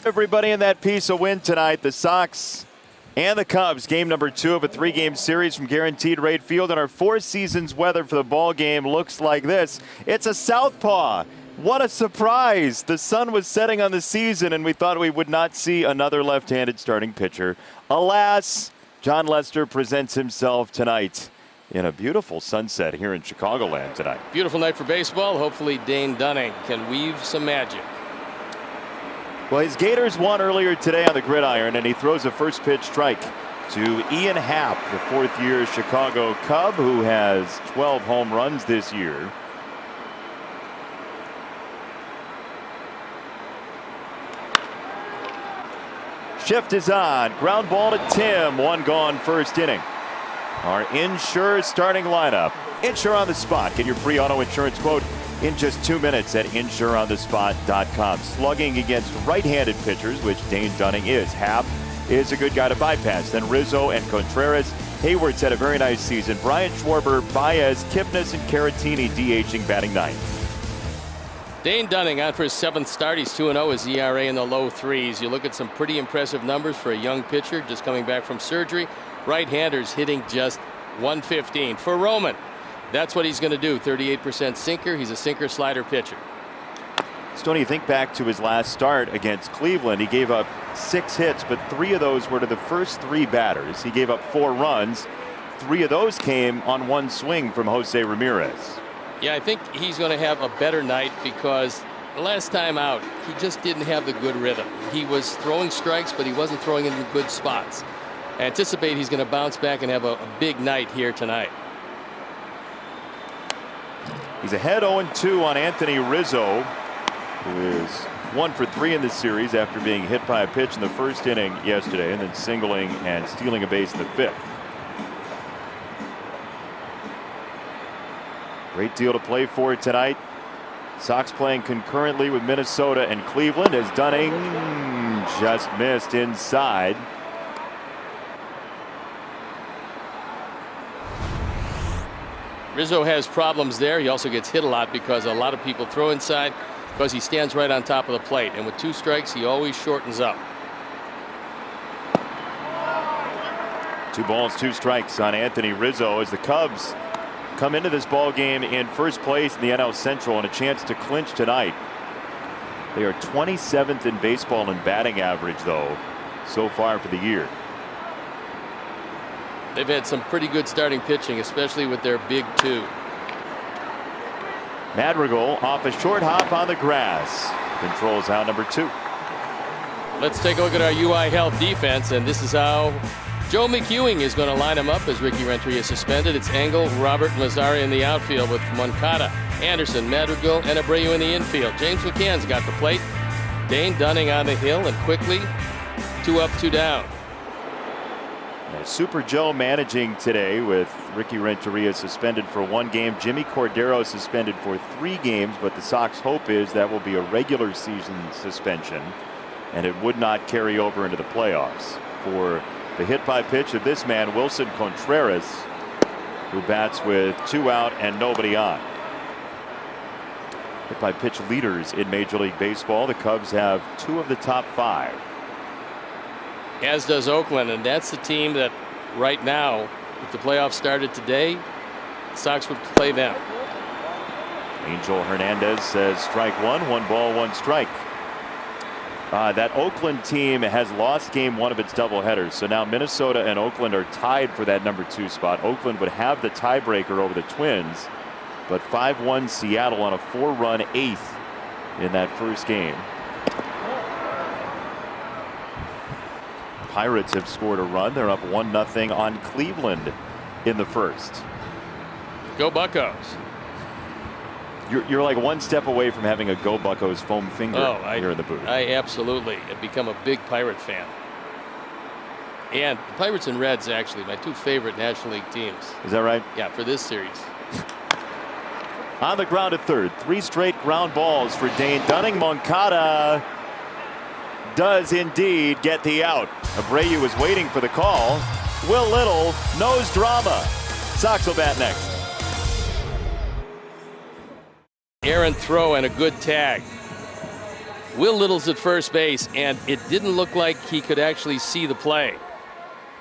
Everybody in that piece a win tonight. The Sox and the Cubs, game number 2 of a 3-game series from Guaranteed Rate Field. And our Four Seasons weather for the ball game looks like this. It's a southpaw. What a surprise. The sun was setting on the season, and we thought we would not see another left-handed starting pitcher. Alas, John Lester presents himself tonight in a beautiful sunset here in Chicagoland tonight. Beautiful night for baseball. Hopefully Dane Dunning can weave some magic. Well, his Gators won earlier today on the gridiron, and he throws a first pitch strike to Ian Happ, the fourth-year Chicago Cub, who has 12 home runs this year. Shift is on. Ground ball to Tim. One gone first inning. Our Insure starting lineup. Insure on the spot. Get your free auto insurance quote in just 2 minutes at insureonthespot.com. Slugging against right-handed pitchers, which Dane Dunning is. Happ is a good guy to bypass. Then Rizzo and Contreras. Hayward's had a very nice season. Bryant Schwarber, Baez, Kipnis, and Caratini DHing, batting ninth. Dane Dunning on for his 7th start. He's 2-0. His ERA in the low 3s. You look at some pretty impressive numbers for a young pitcher just coming back from surgery. Right-handers hitting just 115. For Roman, that's what he's going to do. 38% sinker. He's a sinker slider pitcher. Stoney, you think back to his last start against Cleveland. He gave up 6 hits, but 3 of those were to the first 3 batters. He gave up 4 runs. 3 of those came on 1 swing from Jose Ramirez. Yeah, I think he's going to have a better night because the last time out, he just didn't have the good rhythm. He was throwing strikes, but he wasn't throwing in the good spots. I anticipate he's going to bounce back and have a big night here tonight. He's ahead 0-2 on Anthony Rizzo, who is 1 for 3 in this series after being hit by a pitch in the first inning yesterday and then singling and stealing a base in the 5th. Great deal to play for tonight. Sox playing concurrently with Minnesota and Cleveland as Dunning just missed inside. Rizzo has problems there. He also gets hit a lot because a lot of people throw inside because he stands right on top of the plate. And with 2 strikes, he always shortens up. 2 balls, 2 strikes on Anthony Rizzo as the Cubs come into this ball game in first place in the NL Central and a chance to clinch tonight. They are 27th in baseball in batting average, though, so far for the year. They've had some pretty good starting pitching, especially with their big 2. Madrigal off a short hop on the grass. Controls out number 2. Let's take a look at our UI Health defense, and this is how Joe McEwing is going to line him up as Ricky Renteria is suspended. It's Engel, Robert, Mazzari in the outfield with Moncada, Anderson, Madrigal, and Abreu in the infield. James McCann's got the plate. Dane Dunning on the hill, and quickly 2 up, 2 down. Super Joe managing today with Ricky Renteria suspended for 1 game. Jimmy Cordero suspended for 3 games, but the Sox hope is that will be a regular season suspension and it would not carry over into the playoffs. For the hit by pitch of this man, Wilson Contreras, who bats with 2 out and nobody on. Hit by pitch leaders in Major League Baseball. The Cubs have 2 of the top 5. As does Oakland, and that's the team that right now, if the playoffs started today, the Sox would play them. Angel Hernandez says strike 1, 1 ball, 1 strike. That Oakland team has lost game 1 of its doubleheaders, so now Minnesota and Oakland are tied for that number 2 spot. Oakland would have the tiebreaker over the Twins, but 5-1 Seattle on a 4-run 8th in that first game. Pirates have scored a run. They're up 1-0 on Cleveland in the first. Go Buccos. You're like 1 step away from having a Go Buccos foam finger here in the booth. I absolutely have become a big Pirate fan. And the Pirates and Reds, actually, my 2 favorite National League teams. Is that right? Yeah, for this series. On the ground at third. 3 straight ground balls for Dane Dunning. Moncada does indeed get the out. Abreu was waiting for the call. Will Little knows drama. Sox will bat next. Errant throw and a good tag. Will Little's at first base, and it didn't look like he could actually see the play.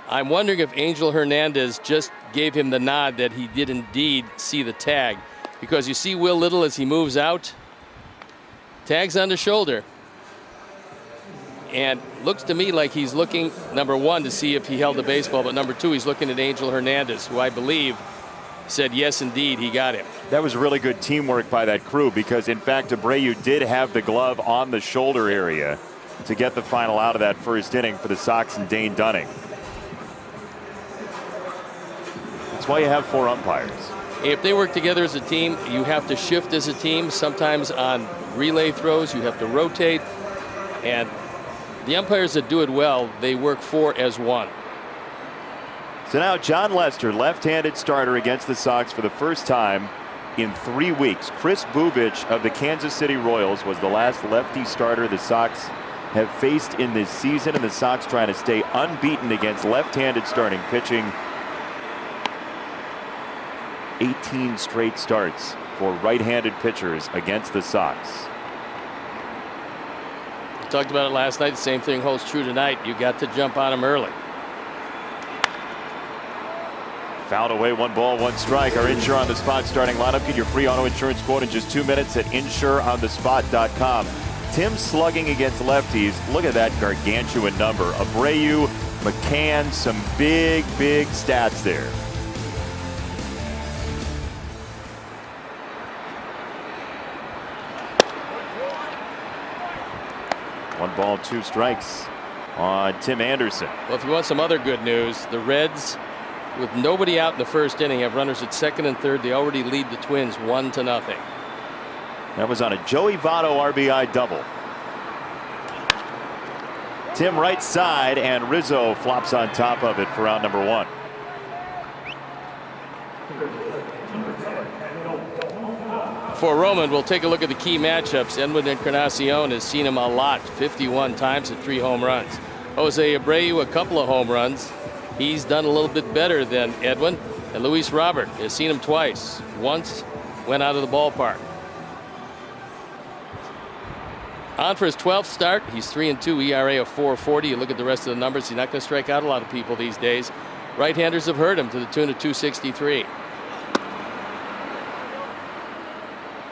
I'm wondering if Angel Hernandez just gave him the nod that he did indeed see the tag, because you see Will Little as he moves out, tags on the shoulder, and looks to me like he's looking, number one, to see if he held the baseball, but number two, he's looking at Angel Hernandez, who I believe said yes, indeed, he got him. That was really good teamwork by that crew, because in fact Abreu did have the glove on the shoulder area to get the final out of that first inning for the Sox and Dane Dunning. That's why you have 4 umpires. If they work together as a team, you have to shift as a team. Sometimes on relay throws you have to rotate, and the umpires that do it well, they work 4 as one. So now John Lester, left-handed starter against the Sox for the first time in 3 weeks. Chris Bubich of the Kansas City Royals was the last lefty starter the Sox have faced in this season, and the Sox trying to stay unbeaten against left-handed starting pitching. 18 straight starts for right-handed pitchers against the Sox. We talked about it last night. The same thing holds true tonight. You got to jump on him early. Fouled away, 1 ball, 1 strike. Our Insure on the Spot starting lineup. Get your free auto insurance quote in just 2 minutes at insureonthespot.com. Tim slugging against lefties. Look at that gargantuan number. Abreu, McCann, some big stats there. One ball, 2 strikes on Tim Anderson. Well, if you want some other good news, the Reds, with nobody out in the first inning, have runners at second and third. They already lead the Twins 1-0. That was on a Joey Votto RBI double. Tim right side, and Rizzo flops on top of it for out number 1. For Roman, we'll take a look at the key matchups. Edwin Encarnacion has seen him a lot, 51 times at 3 home runs. Jose Abreu, a couple of home runs. He's done a little bit better than Edwin. And Luis Robert has seen him twice. Once went out of the ballpark. On for his 12th start, he's 3-2, ERA of 4.40. You look at the rest of the numbers, he's not going to strike out a lot of people these days. Right-handers have hurt him to the tune of 263.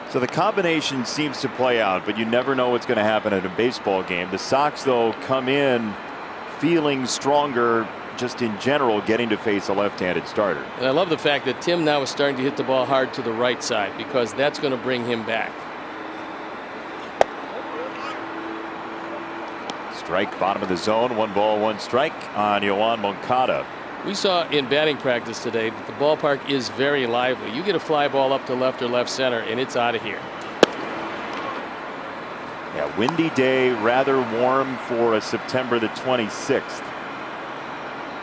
So the combination seems to play out, but you never know what's going to happen at a baseball game. The Sox, though, come in feeling stronger just in general, getting to face a left-handed starter. And I love the fact that Tim now is starting to hit the ball hard to the right side, because that's going to bring him back. Strike, bottom of the zone, 1 ball, 1 strike on Yoan Moncada. We saw in batting practice today that the ballpark is very lively. You get a fly ball up to left or left center, and it's out of here. Yeah, windy day, rather warm for a September the 26th.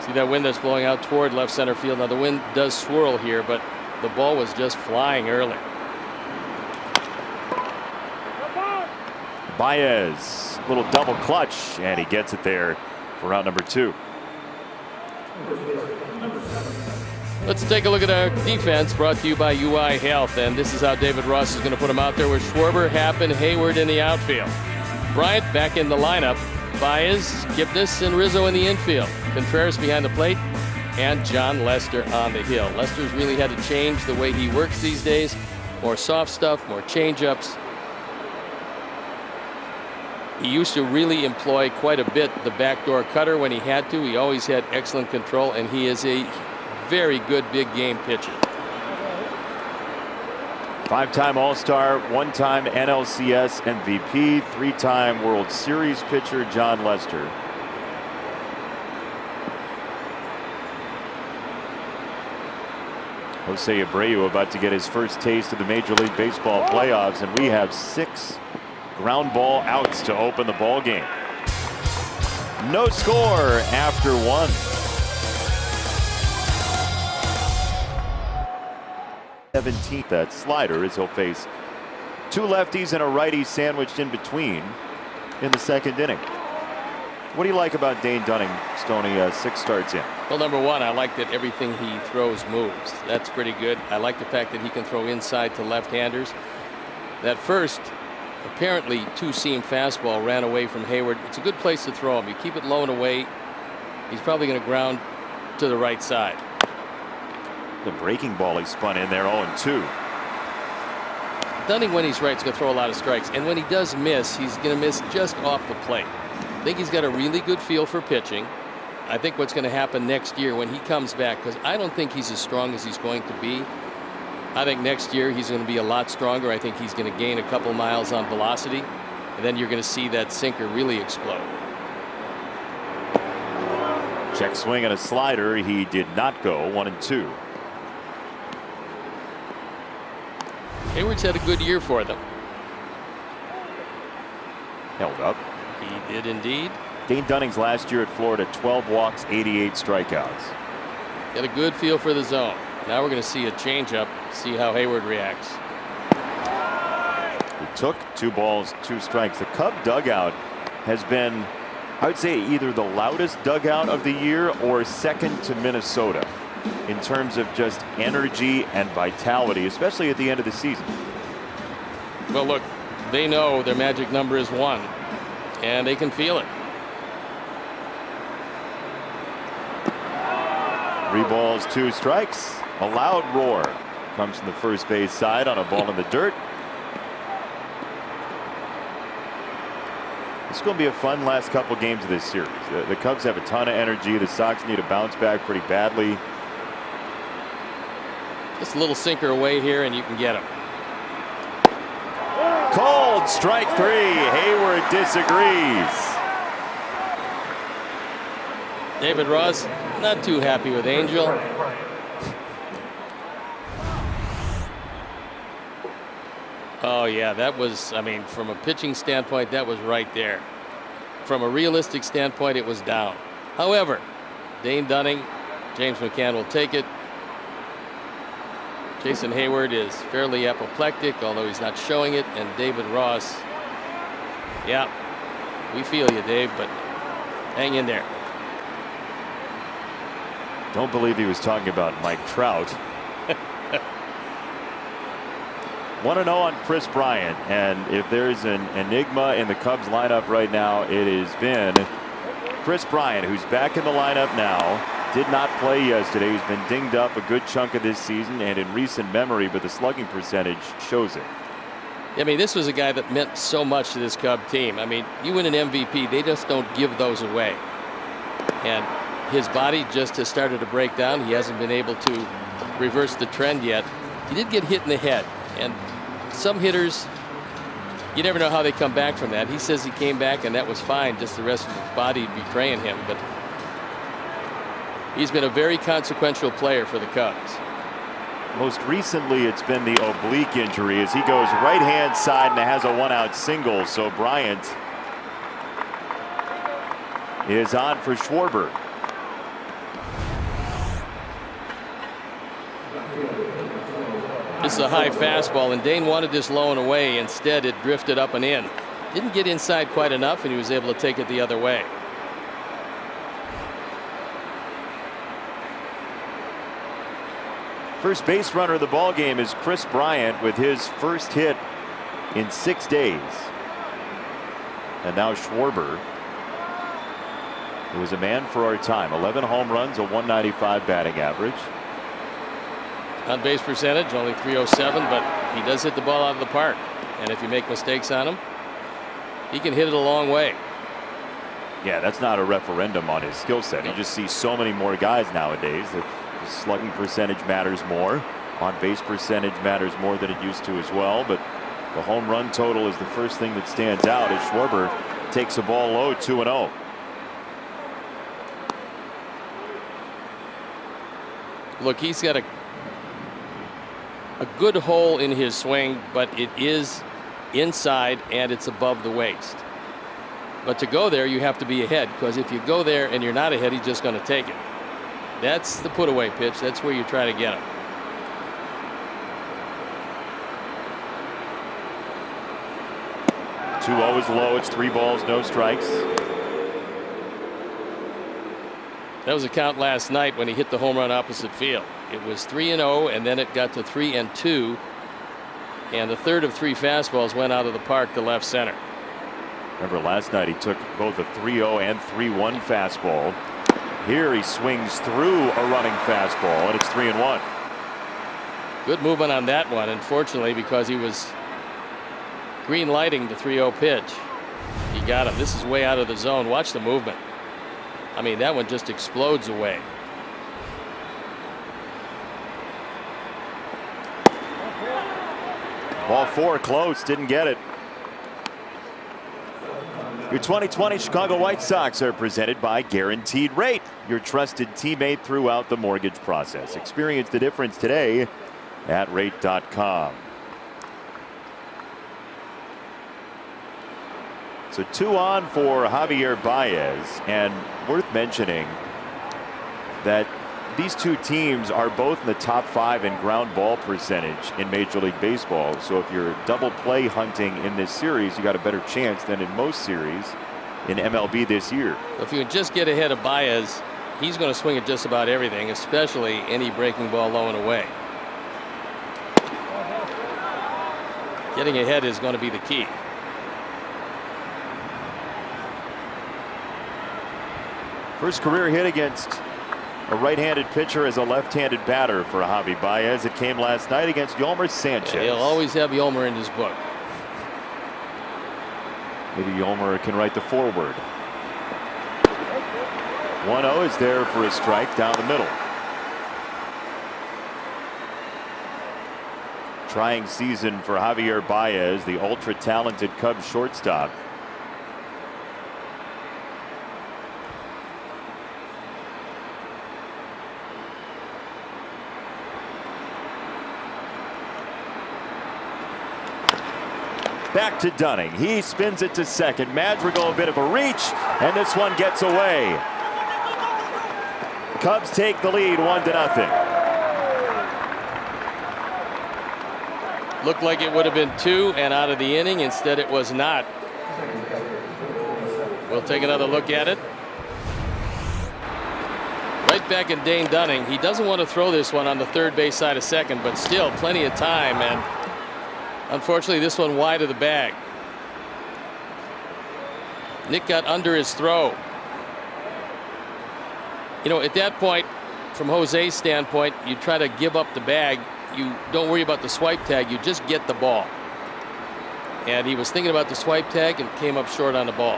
See that wind that's blowing out toward left center field. Now the wind does swirl here, but the ball was just flying early. Baez, little double clutch, and he gets it there for out number 2. Let's take a look at our defense, brought to you by UI Health, and this is how David Ross is going to put them out there with Schwarber, Happen, Hayward in the outfield. Bryant back in the lineup. Baez, Kipnis, and Rizzo in the infield. Contreras behind the plate, and John Lester on the hill. Lester's really had to change the way he works these days. More soft stuff, more change-ups. He used to really employ quite a bit the backdoor cutter when he had to. He always had excellent control, and he is a very good big game pitcher. 5-time All-Star, 1-time NLCS MVP, 3-time World Series pitcher John Lester. Jose Abreu about to get his first taste of the Major League Baseball playoffs, and we have 6 ground ball outs to open the ball game. No score after 1. That slider as he'll face 2 lefties and a righty sandwiched in between in the 2nd inning. What do you like about Dane Dunning, Stoney, 6 starts in? Well, number one, I like that everything he throws moves. That's pretty good. I like the fact that he can throw inside to left-handers. That first apparently two-seam fastball ran away from Hayward. It's a good place to throw him. You keep it low and away, he's probably going to ground to the right side. The breaking ball he spun in there, 0-2. Dunning, when he's right, is going to throw a lot of strikes, and when he does miss, he's going to miss just off the plate. I think he's got a really good feel for pitching. I think what's going to happen next year when he comes back, because I don't think he's as strong as he's going to be. I think next year he's going to be a lot stronger. I think he's going to gain a couple miles on velocity, and then you're going to see that sinker really explode. Check swing and a slider. He did not go. 1-2. Hayward's had a good year for them. Held up. He did indeed. Dane Dunning's last year at Florida, 12 walks, 88 strikeouts. Got a good feel for the zone. Now we're going to see a changeup, see how Hayward reacts. He took 2 balls, 2 strikes. The Cub dugout has been, I would say, either the loudest dugout of the year or second to Minnesota in terms of just energy and vitality, especially at the end of the season. Well, look, they know their magic number is 1, and they can feel it. 3 balls, 2 strikes. A loud roar comes from the first base side on a ball in the dirt. It's going to be a fun last couple games of this series. The Cubs have a ton of energy. The Sox need to bounce back pretty badly. Just a little sinker away here, and you can get him. Called strike 3. Hayward disagrees. David Ross not too happy with Angel. Oh yeah, that was, I mean, from a pitching standpoint, that was right there. From a realistic standpoint, it was down. However, Dane Dunning, James McCann will take it. Jason Hayward is fairly apoplectic, although he's not showing it. And David Ross, yeah, we feel you, Dave, but hang in there. Don't believe he was talking about Mike Trout. 1-0 on Chris Bryant, and if there's an enigma in the Cubs lineup right now, it has been Chris Bryant, who's back in the lineup now. Did not play yesterday. He's been dinged up a good chunk of this season and in recent memory, but the slugging percentage shows it. I mean, this was a guy that meant so much to this Cub team. I mean, you win an MVP, they just don't give those away. And his body just has started to break down. He hasn't been able to reverse the trend yet. He did get hit in the head, and some hitters, you never know how they come back from that. He says he came back and that was fine, just the rest of his body betraying him. But he's been a very consequential player for the Cubs. Most recently, it's been the oblique injury as he goes right hand side and has a 1-out single. So Bryant is on for Schwarber. This is a high fastball, and Dane wanted this low and away. Instead, it drifted up and in. Didn't get inside quite enough, and he was able to take it the other way. First base runner of the ball game is Chris Bryant with his first hit in 6 days. And now Schwarber, who was a man for our time. 11 home runs, a 195 batting average. On base percentage only .307, but he does hit the ball out of the park, and if you make mistakes on him, he can hit it a long way. Yeah, that's not a referendum on his skill set. You just see so many more guys nowadays that the slugging percentage matters more. On base percentage matters more than it used to as well. But the home run total is the first thing that stands out as Schwarber takes a ball low, 2-0. Look, he's got a good hole in his swing, but it is inside and it's above the waist. But to go there, you have to be ahead, because if you go there and you're not ahead, he's just going to take it. That's the put away pitch. That's where you try to get him. Two always low. It's 3 balls, no strikes. That was a count last night when he hit the home run opposite field. It was 3-0, and then it got to 3-2, And the third of 3 fastballs went out of the park to left center. Remember last night he took both a 3-0 and 3-1 fastball. Here he swings through a running fastball, and it's 3-1. Good movement on that one. Unfortunately, because he was green lighting the 3-0 pitch, he got him. This is way out of the zone. Watch the movement. I mean, that one just explodes away. Ball 4 close, didn't get it. Your 2020 Chicago White Sox are presented by Guaranteed Rate, your trusted teammate throughout the mortgage process. Experience the difference today at rate.com. So 2 on for Javier Baez, and worth mentioning that these two teams are both in the top 5 in ground ball percentage in Major League Baseball. So if you're double play hunting in this series, you got a better chance than in most series in MLB this year. If you can just get ahead of Baez, he's going to swing at just about everything, especially any breaking ball low and away. Getting ahead is going to be the key. First career hit against a right-handed pitcher as a left-handed batter for Javi Baez. It came last night against Yolmer Sanchez. He'll always have Yolmer in his book. Maybe Yolmer can write the foreword. 1-0 is there for a strike down the middle. Trying season for Javier Baez, the ultra-talented Cubs shortstop. Back to Dunning. He spins it to second. Madrigal a bit of a reach, and this one gets away. Cubs take the lead 1-0. Looked like it would have been 2 and out of the inning. Instead, it was not. We'll take another look at it. Right back at Dane Dunning. He doesn't want to throw this one on the third base side of second, but still plenty of time, and unfortunately this one wide of the bag. Nick got under his throw. You know, at that point, from Jose's standpoint, you try to give up the bag. You don't worry about the swipe tag. You just get the ball. And he was thinking about the swipe tag and came up short on the ball.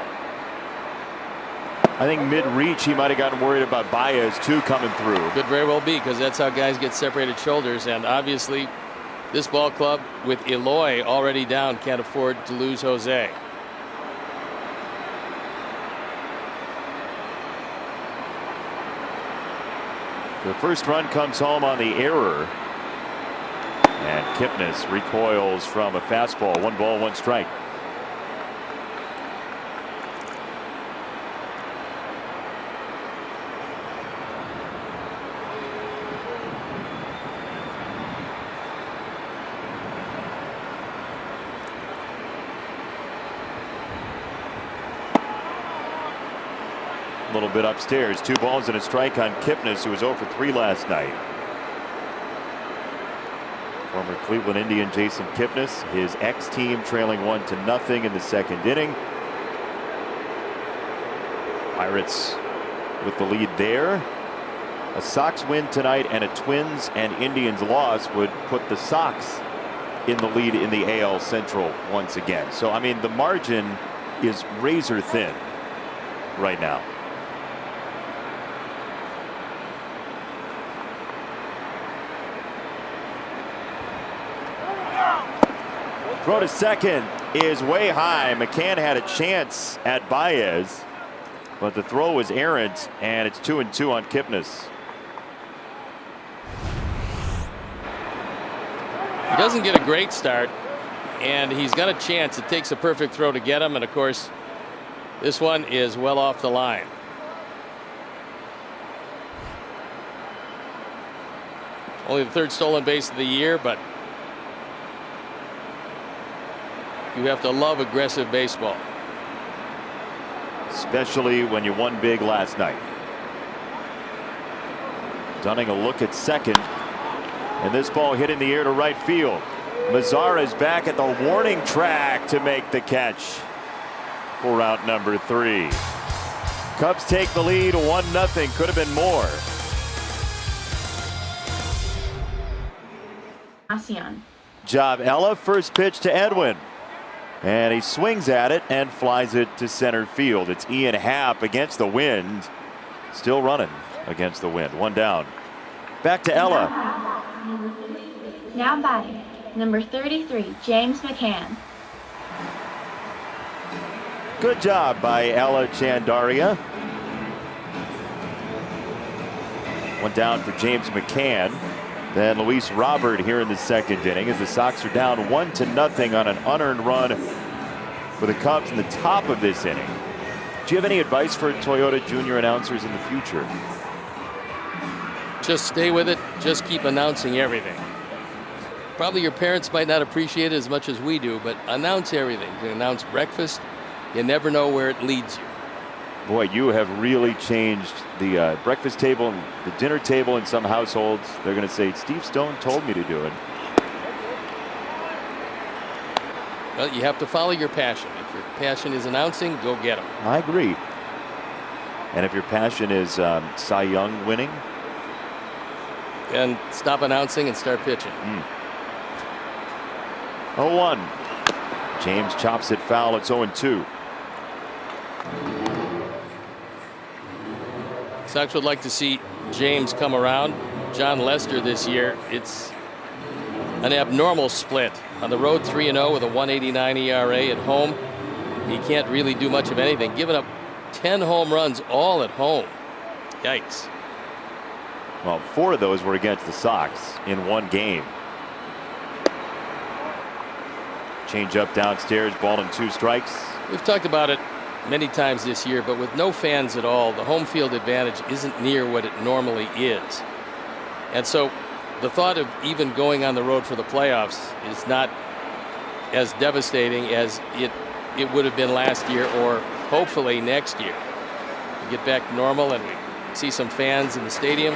I think mid-reach he might have gotten worried about Baez too coming through. Could very well be, because that's how guys get separated shoulders. And obviously this ball club, with Eloy already down, can't afford to lose Jose. The first run comes home on the error. And Kipnis recoils from a fastball. 1 ball, 1 strike. A little bit upstairs. 2 balls and a strike on Kipnis, who was 0 for 3 last night. Former Cleveland Indian Jason Kipnis, his ex-team trailing 1-0 in the second inning. Pirates with the lead there. A Sox win tonight and a Twins and Indians loss would put the Sox in the lead in the AL Central once again. So, I mean, the margin is razor thin right now. Throw to second is way high. McCann had a chance at Baez, but the throw was errant, and it's 2-2 on Kipnis. He doesn't get a great start, and he's got a chance. It takes a perfect throw to get him, and of course this one is well off the line. Only the 3rd stolen base of the year, but you have to love aggressive baseball. Especially when you won big last night. Dunning a look at second, and this ball hit in the air to right field. Mazzara is back at the warning track to make the catch for out number 3. Cubs take the lead 1-0. Could have been more. Job Ella, first pitch to Edwin. And he swings at it and flies it to center field. It's Ian Happ against the wind. Still running against the wind. 1 down. Back to Ella. Now batting, number 33, James McCann. Good job by Ella Chandaria. 1 down for James McCann. Then Luis Robert here in the 2nd inning as the Sox are down 1-0 on an unearned run for the Cubs in the top of this inning. Do you have any advice for Toyota Junior announcers in the future? Just stay with it. Just keep announcing everything. Probably your parents might not appreciate it as much as we do, but announce everything. You announce breakfast. You never know where it leads you. Boy, you have really changed the breakfast table and the dinner table in some households. They're going to say, Steve Stone told me to do it. Well, you have to follow your passion. If your passion is announcing, go get them. I agree. And if your passion is Cy Young winning, and stop announcing and start pitching. 0-1. James chops it foul. It's 0-2. Sox would like to see James come around. John Lester this year, it's an abnormal split. On the road 3-0 with a 1.89 ERA. At home, he can't really do much of anything. Giving up 10 home runs all at home. Yikes. Well, 4 of those were against the Sox in 1 game. Change up downstairs, ball and 2 strikes. We've talked about it many times this year, but with no fans at all, the home field advantage isn't near what it normally is. And so the thought of even going on the road for the playoffs is not as devastating as it would have been last year or hopefully next year. We get back to normal and we see some fans in the stadium.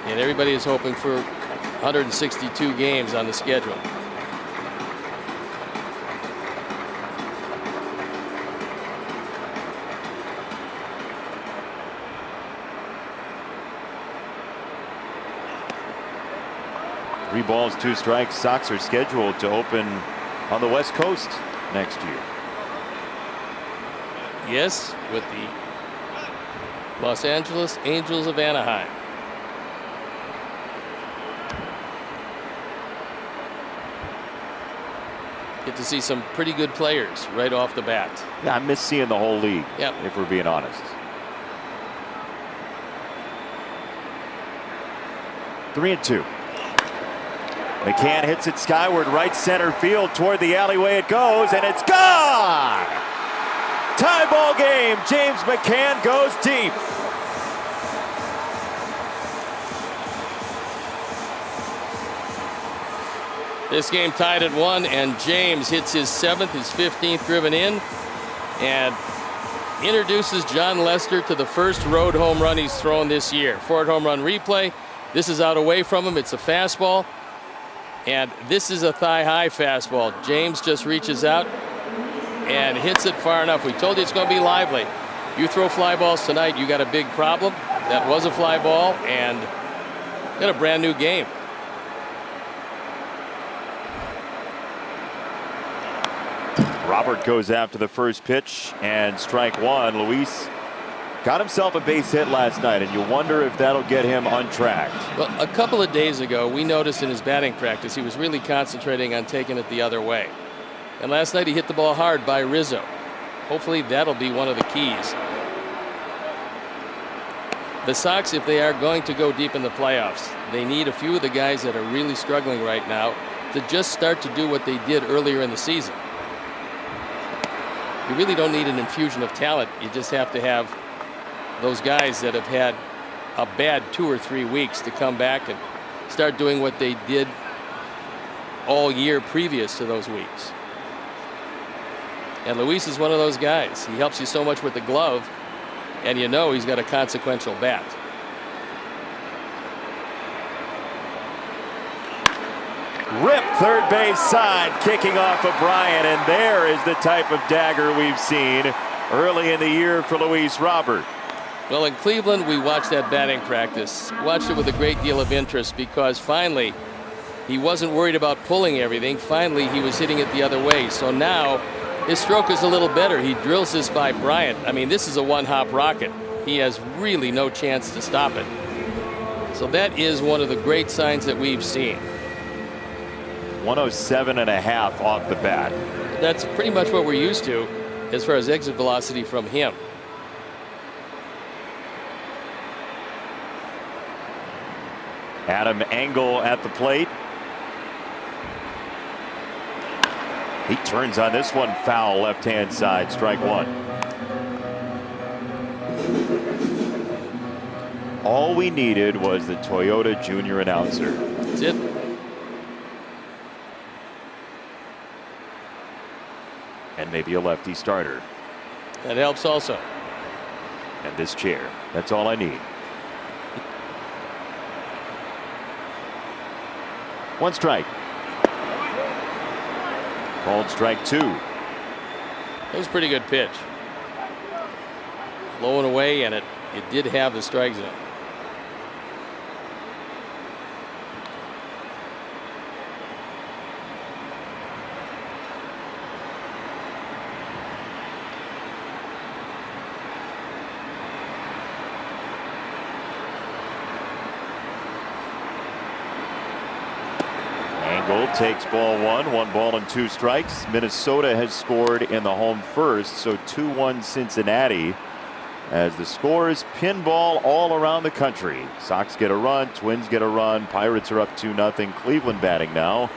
And everybody is hoping for 162 games on the schedule. Three balls, 2 strikes. Sox are scheduled to open on the West Coast next year. Yes, with the Los Angeles Angels of Anaheim. Get to see some pretty good players right off the bat. Yeah, I miss seeing the whole league, yep, if we're being honest. 3-2. McCann hits it skyward, right center field, toward the alleyway it goes, and it's gone! Tie ball game. James McCann goes deep. This game tied at 1, and James hits his 7th, his 15th driven in, and introduces John Lester to the first road home run he's thrown this year. Ford home run replay. This is out away from him. It's a fastball, and this is a thigh-high fastball. James just reaches out and hits it far enough. We told you it's going to be lively. You throw fly balls tonight, you got a big problem. That was a fly ball, and got a brand new game. Robert goes after the first pitch, and strike 1. Luis got himself a base hit last night, and you wonder if that'll get him untracked. Well, a couple of days ago, we noticed in his batting practice he was really concentrating on taking it the other way. And last night he hit the ball hard by Rizzo. Hopefully that'll be one of the keys. The Sox, if they are going to go deep in the playoffs, they need a few of the guys that are really struggling right now to just start to do what they did earlier in the season. You really don't need an infusion of talent. You just have to have those guys that have had a bad 2 or 3 weeks to come back and start doing what they did all year previous to those weeks. And Luis is one of those guys. He helps you so much with the glove, and you know he's got a consequential bat. Third base side, kicking off of Bryant, and there is the type of dagger we've seen early in the year for Luis Robert. Well, in Cleveland, we watched that batting practice. Watched it with a great deal of interest because finally he wasn't worried about pulling everything. Finally, he was hitting it the other way. So now his stroke is a little better. He drills this by Bryant. I mean, this is a one-hop rocket. He has really no chance to stop it. So that is one of the great signs that we've seen. 107.5 off the bat. That's pretty much what we're used to as far as exit velocity from him. Adam Engel at the plate. He turns on this one, foul, left-hand side, strike one. All we needed was the Toyota Junior announcer. That's it. And maybe a lefty starter. That helps also. And this chair. That's all I need. One strike. Called strike two. That was a pretty good pitch. Low and away, and it did have the strike zone. Engel takes ball one, 1-2 Minnesota has scored in the home first, so 2-1 Cincinnati as the scores pinball all around the country. Sox get a run, Twins get a run, Pirates are up 2-0. Cleveland batting now.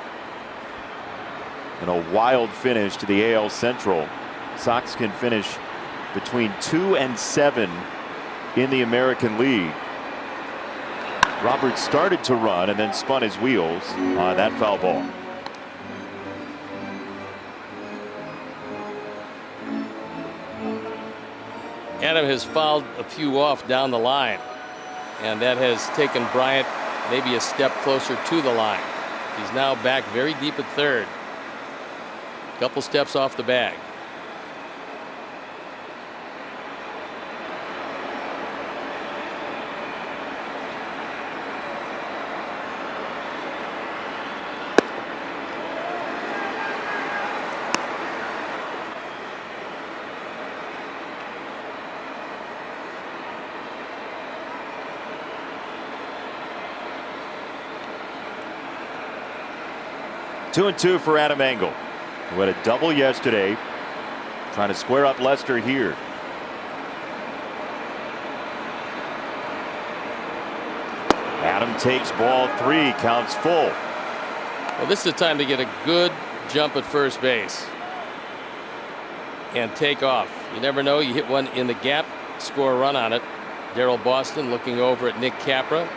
And a wild finish to the AL Central. Sox can finish between 2 and 7 in the American League. Robert started to run and then spun his wheels on that foul ball. Adam has fouled a few off down the line, and that has taken Bryant maybe a step closer to the line. He's now back very deep at third. Couple steps off the bag. Two and two for Adam Engel, who had a double yesterday, trying to square up Lester here. Adam takes ball three, counts full. Well, this is the time to get a good jump at first base and take off. You never know, you hit one in the gap, score a run on it. Darryl Boston looking over at Nick Capra.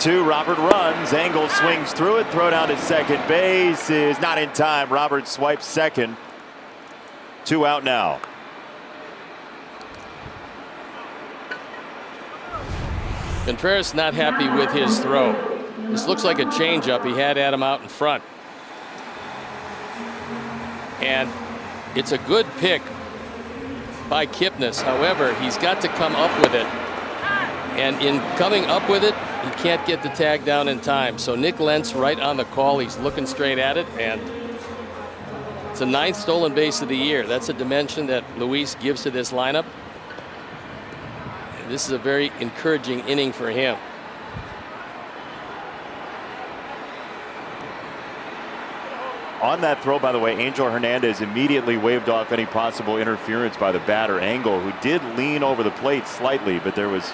Robert runs. Engel swings through it. Throw down to second base is not in time. Robert swipes second. 2 out now. Contreras not happy with his throw. This looks like a changeup. He had Adam out in front. And it's a good pick by Kipnis. However, he's got to come up with it. And in coming up with it, he can't get the tag down in time. So Nick Lentz right on the call. He's looking straight at it, and it's the 9th stolen base of the year. That's a dimension that Luis gives to this lineup. And this is a very encouraging inning for him. On that throw, by the way, Angel Hernandez immediately waved off any possible interference by the batter, Engel, who did lean over the plate slightly, but there was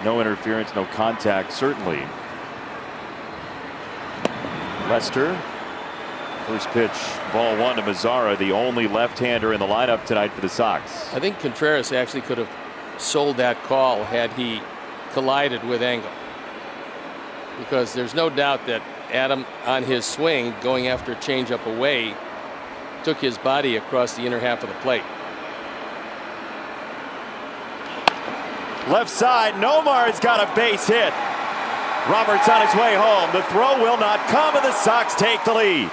no interference, no contact, certainly. Lester, first pitch, ball one to Mazzara, the only left-hander in the lineup tonight for the Sox. I think Contreras actually could have sold that call had he collided with Engel, because there's no doubt that at him on his swing, going after a changeup away. Took his body across the inner half of the plate. Left side, Nomar's got a base hit. Roberts on his way home. The throw will not come, and the Sox take the lead.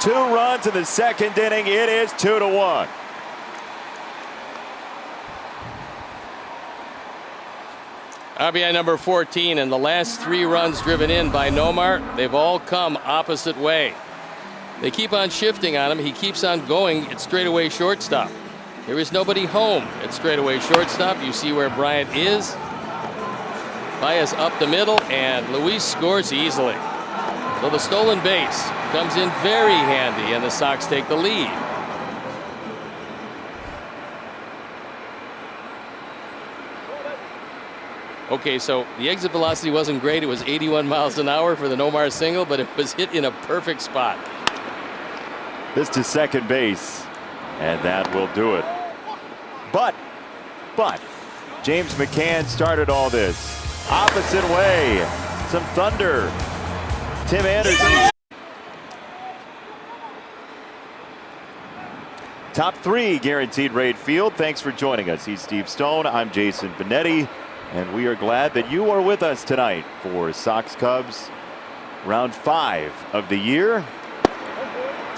2 runs in the second inning. It is 2-1. RBI number 14, and the last 3 runs driven in by Nomar, they've all come opposite way. They keep on shifting on him. He keeps on going at straightaway shortstop. There is nobody home at straightaway shortstop. You see where Bryant is. Baez up the middle, and Luis scores easily. So the stolen base comes in very handy, and the Sox take the lead. Okay, so the exit velocity wasn't great. It was 81 miles an hour for the Nomar single, but it was hit in a perfect spot. This to second base, and that will do it. But James McCann started all this. Opposite way, some thunder. Tim Anderson. Top 3 guaranteed rate field. Thanks for joining us. He's Steve Stone. I'm Jason Benetti. And we are glad that you are with us tonight for Sox Cubs round 5 of the year.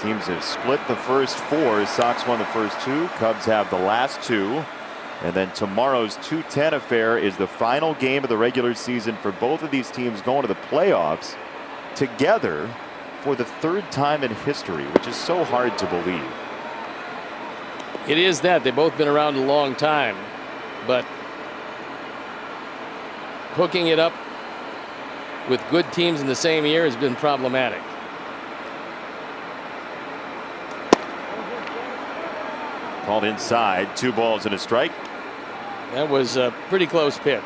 Teams have split the first 4. Sox won the first 2. Cubs have the last 2. And then tomorrow's 2:10 affair is the final game of the regular season for both of these teams going to the playoffs together for the 3rd time in history, which is so hard to believe. It is that. They've both been around a long time, but hooking it up with good teams in the same year has been problematic. Called inside, 2 balls and a strike. That was a pretty close pitch.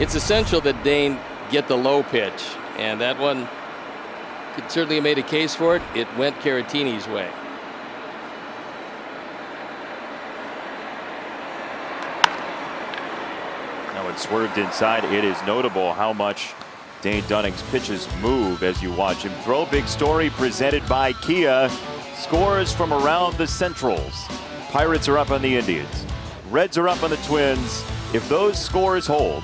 It's essential that Dane get the low pitch, and that one could certainly have made a case for it. It went Caratini's way. Now it swerved inside. It is notable how much Dane Dunning's pitches move as you watch him throw. Big story presented by Kia. Scores from around the Centrals. Pirates are up on the Indians. Reds are up on the Twins. If those scores hold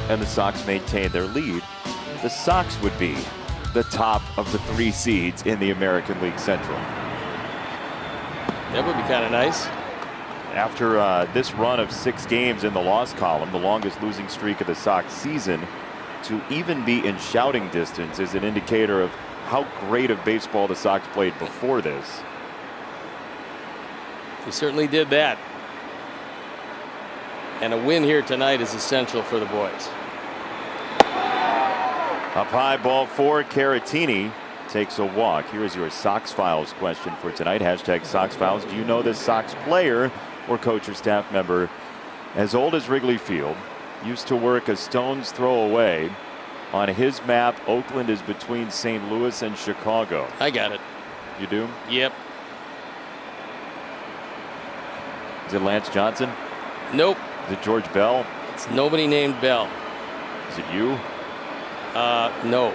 and the Sox maintain their lead, the Sox would be the top of the 3 seeds in the American League Central. That would be kind of nice. After this run of 6 games in the loss column, the longest losing streak of the Sox season, to even be in shouting distance is an indicator of how great of baseball the Sox played before this. They certainly did that. And a win here tonight is essential for the boys. Up high, ball 4. Caratini takes a walk. Here is your Sox Files question for tonight. Hashtag Sox Files. Do you know this Sox player or coach or staff member as old as Wrigley Field, used to work a stone's throw away? On his map, Oakland is between St. Louis and Chicago. I got it. You do? Yep. Is it Lance Johnson? Nope. Is it George Bell? It's nobody named Bell. Is it you? No.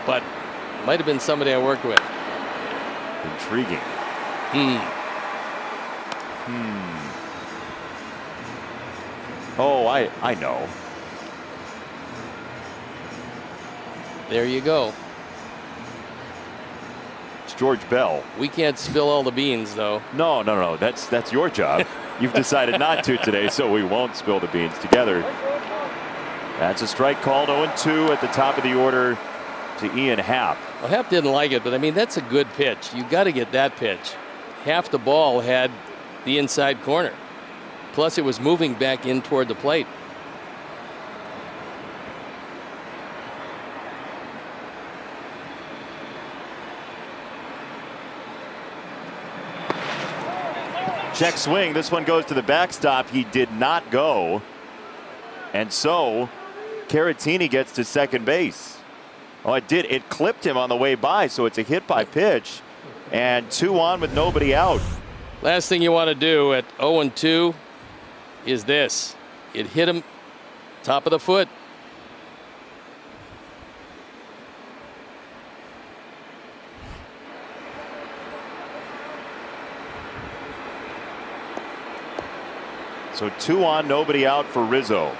But might have been somebody I worked with. Intriguing. Oh, I know. There you go. It's George Bell. We can't spill all the beans, though. No. That's your job. You've decided not to today, so we won't spill the beans together. That's a strike called. 0-2 at the top of the order to Ian Happ. Well, Happ didn't like it, but I mean, that's a good pitch. You got to get that pitch. Half the ball had the inside corner. Plus, it was moving back in toward the plate. Check swing. This one goes to the backstop. He did not go. And so Caratini gets to second base. Oh, it did. It clipped him on the way by. So it's a hit by pitch. And 2 on with nobody out. Last thing you want to do at 0-2 is this. It hit him top of the foot. So 2 on, nobody out for Rizzo.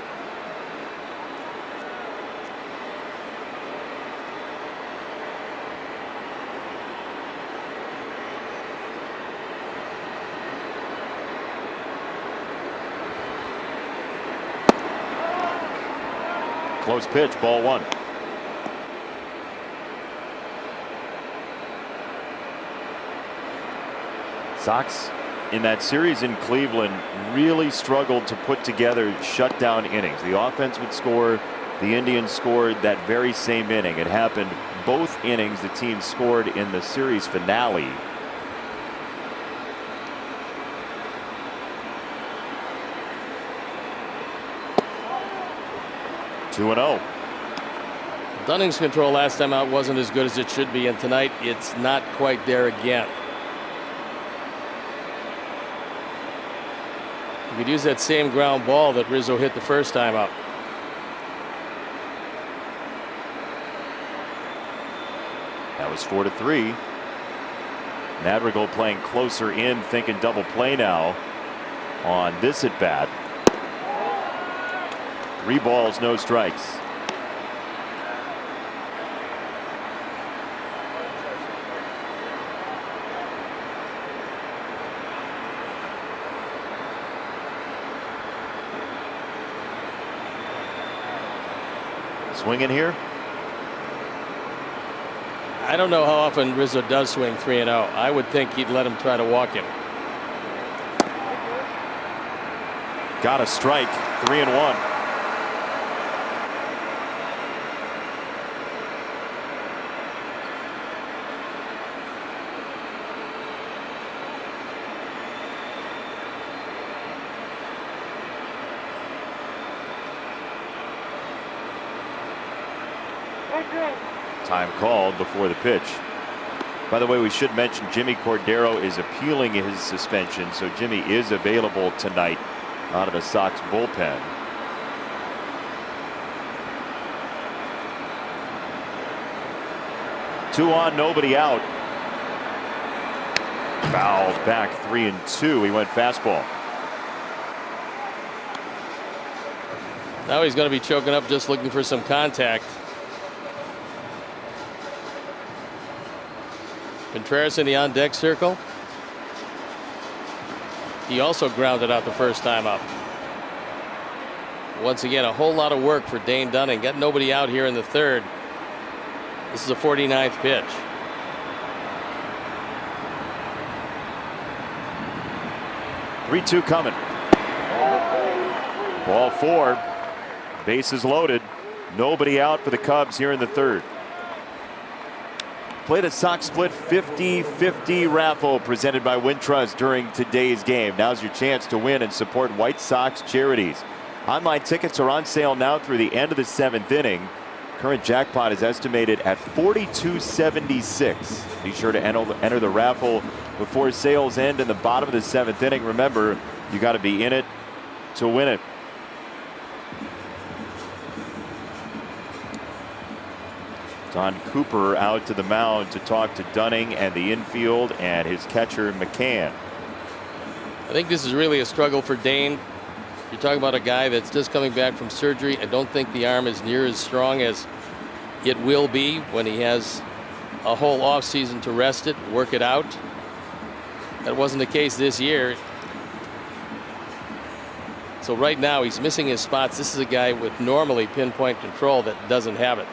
Close pitch, ball 1. Sox in that series in Cleveland really struggled to put together shutdown innings. The offense would score, the Indians scored that very same inning. It happened both innings. The team scored in the series finale. Two and 0. Dunning's control last time out wasn't as good as it should be, and tonight it's not quite there again. You could use that same ground ball that Rizzo hit the first time up. That was 4-3. Madrigal playing closer in, thinking double play now on this at bat. 3 balls, no strikes. Swinging here. I don't know how often Rizzo does swing 3-0. I would think he'd let him try to walk him. Got a strike. 3-1. Time called before the pitch. By the way, we should mention Jimmy Cordero is appealing his suspension, so Jimmy is available tonight out of the Sox bullpen. Two on, nobody out. Fouled back 3-2. He went fastball. Now he's going to be choking up just looking for some contact. Contreras in the on deck circle. He also grounded out the first time up. Once again, a whole lot of work for Dane Dunning. Got nobody out here in the third. This is a 49th pitch. Three-two coming. Ball 4. Bases loaded. Nobody out for the Cubs here in the third. Play the Sox Split 50-50 raffle presented by Wintrust during today's game. Now's your chance to win and support White Sox charities. Online tickets are on sale now through the end of the 7th inning. Current jackpot is estimated at $42.76. Be sure to enter the raffle before sales end in the bottom of the 7th inning. Remember, you got to be in it to win it. Don Cooper out to the mound to talk to Dunning and the infield and his catcher McCann. I think this is really a struggle for Dane. You're talking about a guy that's just coming back from surgery. I don't think the arm is near as strong as it will be when he has a whole offseason to rest it, work it out. That wasn't the case this year. So right now he's missing his spots. This is a guy with normally pinpoint control that doesn't have it.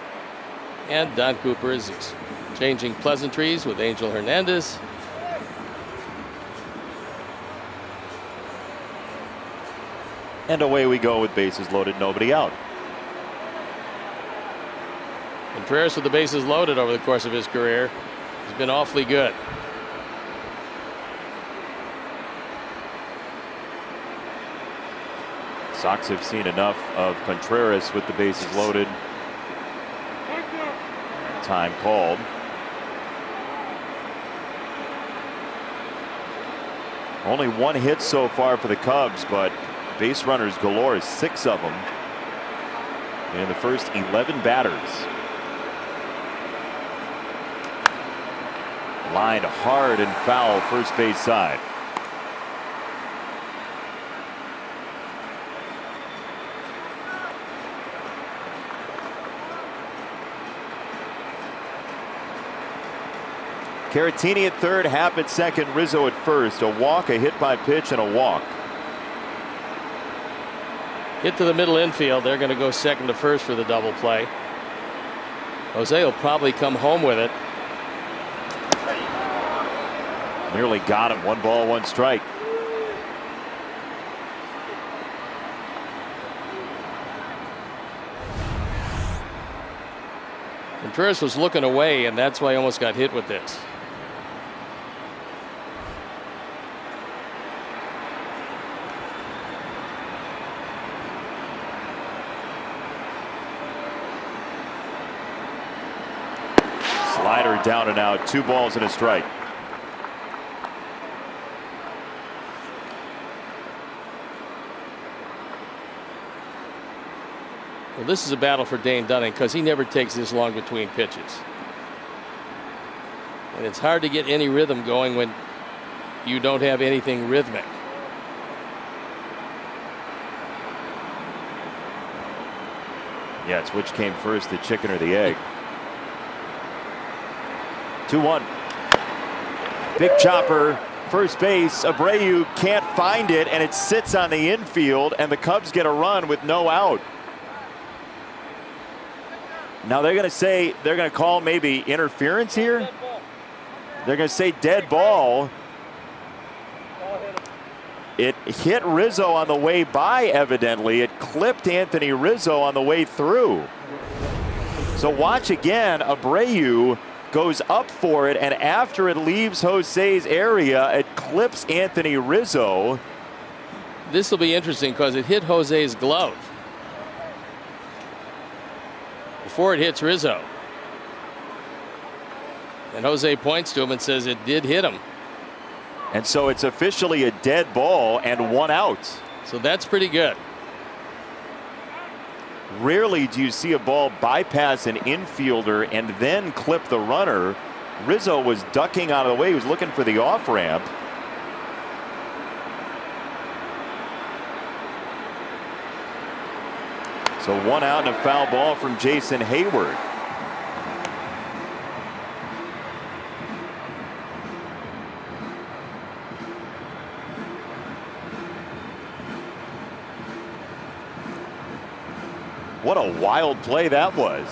And Don Cooper is exchanging pleasantries with Angel Hernandez. And away we go with bases loaded, nobody out. Contreras with the bases loaded over the course of his career has been awfully good. Sox have seen enough of Contreras with the bases loaded. Time called. Only 1 hit so far for the Cubs, but base runners galore, 6 of them in the first 11 batters. Lined hard and foul first base side. Caratini at third, Happ at second, Rizzo at first. A walk, a hit by pitch, and a walk. Hit to the middle infield. They're going to go second to first for the double play. Jose will probably come home with it. Nearly got him. 1 ball, 1 strike. Contreras was looking away, and that's why he almost got hit with this. Slider down and out. 2 balls and a strike. Well, this is a battle for Dane Dunning because he never takes this long between pitches. And it's hard to get any rhythm going when you don't have anything rhythmic. Yeah, it's which came first, the chicken or the egg. 2-1. Big chopper, first base. Abreu can't find it, and it sits on the infield, and the Cubs get a run with no out. Now they're going to call maybe interference here. They're going to say dead ball. It hit Rizzo on the way by, evidently. It clipped Anthony Rizzo on the way through. So watch again. Abreu goes up for it, and after it leaves Jose's area, it clips Anthony Rizzo. This will be interesting because it hit Jose's glove before it hits Rizzo. And Jose points to him and says it did hit him. And so it's officially a dead ball and 1 out. So that's pretty good. Rarely do you see a ball bypass an infielder and then clip the runner. Rizzo was ducking out of the way. He was looking for the off ramp. So 1 out and a foul ball from Jason Hayward. What a wild play that was.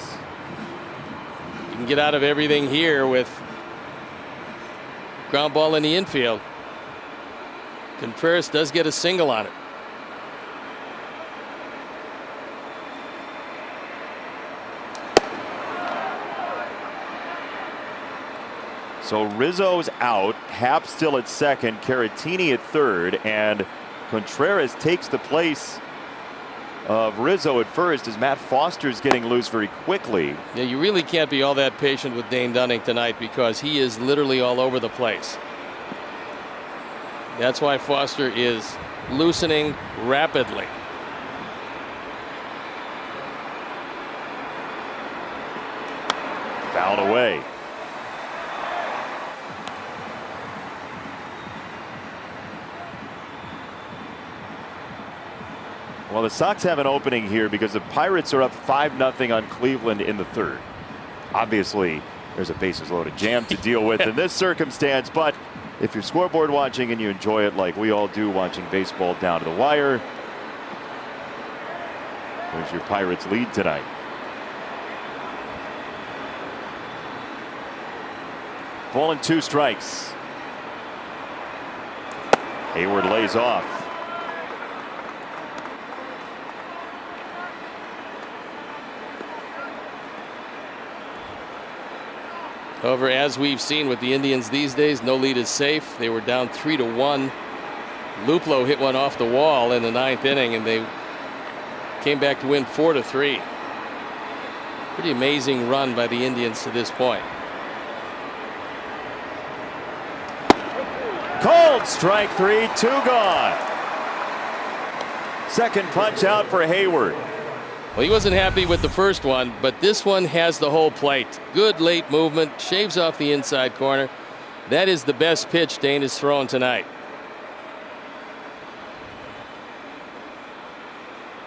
You can get out of everything here with ground ball in the infield. Contreras does get a single on it. So Rizzo's out, Happ still at second, Caratini at third, and Contreras takes the place of Rizzo at first as Matt Foster's getting loose very quickly. Yeah, you really can't be all that patient with Dane Dunning tonight because he is literally all over the place. That's why Foster is loosening rapidly. Fouled away. Well, the Sox have an opening here because the Pirates are up 5-0 on Cleveland in the third. Obviously, there's a bases loaded jam to deal with in this circumstance, but if you're scoreboard watching and you enjoy it like we all do, watching baseball down to the wire, there's your Pirates lead tonight. Ball and 2 strikes. Hayward lays off. However, as we've seen with the Indians these days, no lead is safe. They were down 3-1. Luplow hit one off the wall in the 9th inning, and they came back to win 4-3. Pretty amazing run by the Indians to this point. Cold strike 3, 2 gone. Second punch out for Hayward. Well, he wasn't happy with the first one, but this one has the whole plate. Good late movement, shaves off the inside corner. That is the best pitch Dane has thrown tonight.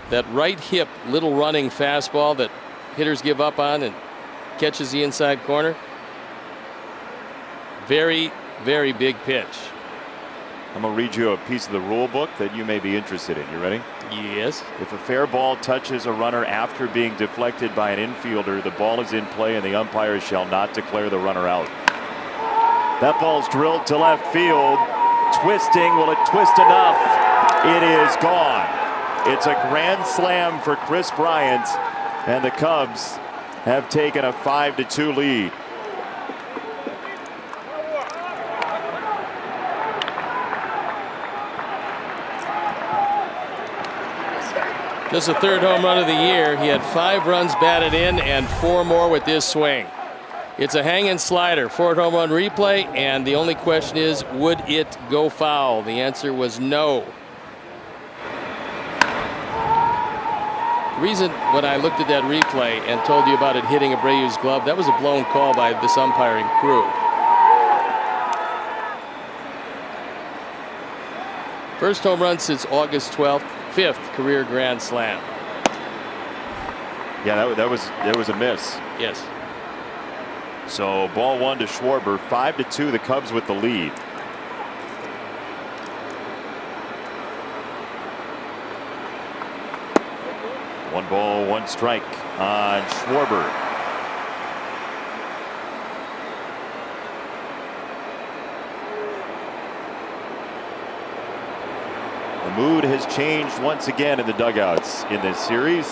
That right hip little running fastball that hitters give up on and catches the inside corner. Very, very big pitch. I'm going to read you a piece of the rule book that you may be interested in. You ready? Yes. If a fair ball touches a runner after being deflected by an infielder, the ball is in play and the umpire shall not declare the runner out. That ball's drilled to left field. Twisting. Will it twist enough? It is gone. It's a grand slam for Chris Bryant, and the Cubs have taken a 5-2 lead. This is the third home run of the year. He had 5 runs batted in and 4 more with this swing. It's a hanging slider. 4th home run replay, and the only question is, would it go foul? The answer was no. The reason when I looked at that replay and told you about it hitting Abreu's glove, that was a blown call by this umpiring crew. First home run since August 12th, 5th career grand slam. Yeah, that was a miss. Yes. So ball 1 to Schwarber. 5-2, the Cubs with the lead. One ball, 1 strike on Schwarber. The mood has changed once again in the dugouts in this series.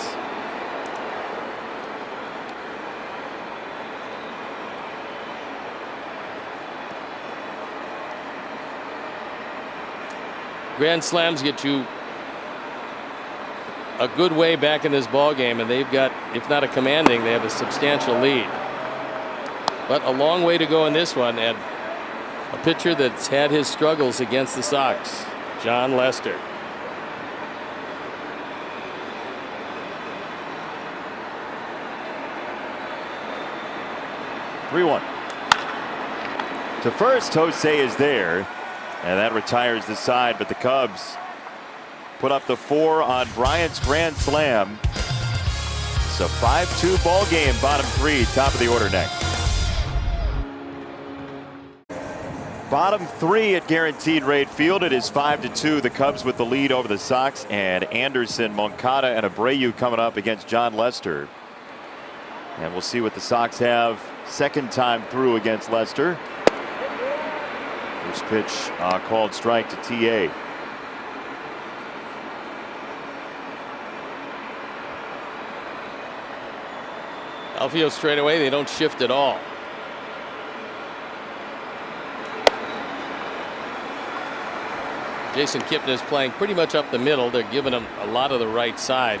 Grand slams get you a good way back in this ball game, and they've got, if not a commanding, they have a substantial lead. But a long way to go in this one, and a pitcher that's had his struggles against the Sox, John Lester. (3-1) to first. Jose is there, and that retires the side, but the Cubs put up the 4 on Bryant's grand slam. It's a 5-2 ball game. Bottom 3, top of the order next. Bottom 3 at Guaranteed Rate Field. It is 5-2. The Cubs with the lead over the Sox, and Anderson, Moncada, and Abreu coming up against John Lester. And we'll see what the Sox have second time through against Lester. First pitch called strike to TA. Outfield straight away, they don't shift at all. Jason Kipnis is playing pretty much up the middle. They're giving him a lot of the right side.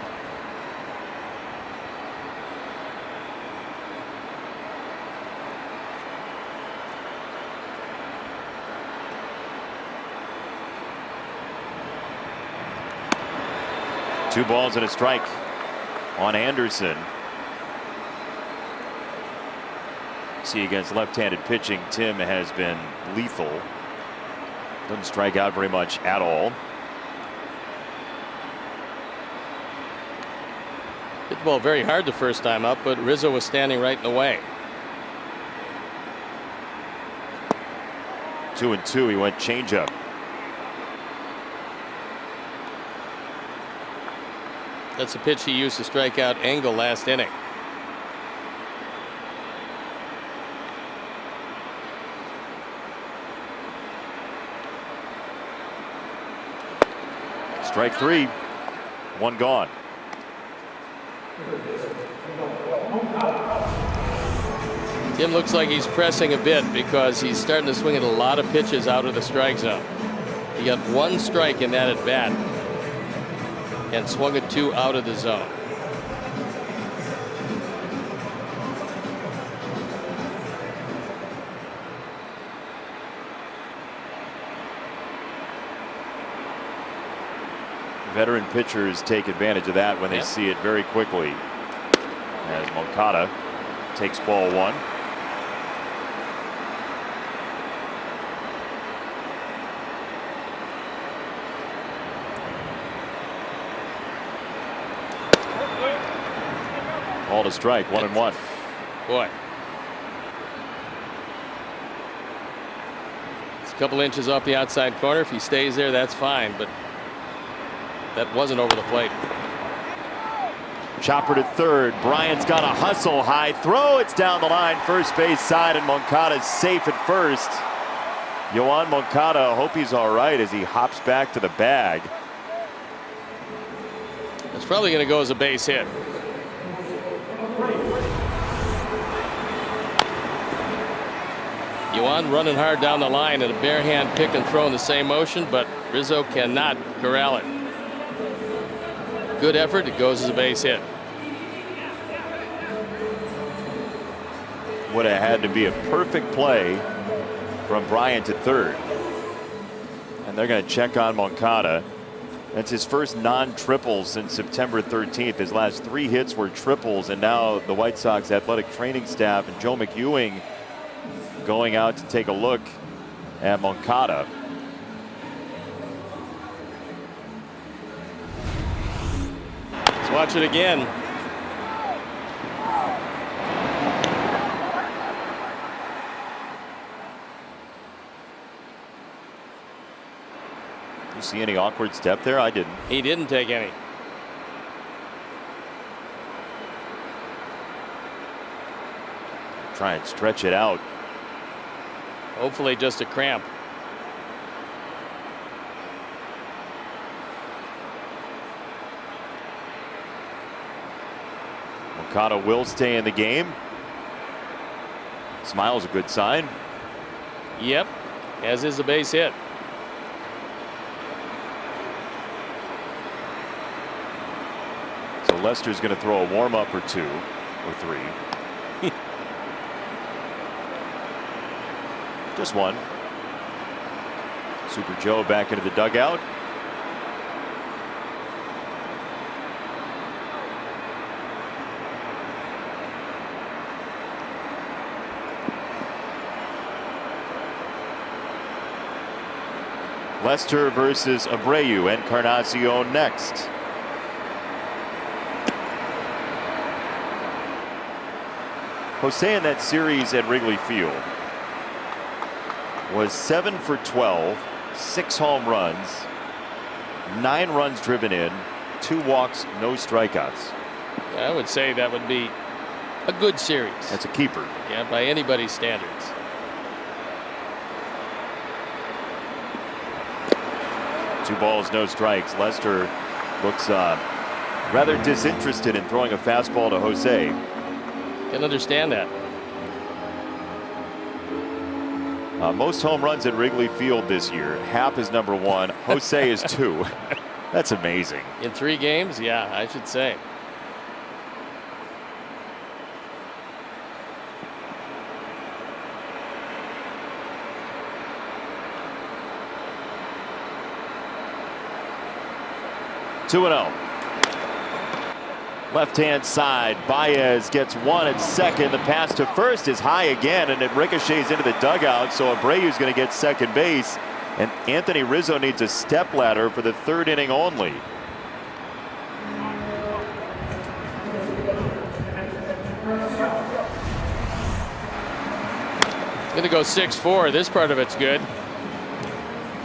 Two balls and a strike on Anderson. See, against left-handed pitching, Tim has been lethal. Doesn't strike out very much at all. Hit the ball very hard the first time up, but Rizzo was standing right in the way. 2-2. He went changeup. That's a pitch he used to strike out Engel last inning. Strike 3. 1 gone. Tim looks like he's pressing a bit because he's starting to swing at a lot of pitches out of the strike zone. He got 1 strike in that at bat and swung at 2 out of the zone. Veteran pitchers take advantage of that when they see it very quickly. As Moncada takes ball 1. Ball to strike, 1-1. Boy. A couple inches off the outside corner. If he stays there, that's fine, but that wasn't over the plate. Chopper to third. Bryant's got a hustle. High throw. It's down the line. First base side, and Moncada's safe at first. Yoan Moncada, hope he's all right as he hops back to the bag. It's probably going to go as a base hit. Yoan running hard down the line, and a bare hand pick and throw in the same motion, but Rizzo cannot corral it. Good effort. It goes as a base hit. Would have had to be a perfect play from Bryant to third. And they're going to check on Moncada. That's his first non-triple since September 13th. His last 3 hits were triples, and now the White Sox athletic training staff and Joe McEwing going out to take a look at Moncada. Let's watch it again. You see any awkward step there? I didn't. He didn't take any. Try and stretch it out. Hopefully just a cramp. Moncada will stay in the game. Smile's a good sign. Yep, as is a base hit. So Lester's going to throw a warm-up or 2 or 3. Just one. Super Joe back into the dugout. Lester versus Abreu. Encarnacion next. Jose in that series at Wrigley Field was 7 for 12, 6 home runs, 9 runs driven in, 2 walks, no strikeouts. I would say that would be a good series. That's a keeper. Yeah, by anybody's standards. Two balls, no strikes. Lester looks rather disinterested in throwing a fastball to Jose. Can understand that. Most home runs at Wrigley Field this year. Happ is number 1. Jose is 2. That's amazing. In 3 games, yeah, I should say. Two and 0. Left-hand side, Baez gets 1 at second. The pass to first is high again, and it ricochets into the dugout. So Abreu's going to get second base, and Anthony Rizzo needs a stepladder for the 3rd inning only. Going to go 6-4. This part of it's good.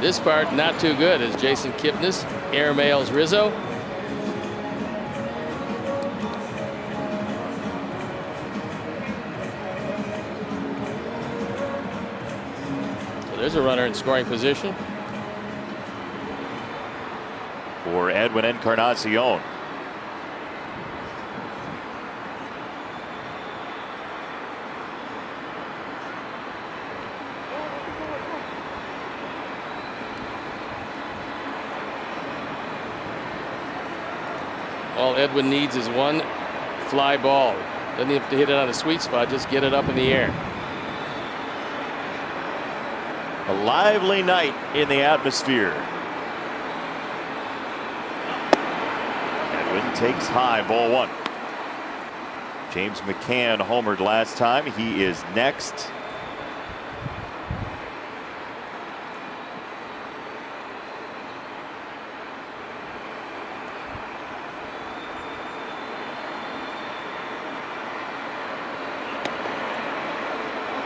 This part not too good as Jason Kipnis airmails Rizzo. So there's a runner in scoring position for Edwin Encarnacion. All Edwin needs is 1 fly ball. Doesn't have to hit it on a sweet spot, just get it up in the air. A lively night in the atmosphere. Edwin takes high, ball 1. James McCann homered last time. He is next.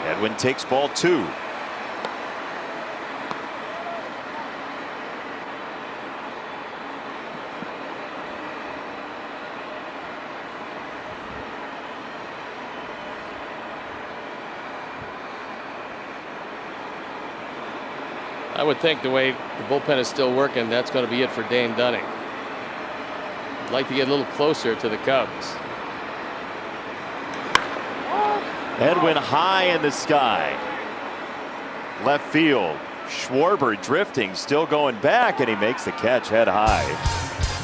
Edwin takes ball 2. I would think the way the bullpen is still working, that's going to be it for Dane Dunning. I'd like to get a little closer to the Cubs. Edwin high in the sky. Left field. Schwarber drifting, still going back, and he makes the catch head high.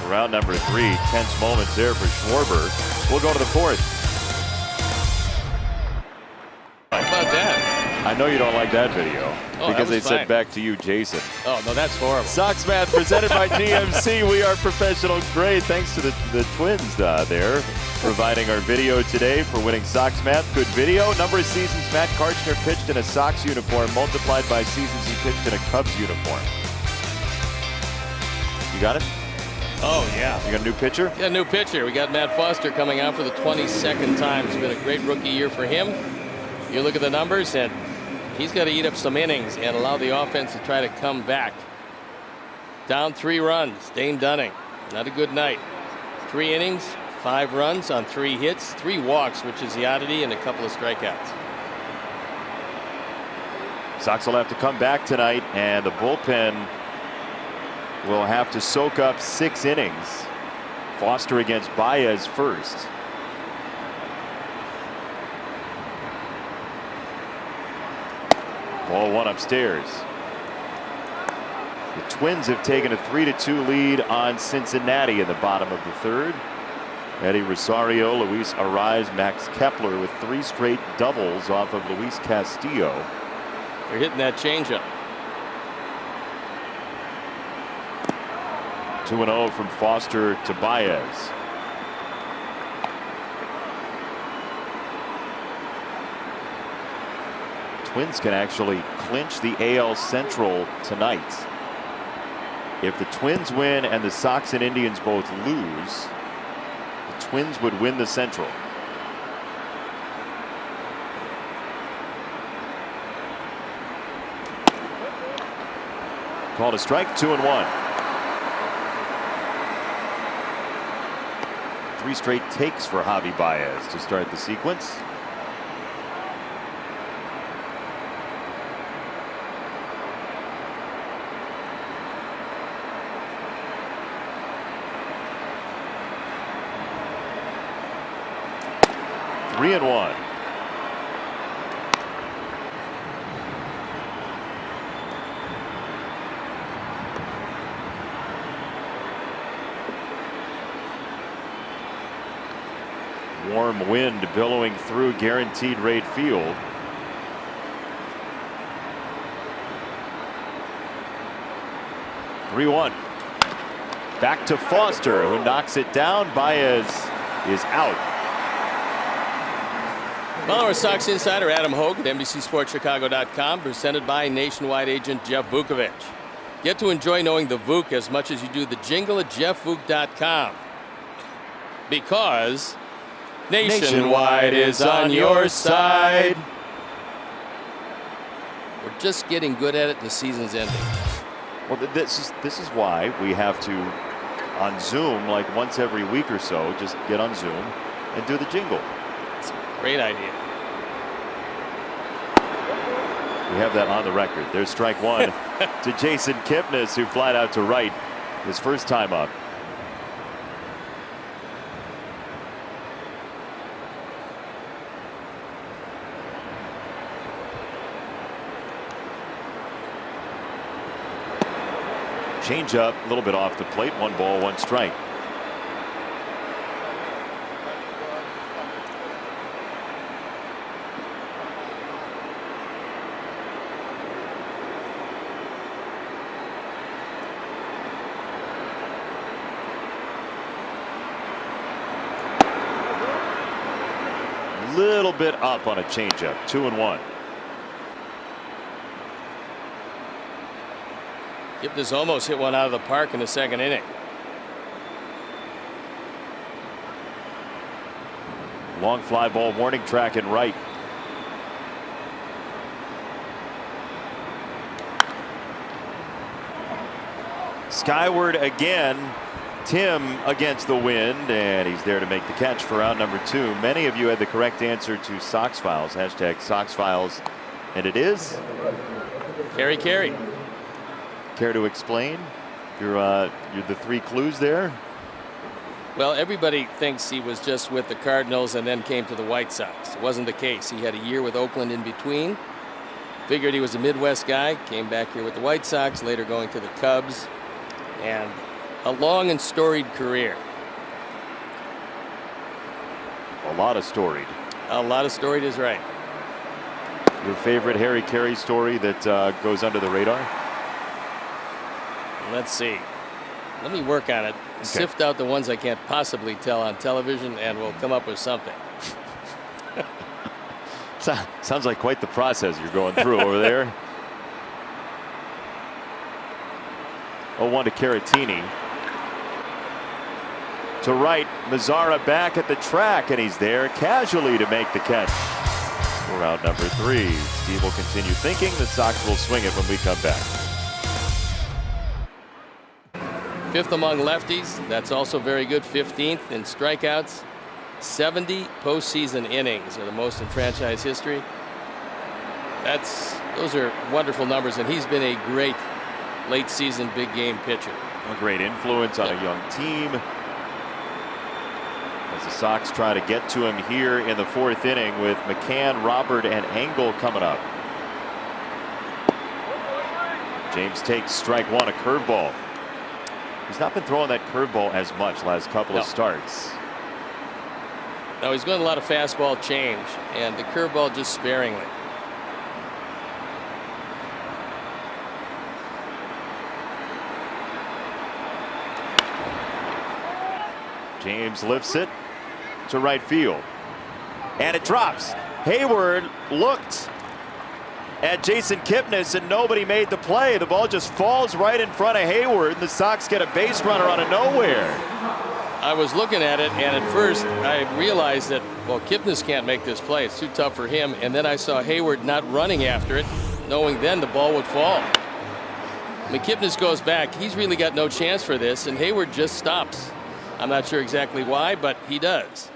Round number 3. Tense moments there for Schwarber. We'll go to the 4th. How about that? I know you don't like that video because they fine. said back to you, Jason. Oh, no, that's horrible. Sox Math presented by GMC. We are professional grade. Thanks to the Twins there providing our video today for winning Sox Math. Good video. Number of seasons Matt Karchner pitched in a Sox uniform multiplied by seasons he pitched in a Cubs uniform. You got it? Oh, yeah. You got a new pitcher? Yeah, new pitcher. We got Matt Foster coming out for the 22nd time. It's been a great rookie year for him. You look at the numbers, and he's got to eat up some innings and allow the offense to try to come back. Down 3 runs. Dane Dunning, not a good night. 3 innings, 5 runs on 3 hits, 3 walks, which is the oddity, and a couple of strikeouts. Sox will have to come back tonight, and the bullpen will have to soak up 6 innings. Foster against Baez first. Ball 1 upstairs. The Twins have taken a 3-2 lead on Cincinnati in the bottom of the 3rd. Eddie Rosario, Luis Arraez, Max Kepler with 3 straight doubles off of Luis Castillo. They're hitting that changeup. 2-0 from Foster to Baez. Twins can actually clinch the AL Central tonight. If the Twins win and the Sox and Indians both lose, the Twins would win the Central. Called a strike, 2-1. 3 straight takes for Javi Baez to start the sequence. Three and 1. Warm wind billowing through guaranteed rate field. Three-1. Back to Foster, who knocks it down. Baez is out. Follow our Sox insider Adam Hogue at NBCSportsChicago.com, presented by nationwide agent Jeff Vukovich. Get to enjoy knowing the Vuk as much as you do the jingle at JeffVuk.com. Because nationwide is on your side. We're just getting good at it. The season's ending. Well, this is why we have to, on Zoom, like once every week or so, just get on Zoom and do the jingle. Great idea. We have that on the record. There's strike 1 to Jason Kipnis, who flied out to right his first time up. Change up, a little bit off the plate. 1 ball, 1 strike. Little bit up on a changeup. 2-1. Kipnis almost hit one out of the park in the 2nd inning. Long fly ball, warning track and right. Skyward again. Tim against the wind, and he's there to make the catch for round number 2. Many of you had the correct answer to Sox Files, hashtag Sox Files, and it is Carry. Care to explain you're the three clues there? Well, everybody thinks he was just with the Cardinals and then came to the White Sox. It wasn't the case. He had a year with Oakland in between. Figured he was a Midwest guy. Came back here with the White Sox, later going to the Cubs. And a long and storied career. A lot of storied. A lot of storied is right. Your favorite Harry Carey story that goes under the radar? Let's see. Let me work on it. Okay. Sift out the ones I can't possibly tell on television, and we'll come up with something. Sounds like quite the process you're going through over there. 0-1 to Caratini. To right, Mazzara back at the track, and he's there casually to make the catch. For out number 3. Steve will continue thinking. The Sox will swing it when we come back. 5th among lefties. That's also very good. 15th in strikeouts. 70 postseason innings are the most in franchise history. Those are wonderful numbers, and he's been a great late season big game pitcher. A great influence on a young team. As the Sox try to get to him here in the 4th inning with McCann, Robert, and Engel coming up. James takes strike 1, a curveball. He's not been throwing that curveball as much last couple of starts. No, he's going a lot of fastball change, and the curveball just sparingly. James lifts it to right field, and it drops. Hayward looked at Jason Kipnis, and nobody made the play. The ball just falls right in front of Hayward, and the Sox get a base runner out of nowhere. I was looking at it, and at first I realized that, well, Kipnis can't make this play. It's too tough for him. And then I saw Hayward not running after it, knowing then the ball would fall. When Kipnis goes back, he's really got no chance for this, and Hayward just stops. I'm not sure exactly why, but he does.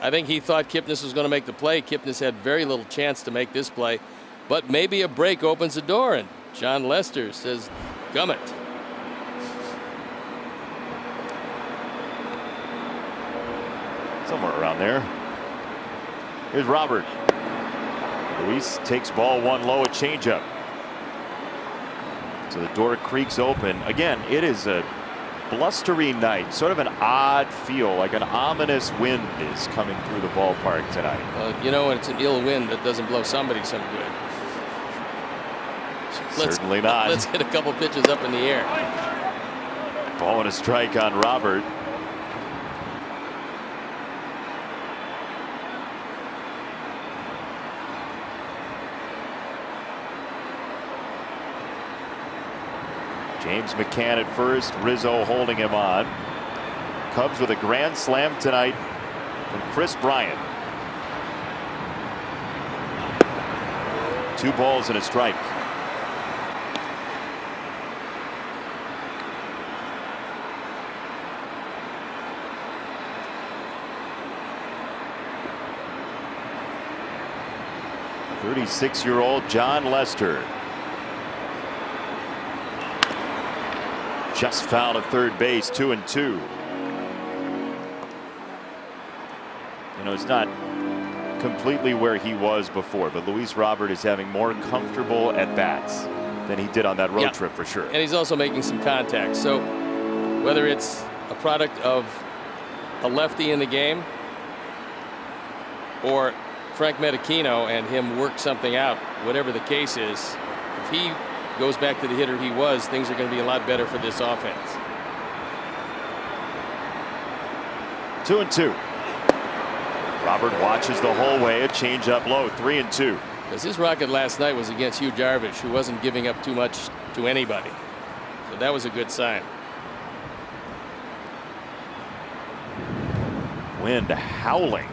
I think he thought Kipnis was going to make the play. Kipnis had very little chance to make this play, but maybe a break opens the door, and John Lester says, "Gummit." Somewhere around there. Here's Robert. Luis takes ball 1 low, a changeup. So the door creaks open. Again, it is a blustery night, sort of an odd feel, like an ominous wind is coming through the ballpark tonight. You know, it's an ill wind that doesn't blow somebody some good. Certainly not. Let's get a couple pitches up in the air. Ball and a strike on Robert. James McCann at first, Rizzo holding him on. Cubs with a grand slam tonight from Chris Bryant. 2 balls and a strike. "36-year-old John Lester. Just fouled at third base, 2-2. You know, it's not completely where he was before, but Luis Robert is having more comfortable at bats than he did on that road trip for sure. And he's also making some contact. So whether it's a product of a lefty in the game or Frank Medicino and him work something out, whatever the case is, if he goes back to the hitter he was, things are going to be a lot better for this offense. 2-2. Robert watches the whole way, a changeup low, 3-2. Because his rocket last night was against Hugh Jarvis, who wasn't giving up too much to anybody. So that was a good sign. Wind howling.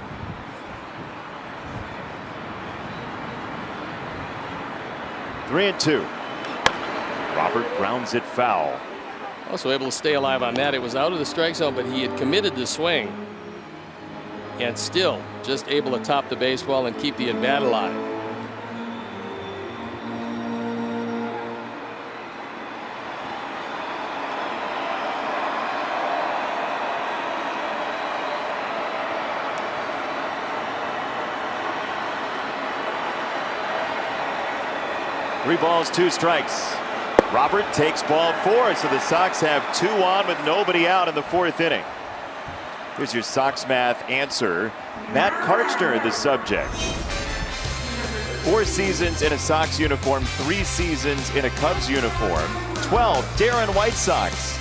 Three and 2. Robert grounds it foul. Also able to stay alive on that. It was out of the strike zone, but he had committed the swing. And still just able to top the baseball and keep the at bat alive. 3 balls, 2 strikes. Robert takes ball 4, so the Sox have 2 on with nobody out in the 4th inning. Here's your Sox math answer. Matt Karchner, the subject. 4 seasons in a Sox uniform, 3 seasons in a Cubs uniform. 12, Darren White Sox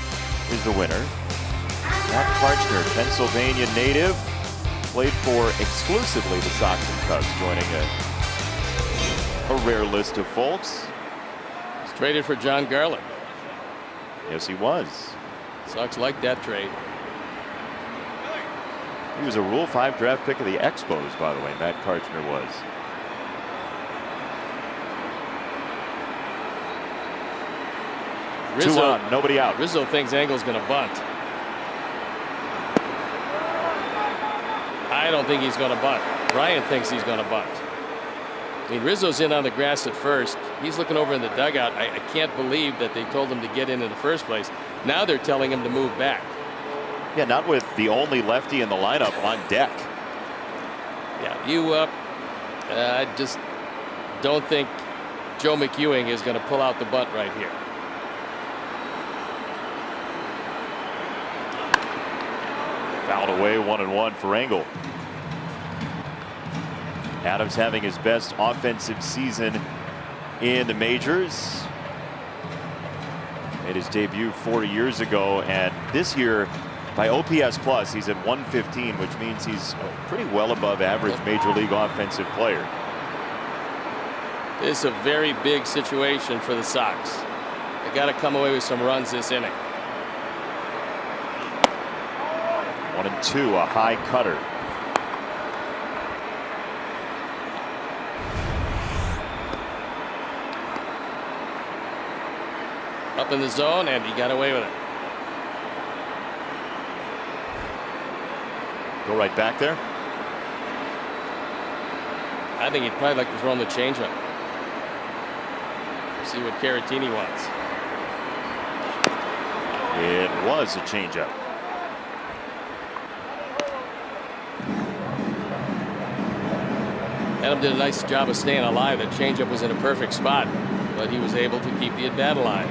is the winner. Matt Karchner, Pennsylvania native, played for exclusively the Sox and Cubs, joining a rare list of folks. He's traded for John Garland. Yes, he was. Sox liked that trade. He was a Rule 5 draft pick of the Expos, by the way, Matt Karchner was. Rizzo, 2 on, nobody out. Rizzo thinks Engel's going to bunt. I don't think he's going to bunt. Brian thinks he's going to bunt. I mean, Rizzo's in on the grass at first. He's looking over in the dugout. I can't believe that they told him to get in the first place. Now they're telling him to move back. Yeah, not with the only lefty in the lineup on deck. Yeah, I just don't think Joe McEwing is going to pull out the bunt right here. Fouled away, 1-1 for Engel. Adams having his best offensive season in the majors. Made his debut 4 years ago, and this year by OPS plus he's at 115, which means he's pretty well above average major league offensive player. This is a very big situation for the Sox. They got to come away with some runs this inning. 1-2, a high cutter. Up in the zone, and he got away with it. Go right back there. I think he'd probably like to throw him the changeup. See what Caratini wants. It was a changeup. Adam did a nice job of staying alive. That changeup was in a perfect spot, but he was able to keep the at-bat alive.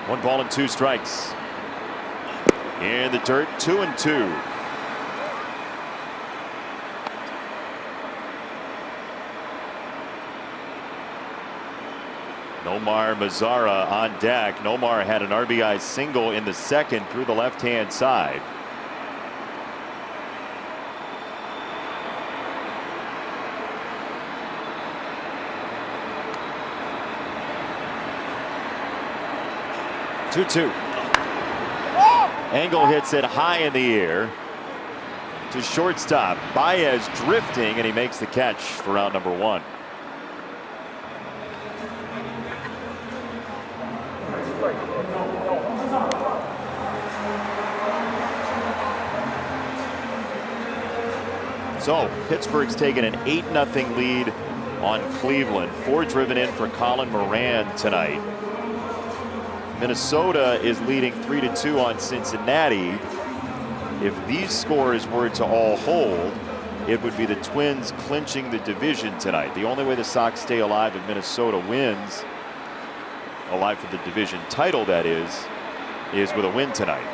One ball and 2 strikes. In the dirt, 2-2. Nomar Mazara on deck. Nomar had an RBI single in the 2nd through the left-hand side. Two. Engel hits it high in the air to shortstop. Baez drifting, and he makes the catch for round number 1. So Pittsburgh's taken an 8-0 lead on Cleveland. 4 driven in for Colin Moran tonight. Minnesota is leading 3-2 on Cincinnati. If these scores were to all hold, it would be the Twins clinching the division tonight. The only way the Sox stay alive if Minnesota wins, alive for the division title that is with a win tonight.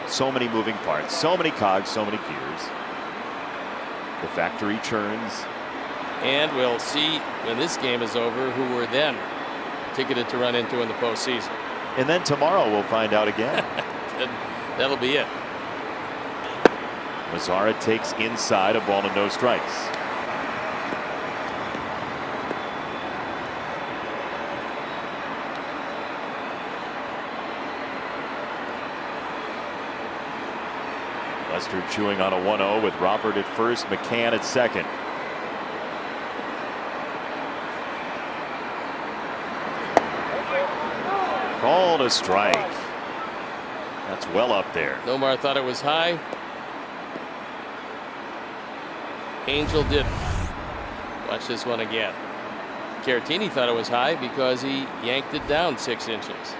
So many moving parts, so many cogs, so many gears. The factory churns. And we'll see when this game is over who we're then ticketed to run into in the postseason. And then tomorrow we'll find out again. That'll be it. Mazara takes inside, a ball and no strikes. Lester chewing on a 1-0 with Robert at first, McCann at second. Called a strike. That's well up there. Nomar thought it was high. Angel didn't. Watch this one again. Caratini thought it was high because he yanked it down 6 inches.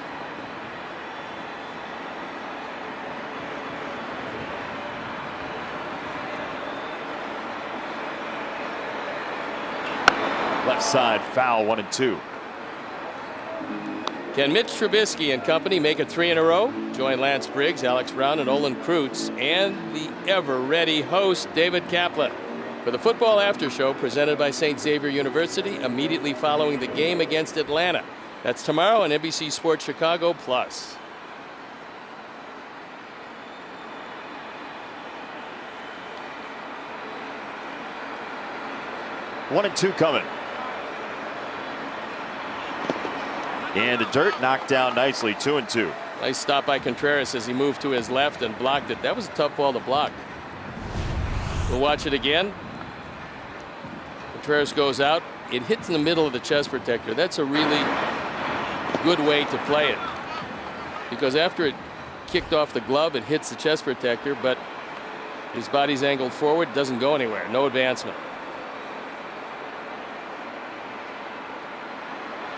left side foul, 1-2. Can Mitch Trubisky and company make it 3 in a row? Join Lance Briggs, Alex Brown, and Olin Kreutz, and the ever-ready host, David Kaplan, for the Football After Show presented by St. Xavier University immediately following the game against Atlanta. That's tomorrow on NBC Sports Chicago Plus. One and two coming. And the dirt knocked down nicely, 2-2. Nice stop by Contreras as he moved to his left and blocked it. That was a tough ball to block. We'll watch it again. Contreras goes out. It hits in the middle of the chest protector. That's a really good way to play it, because after it kicked off the glove, it hits the chest protector, but his body's angled forward, doesn't go anywhere. No advancement.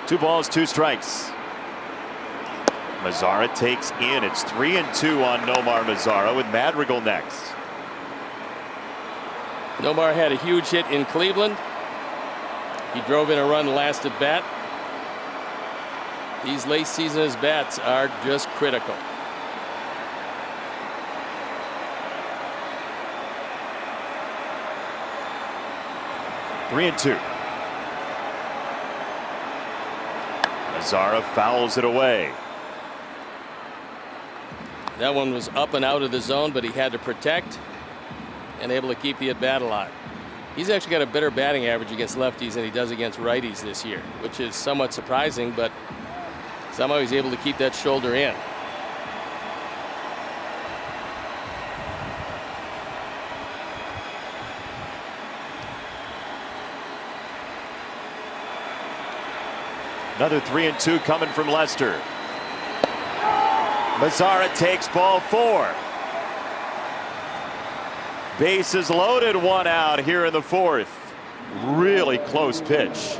2 balls, 2 strikes. Mazzara takes in. It's 3-2 on Nomar Mazzara with Madrigal next. Nomar had a huge hit in Cleveland. He drove in a run last at bat. These late season bats are just critical. Three and 2. Mazzara fouls it away. That one was up and out of the zone, but he had to protect and able to keep the at bat alive. He's actually got a better batting average against lefties than he does against righties this year, which is somewhat surprising, but somehow he's able to keep that shoulder in. Another 3-2 coming from Lester. Mazzara takes ball 4. Bases loaded, 1 out here in the 4th. Really close pitch.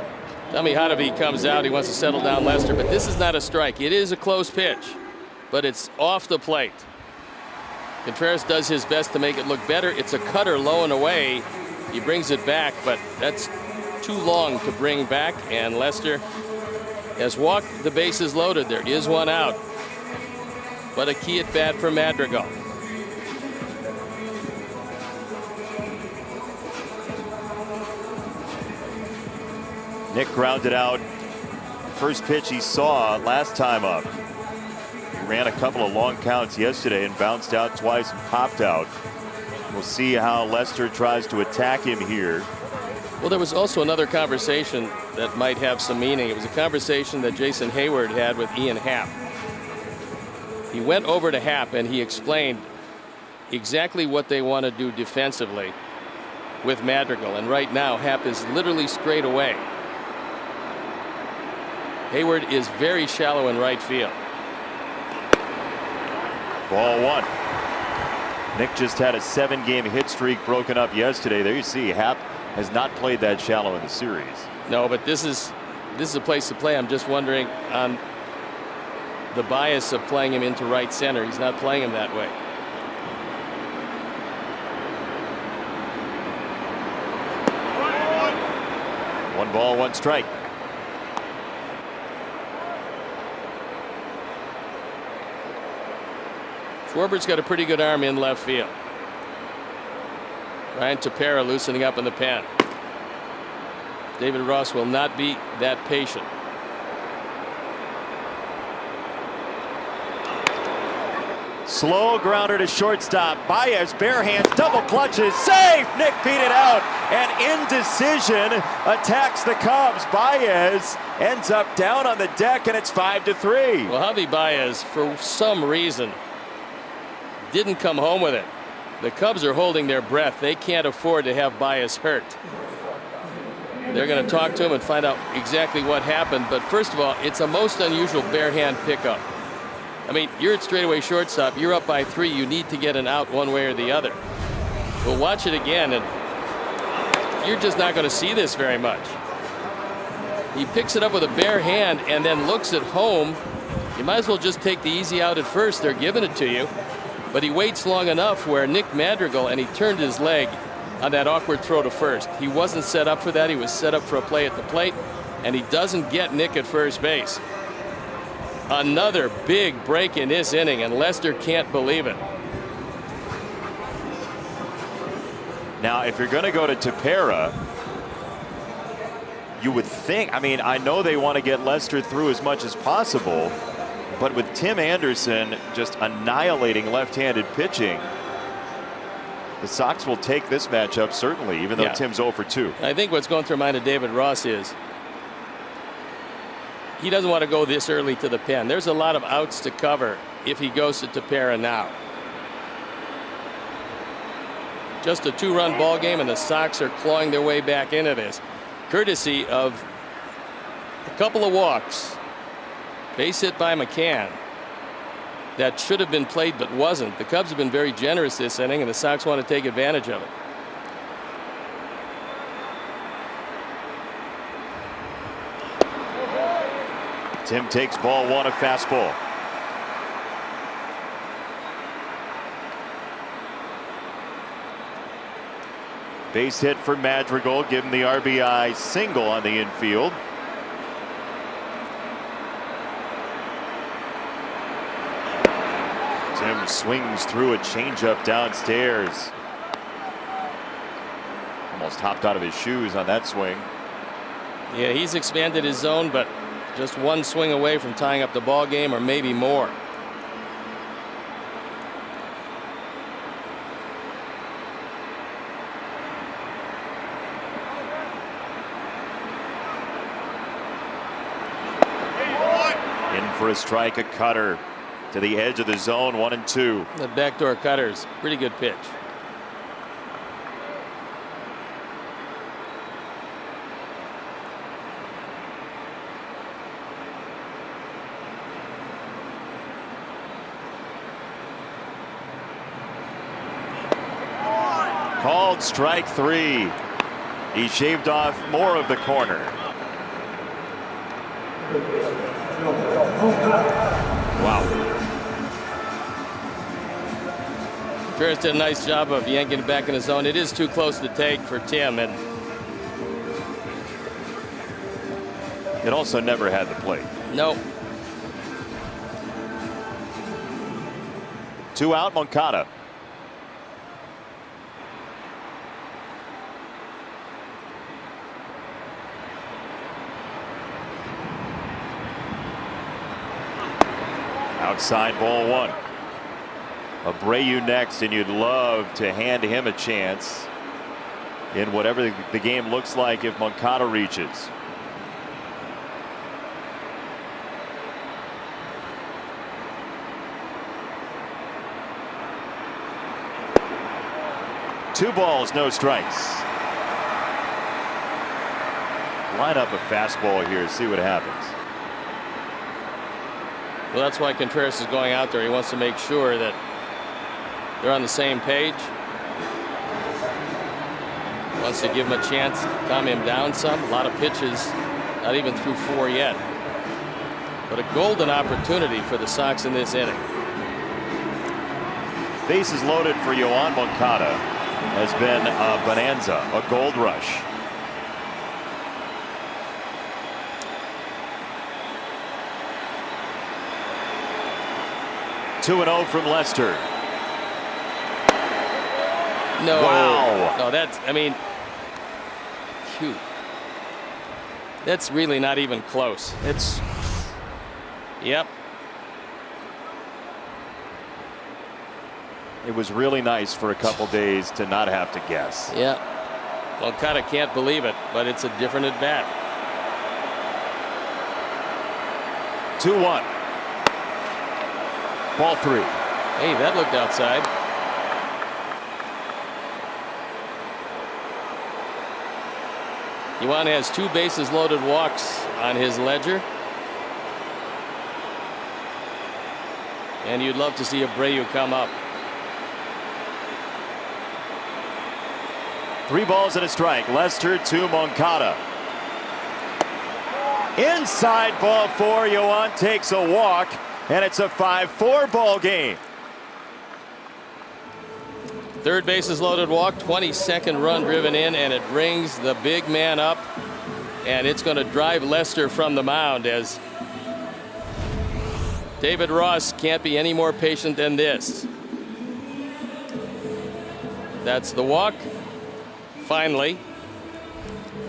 Tommy Hottovy comes out. He wants to settle down Lester, but this is not a strike. It is a close pitch, but it's off the plate. Contreras does his best to make it look better. It's a cutter low and away. He brings it back, but that's too long to bring back, and Lester has walked the bases loaded. There is 1 out, but a key at bat for Madrigal. Nick grounded out. First pitch he saw last time up. He ran a couple of long counts yesterday and bounced out twice and popped out. We'll see how Lester tries to attack him here. Well, there was also another conversation that might have some meaning. It was a conversation that Jason Hayward had with Ian Happ. He went over to Happ and he explained exactly what they want to do defensively with Madrigal. And right now, Happ is literally straight away. Hayward is very shallow in right field. Ball 1. Nick just had a 7-game hit streak broken up yesterday. There you see Happ has not played that shallow in the series. No, but this is a place to play. I'm just wondering on the bias of playing him into right center. He's not playing him that way. One ball, 1 strike. Schwarber's got a pretty good arm in left field. Ryan Tepera loosening up in the pen. David Ross will not be that patient. Slow grounder to shortstop. Baez bare hands, double clutches, safe. Nick beat it out, and indecision attacks the Cubs. Baez ends up down on the deck, and it's 5-3. Well, Javi Baez, for some reason, didn't come home with it. The Cubs are holding their breath. They can't afford to have Baez hurt. They're going to talk to him and find out exactly what happened. But first of all, it's a most unusual bare hand pickup. I mean, you're at straightaway shortstop. You're up by 3. You need to get an out one way or the other. We'll watch it again, and you're just not going to see this very much. He picks it up with a bare hand and then looks at home. You might as well just take the easy out at first. They're giving it to you. But he waits long enough where Nick Madrigal, and he turned his leg on that awkward throw to first. He wasn't set up for that. He was set up for a play at the plate, and he doesn't get Nick at first base. Another big break in this inning, and Lester can't believe it. Now, if you're going to go to Tepera, you would think, I mean, I know they want to get Lester through as much as possible, but with Tim Anderson just annihilating left-handed pitching, the Sox will take this matchup certainly, even though Tim's 0 for 2. I think what's going through the mind of David Ross is he doesn't want to go this early to the pen. There's a lot of outs to cover if he goes to Tepera now. Just a 2-run ball game, and the Sox are clawing their way back into this, courtesy of a couple of walks, base hit by McCann that should have been played but wasn't. The Cubs have been very generous this inning, and the Sox want to take advantage of it. Tim takes ball 1, a fastball. Base hit for Madrigal, give him the RBI single on the infield. Tim swings through a changeup downstairs. Almost hopped out of his shoes on that swing. Yeah, he's expanded his zone, but just one swing away from tying up the ball game, or maybe more. In for a strike, a cutter to the edge of the zone, 1-2. The backdoor cutter's pretty good pitch. Called strike 3. He shaved off more of the corner. Wow. Ferris did a nice job of yanking it back in the zone. It is too close to take for Tim, and it also never had the plate. No. 2 out, Moncada. Outside, ball 1. Abreu next, and you'd love to hand him a chance in whatever the game looks like if Moncada reaches. Two balls, no strikes. Line up a fastball here, see what happens. Well, that's why Contreras is going out there. He wants to make sure that they're on the same page. Wants to give him a chance to calm him down some. A lot of pitches, not even through 4 yet. But a golden opportunity for the Sox in this inning. Bases loaded for Yoan Moncada has been a bonanza, a gold rush. Two and 0 from Lester. No. Wow. No, that's, I mean, phew. That's really not even close. It's. Yep. It was really nice for a couple days to not have to guess. Yeah. Moncada can't believe it, but it's a different at bat. 2-1. Ball 3. Hey, that looked outside. Yoan has 2 bases loaded walks on his ledger. And you'd love to see Abreu come up. 3 balls and a strike. Lester to Moncada. Inside, ball 4. Yoan takes a walk, and it's a 5-4 ball game. Third bases loaded walk, 22nd run driven in, and it brings the big man up, and it's going to drive Lester from the mound as David Ross can't be any more patient than this. That's the walk, finally,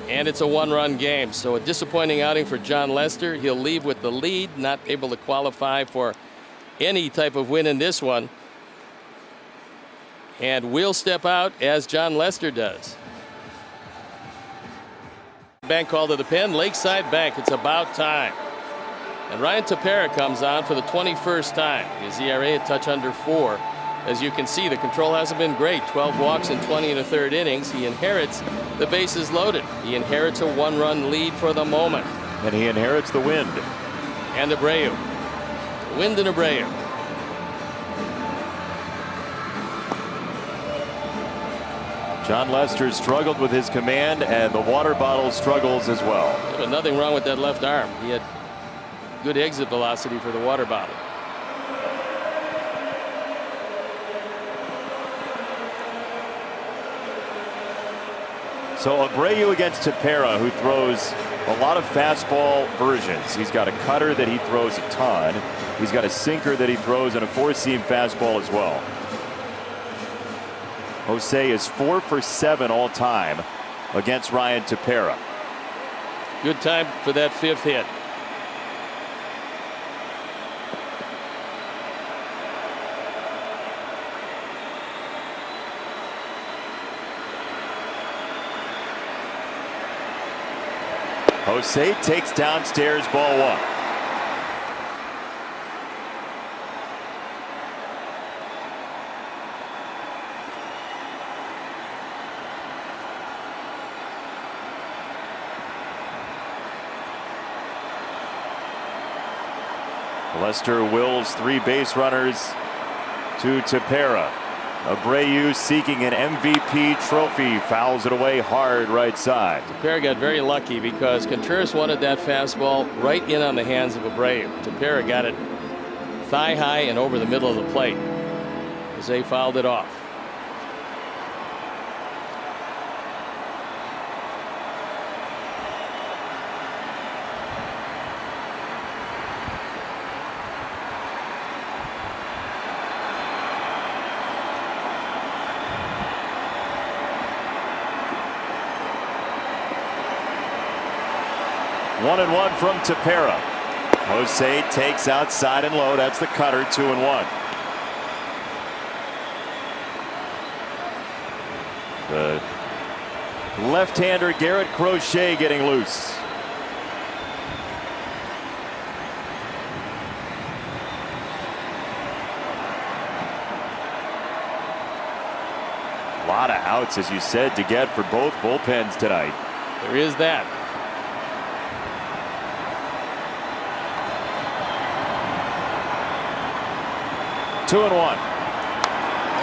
and it's a one-run game. So a disappointing outing for John Lester. He'll leave with the lead, not able to qualify for any type of win in this one, and will step out as John Lester does. Bank call to the pen, Lakeside Bank. It's about time. And Ryan Tepera comes on for the 21st time. His ERA a touch under 4. As you can see, the control hasn't been great. 12 walks in 20 and a third innings. He inherits the bases loaded. He inherits a one-run lead for the moment. And he inherits the wind. And Abreu. Wind and Abreu. John Lester struggled with his command, and the water bottle struggles as well. But nothing wrong with that left arm. He had good exit velocity for the water bottle. So Abreu against Tepera, who throws a lot of fastball versions. He's got a cutter that he throws a ton. He's got a sinker that he throws, and a four-seam fastball as well. Jose is 4 for 7 all time against Ryan Tepera. Good time for that 5th hit. Jose takes downstairs, ball 1. Lester wills 3 base runners to Tepera. Abreu seeking an MVP trophy, fouls it away hard right side. Tepera got very lucky because Contreras wanted that fastball right in on the hands of Abreu. Tepera got it thigh high and over the middle of the plate. Jose fouled it off. One and one from Tepera. Jose takes outside and low. That's the cutter. 2-1. The left-hander Garrett Crochet getting loose. A lot of outs, as you said, to get for both bullpens tonight. There is that. Two and 1.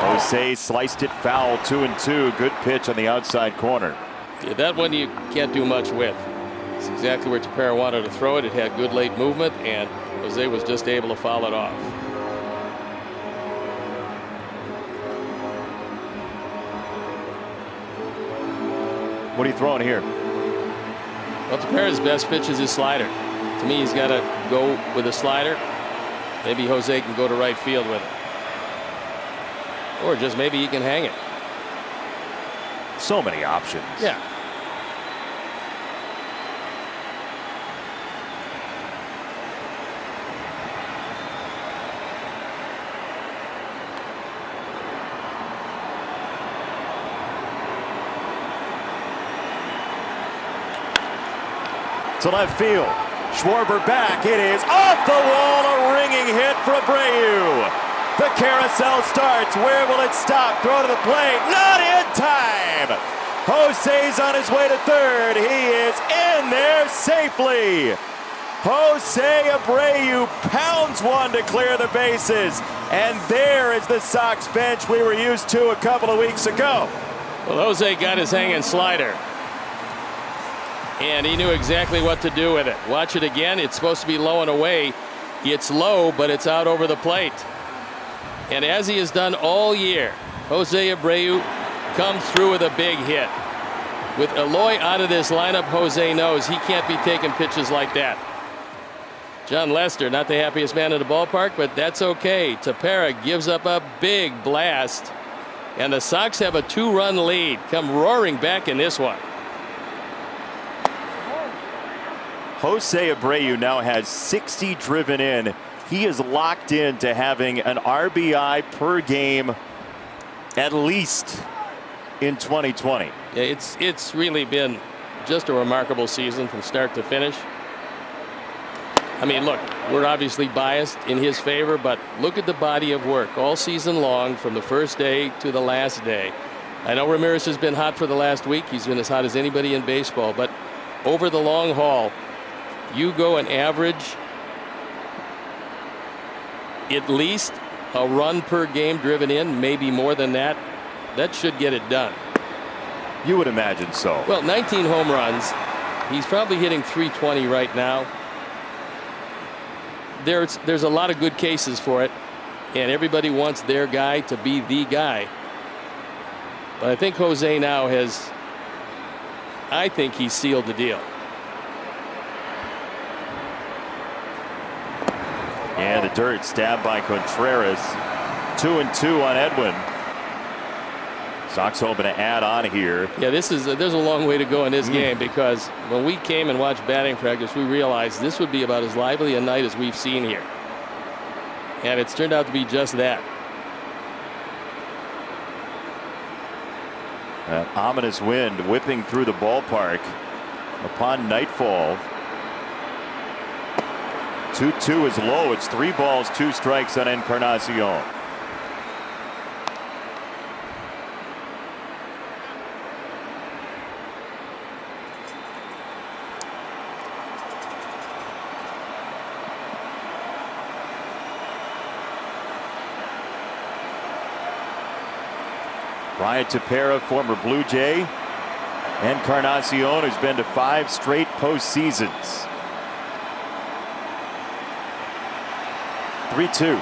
Jose sliced it foul. 2-2. Good pitch on the outside corner. Yeah, that one you can't do much with. It's exactly where Tepera wanted to throw it. It had good late movement, and Jose was just able to foul it off. What are you throwing here? Well, Tepera's best pitch is his slider. To me, he's got to go with a slider. Maybe Jose can go to right field with it. Or just maybe he can hang it. So many options. Yeah. To left field. Schwarber back. It is off the wall. A ringing hit for Abreu. The carousel starts. Where will it stop? Throw to the plate. Not in time. Jose's on his way to third. He is in there safely. Jose Abreu pounds one to clear the bases. And there is the Sox bench we were used to a couple of weeks ago. Well, Jose got his hanging slider. And he knew exactly what to do with it. Watch it again. It's supposed to be low and away. It's low, but it's out over the plate. And as he has done all year, Jose Abreu comes through with a big hit. With Eloy out of this lineup, Jose knows he can't be taking pitches like that. John Lester, not the happiest man in the ballpark, but that's okay. Tepera gives up a big blast, and the Sox have a 2-run lead. Come roaring back in this one. Jose Abreu now has 60 driven in. He is locked in to having an RBI per game at least in 2020. Yeah, it's really been just a remarkable season from start to finish. I mean, look, we're obviously biased in his favor, but look at the body of work all season long from the first day to the last day. I know Ramirez has been hot for the last week. He's been as hot as anybody in baseball, but over the long haul, you go and average at least a run per game driven in, maybe more than that. That should get it done. You would imagine so. Well, 19 home runs. He's probably hitting .320 right now. There's a lot of good cases for it, and everybody wants their guy to be the guy. But I think Jose now has, I think he's sealed the deal. And the dirt stabbed by Contreras. 2-2 on Edwin. Sox hoping to add on here. Yeah, there's a long way to go in this game, because when we came and watched batting practice, we realized this would be about as lively a night as we've seen here. And it's turned out to be just that. An ominous wind whipping through the ballpark upon nightfall. 2-2 is low. It's 3 balls, 2 strikes on Encarnacion. Ryan Tepera, former Blue Jay. Encarnacion, who's been to 5 straight postseasons. 3-2.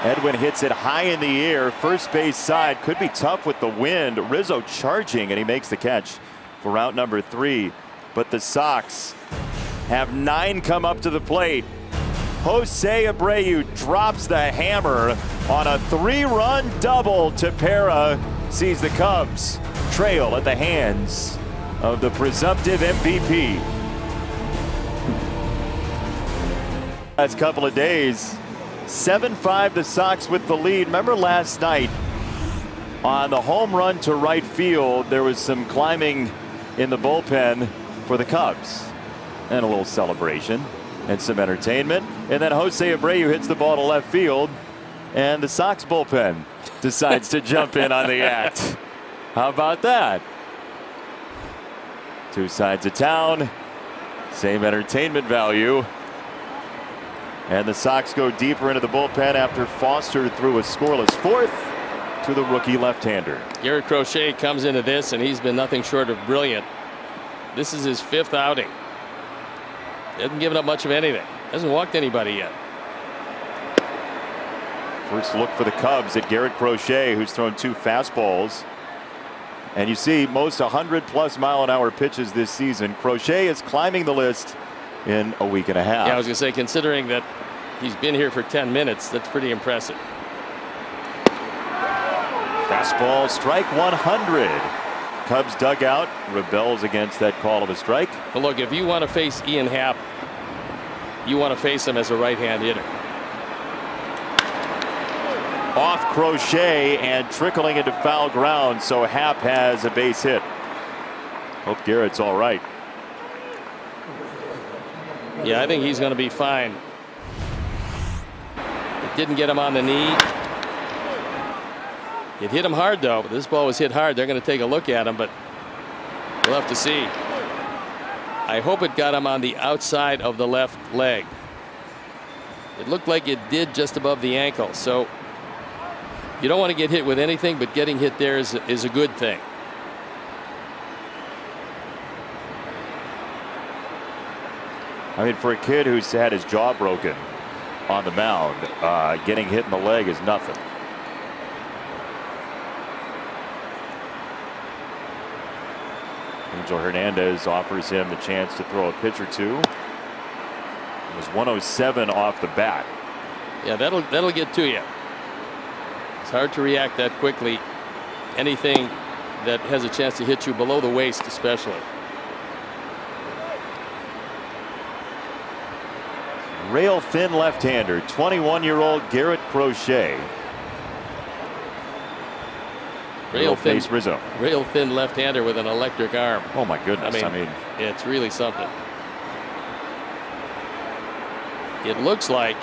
Edwin hits it high in the air. First base side. Could be tough with the wind. Rizzo charging, and he makes the catch for out number 3. But the Sox have 9 come up to the plate. Jose Abreu drops the hammer on a 3-run double. Tepera sees the Cubs trail at the hands of the presumptive MVP. Last couple of days, 7-5 the Sox with the lead. Remember last night on the home run to right field, there was some climbing in the bullpen for the Cubs and a little celebration and some entertainment. And then Jose Abreu hits the ball to left field, and the Sox bullpen decides to jump in on the act. How about that? 2 sides of town, same entertainment value. And the Sox go deeper into the bullpen after Foster threw a scoreless 4th to the rookie left-hander. Garrett Crochet comes into this, and he's been nothing short of brilliant. This is his 5th outing. Hasn't given up much of anything. Hasn't walked anybody yet. First look for the Cubs at Garrett Crochet, who's thrown 2 fastballs. And you see most 100+ mile-an-hour pitches this season. Crochet is climbing the list in a week and a half. Yeah, I was going to say, considering that he's been here for 10 minutes, that's pretty impressive. Fastball, strike 100. Cubs dugout rebels against that call of a strike. But look, if you want to face Ian Happ, you want to face him as a right-hand hitter. Off Crochet and trickling into foul ground, so Happ has a base hit. Hope Garrett's all right. Yeah, I think he's going to be fine. It didn't get him on the knee. It hit him hard, though. This ball was hit hard. They're going to take a look at him, but we'll have to see. I hope it got him on the outside of the left leg. It looked like it did just above the ankle. So you don't want to get hit with anything, but getting hit there is a good thing. I mean, for a kid who's had his jaw broken on the mound, getting hit in the leg is nothing. Angel Hernandez offers him the chance to throw a pitch or two. It was 107 off the bat. Yeah, that'll get to you. It's hard to react that quickly. Anything that has a chance to hit you below the waist, especially. Rail thin left-hander, 21-year-old Garrett Crochet. Rail thin Rizzo. Rail thin left-hander with an electric arm. Oh my goodness! I mean, it's really something. It looks like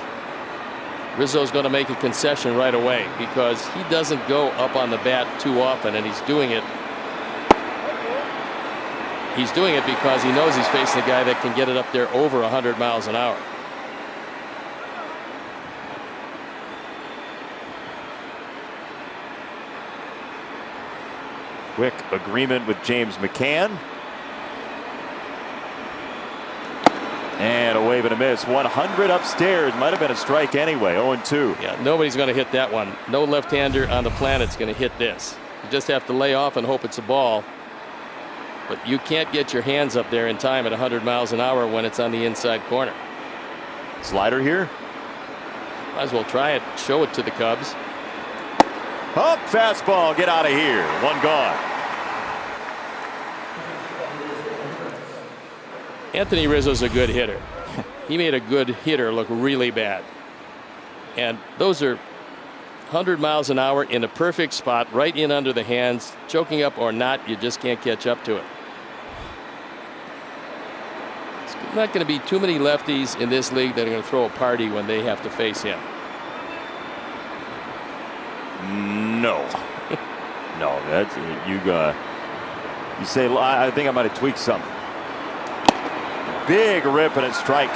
Rizzo's going to make a concession right away because he doesn't go up on the bat too often, and he's doing it. He's doing it because he knows he's facing a guy that can get it up there over 100 miles an hour. Quick agreement with James McCann. And a wave and a miss. 100 upstairs. Might have been a strike anyway. 0-2. Yeah, nobody's going to hit that one. No left-hander on the planet's going to hit this. You just have to lay off and hope it's a ball. But you can't get your hands up there in time at 100 miles an hour when it's on the inside corner. Slider here. Might as well try it. Show it to the Cubs. Up, fastball, get out of here. One gone. Anthony Rizzo's a good hitter. He made a good hitter look really bad. And those are 100 miles an hour in a perfect spot, right in under the hands. Choking up or not, you just can't catch up to it. It's not going to be too many lefties in this league that are going to throw a party when they have to face him. No. No, that's you say I think I might have tweaked something. Big rip and a strike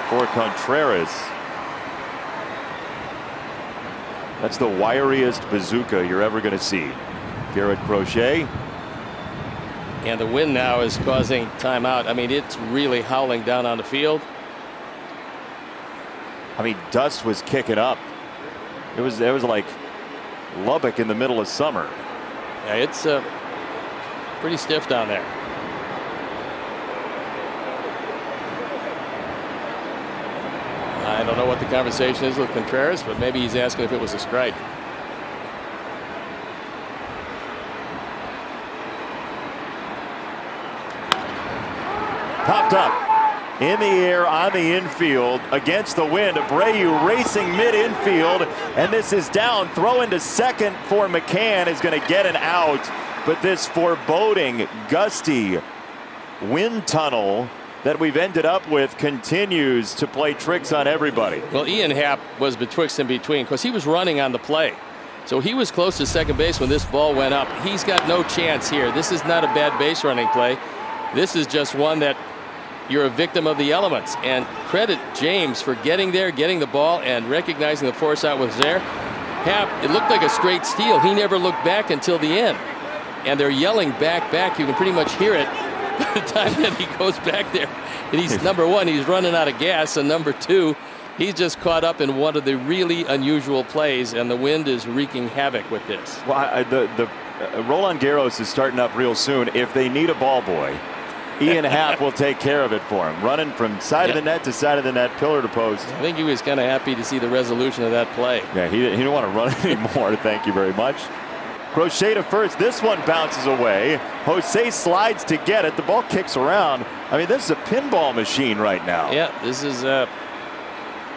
for Contreras. That's the wiriest bazooka you're ever going to see. Garrett Crochet. And the wind now is causing timeout. I mean, it's really howling down on the field. I mean, dust was kicking up. It was like Lubbock in the middle of summer. Yeah, it's pretty stiff down there. I don't know what the conversation is with Contreras, but maybe he's asking if it was a strike. Popped up in the air on the infield against the wind. Abreu racing mid-infield, and this is down. Throw into second for McCann is going to get an out, but this foreboding gusty wind tunnel that we've ended up with continues to play tricks on everybody. Well, Ian Happ was betwixt and between because he was running on the play. So he was close to second base when this ball went up. He's got no chance here. This is not a bad base running play. This is just one that you're a victim of the elements. And credit James for getting there, getting the ball, and recognizing the force out was there. Happ, it looked like a straight steal. He never looked back until the end. And they're yelling back, back. You can pretty much hear it by the time that he goes back there. And he's number one, he's running out of gas, and number two, he's just caught up in one of the really unusual plays, and the wind is wreaking havoc with this. Well, the Roland Garros is starting up real soon. If they need a ball boy, Ian Happ will take care of it for him. Running from side of the net to side of the net, pillar to post. I think he was kind of happy to see the resolution of that play. Yeah, he didn't want to run anymore. Thank you very much. Crochet to first. This one bounces away. Jose slides to get it. The ball kicks around. I mean, this is a pinball machine right now. Yeah, this is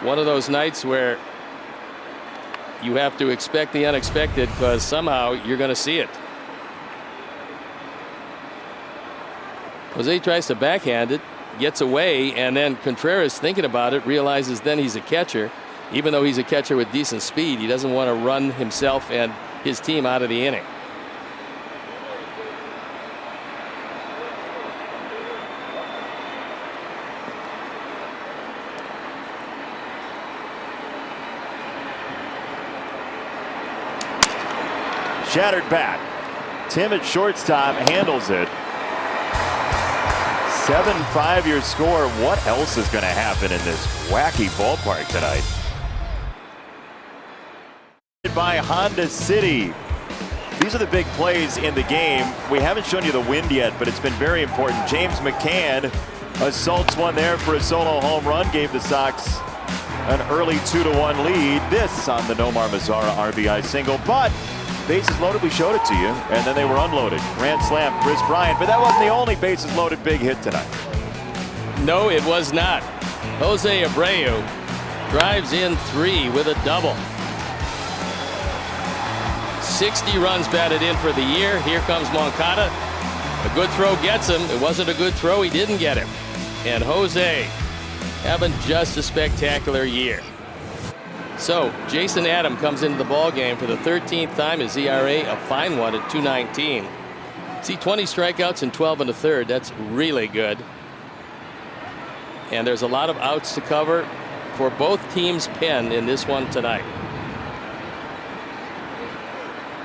one of those nights where you have to expect the unexpected because somehow you're going to see it. Jose tries to backhand it, gets away, and then Contreras, thinking about it, realizes then he's a catcher. Even though he's a catcher with decent speed, he doesn't want to run himself and his team out of the inning. Shattered bat. Tim at shortstop handles it. 7-5 your score. What else is going to happen in this wacky ballpark tonight? By Honda City. These are the big plays in the game. We haven't shown you the wind yet, but it's been very important. James McCann assaults one there for a solo home run, gave the Sox an early 2-1 lead. This on the Nomar Mazara RBI single, but bases loaded, we showed it to you, and then they were unloaded. Grand slam, Chris Bryant, but that wasn't the only bases loaded big hit tonight. No, it was not. Jose Abreu drives in 3 with a double. 60 runs batted in for the year. Here comes Moncada. A good throw gets him. It wasn't a good throw. He didn't get him. And Jose having just a spectacular year. So Jason Adam comes into the ball game for the 13th time. His ERA a fine one at 2.19. See, 20 strikeouts in 12 1/3. That's really good. And there's a lot of outs to cover for both teams' pen in this one tonight.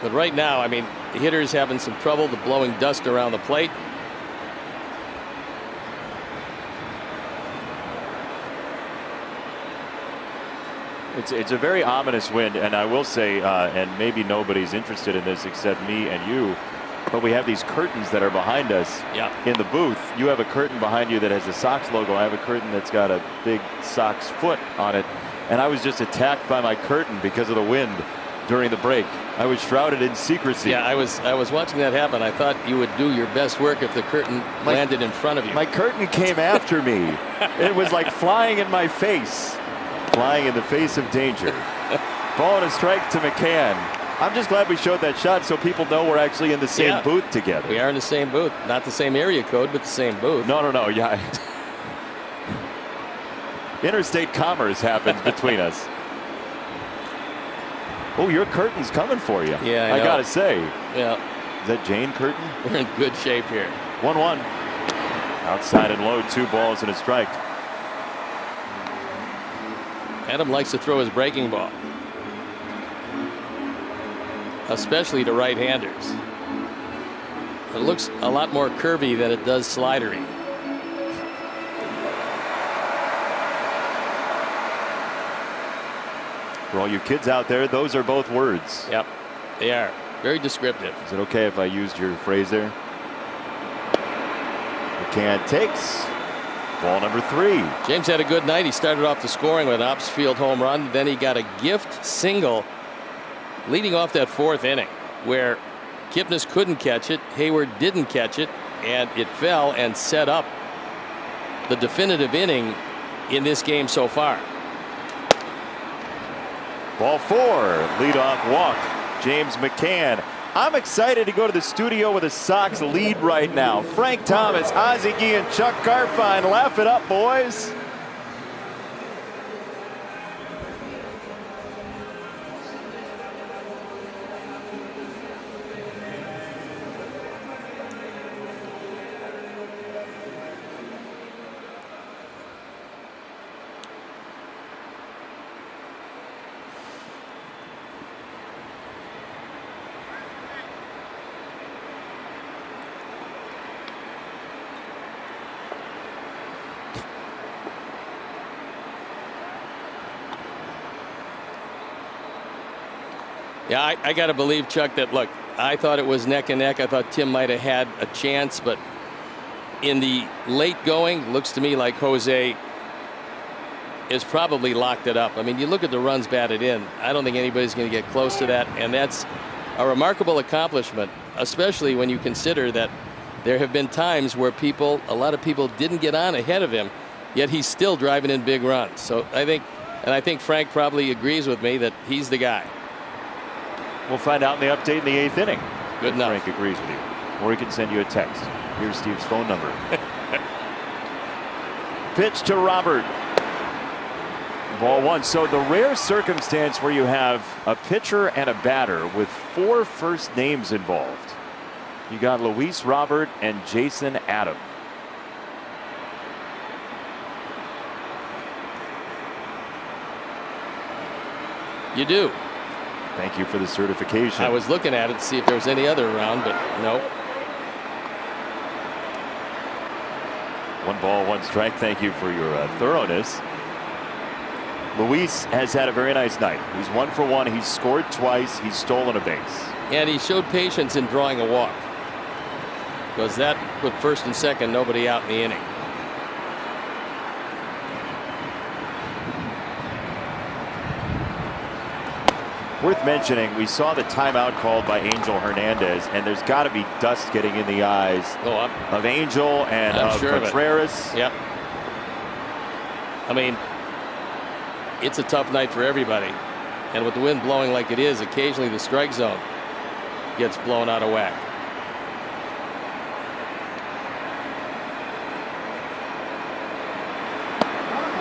But right now, I mean, the hitter's having some trouble blowing dust around the plate. It's a very ominous wind, and I will say, and maybe nobody's interested in this except me and you, but we have these curtains that are behind us in the booth. You have a curtain behind you that has the Sox logo. I have a curtain that's got a big Sox foot on it, and I was just attacked by my curtain because of the wind during the break. I was shrouded in secrecy. Yeah, I was watching that happen. I thought you would do your best work if the curtain landed in front of you. My curtain came after me. It was like flying in my face. Flying in the face of danger. Ball and a strike to McCann. I'm just glad we showed that shot so people know we're actually in the same booth together. We are in the same booth. Not the same area code, but the same booth. No. Yeah. Interstate commerce happens between us. Oh, your curtain's coming for you. Yeah, I gotta say. Yeah. Is that Jane Curtin? We're in good shape here. 1-1. Outside and low, 2 balls and a strike. Adam likes to throw his breaking ball, especially to right-handers. It looks a lot more curvy than it does slidery. For all you kids out there, those are both words. Yep, they are very descriptive. Is it okay if I used your phrase there? McCann takes. Ball number 3. James had a good night. He started off the scoring with an opposite field home run. Then he got a gift single leading off that 4th inning where Kipnis couldn't catch it. Hayward didn't catch it, and it fell and set up the definitive inning in this game so far. Ball 4. Leadoff walk. James McCann. I'm excited to go to the studio with a Sox lead right now. Frank Thomas, Ozzie Guillen, and Chuck Garfien. Laugh it up, boys. Yeah, I got to believe, Chuck, that, look, I thought it was neck and neck. I thought Tim might have had a chance, but in the late going, looks to me like Jose is probably locked it up. I mean, you look at the runs batted in. I don't think anybody's going to get close to that, and that's a remarkable accomplishment, especially when you consider that there have been times where a lot of people didn't get on ahead of him, yet he's still driving in big runs. So I think Frank probably agrees with me that he's the guy. We'll find out in the update in the 8th inning. Good enough. Frank agrees with you. Or he can send you a text. Here's Steve's phone number. Pitch to Robert. Ball 1. So the rare circumstance where you have a pitcher and a batter with 4 first names involved. You got Luis Robert and Jason Adam. You do. Thank you for the certification. I was looking at it to see if there was any other around, but no. 1 ball, 1 strike. Thank you for your thoroughness. Luis has had a very nice night. He's 1 for 1. He's scored twice. He's stolen a base. And he showed patience in drawing a walk, because that put first and second, nobody out in the inning. Worth mentioning, we saw the timeout called by Angel Hernandez, and there's got to be dust getting in the eyes of Angel and of Contreras. Yep. I mean, it's a tough night for everybody, and with the wind blowing like it is, occasionally the strike zone gets blown out of whack.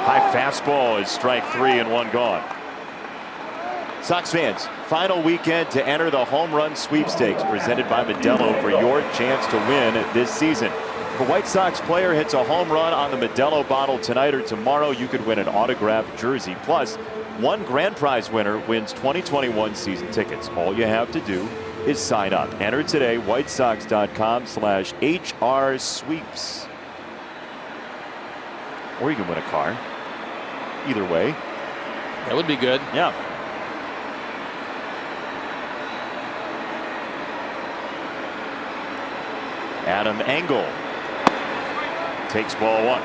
High fastball is strike 3 and 1 gone. Sox fans, final weekend to enter the home run sweepstakes presented by Modelo for your chance to win this season. If a White Sox player hits a home run on the Modelo bottle tonight or tomorrow, you could win an autographed jersey. Plus, one grand prize winner wins 2021 season tickets. All you have to do is sign up. Enter today, whitesox.com/HR sweeps. Or you can win a car. Either way. That would be good. Yeah. Adam Engel takes ball 1.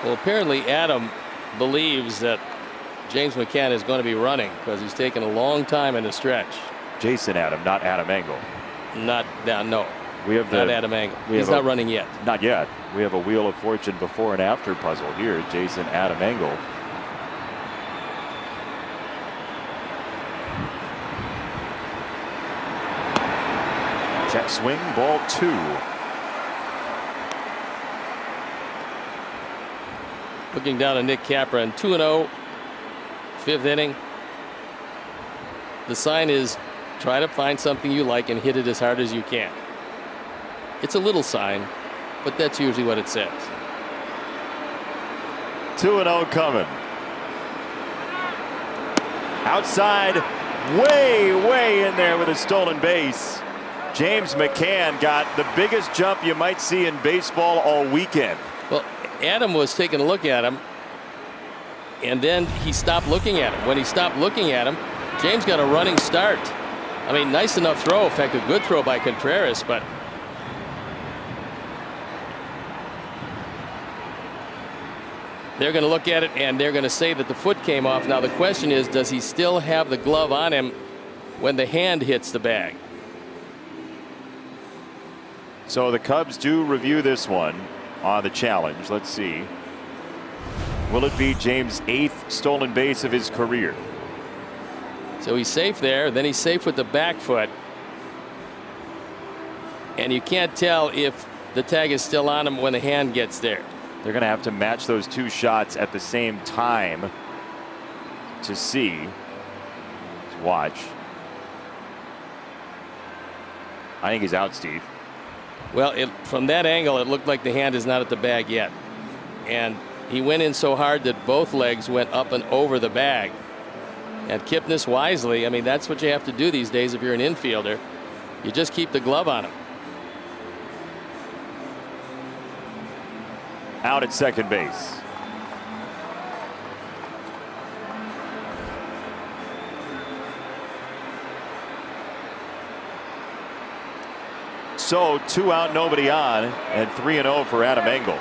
Well, apparently Adam believes that James McCann is going to be running because he's taken a long time in the stretch. Jason Adam, not Adam Engel. No. We have not Adam Engel. He's not running yet. Not yet. We have a Wheel of Fortune before and after puzzle here. Jason Adam Engel. Check swing, ball 2. Looking down at Nick Capra, and 2-0, 5th inning. The sign is try to find something you like and hit it as hard as you can. It's a little sign, but that's usually what it says. 2-0 coming. Outside, way in there with a stolen base. James McCann got the biggest jump you might see in baseball all weekend. Well, Adam was taking a look at him, and then he stopped looking at him. When he stopped looking at him, James got a running start. I mean, nice enough throw. In fact, a good throw by Contreras, but they're going to look at it and they're going to say that the foot came off. Now the question is, does he still have the glove on him when the hand hits the bag? So the Cubs do review this one on the challenge. Let's see. Will it be James' 8th stolen base of his career? So he's safe there. Then he's safe with the back foot. And you can't tell if the tag is still on him when the hand gets there. They're going to have to match those 2 shots at the same time to see. Let's watch. I think he's out, Steve. Well, from that angle, it looked like the hand is not at the bag yet. And he went in so hard that both legs went up and over the bag. And Kipnis wisely, I mean, that's what you have to do these days if you're an infielder. You just keep the glove on him. Out at second base. So 2 out, nobody on, and 3-0 for Adam Engel.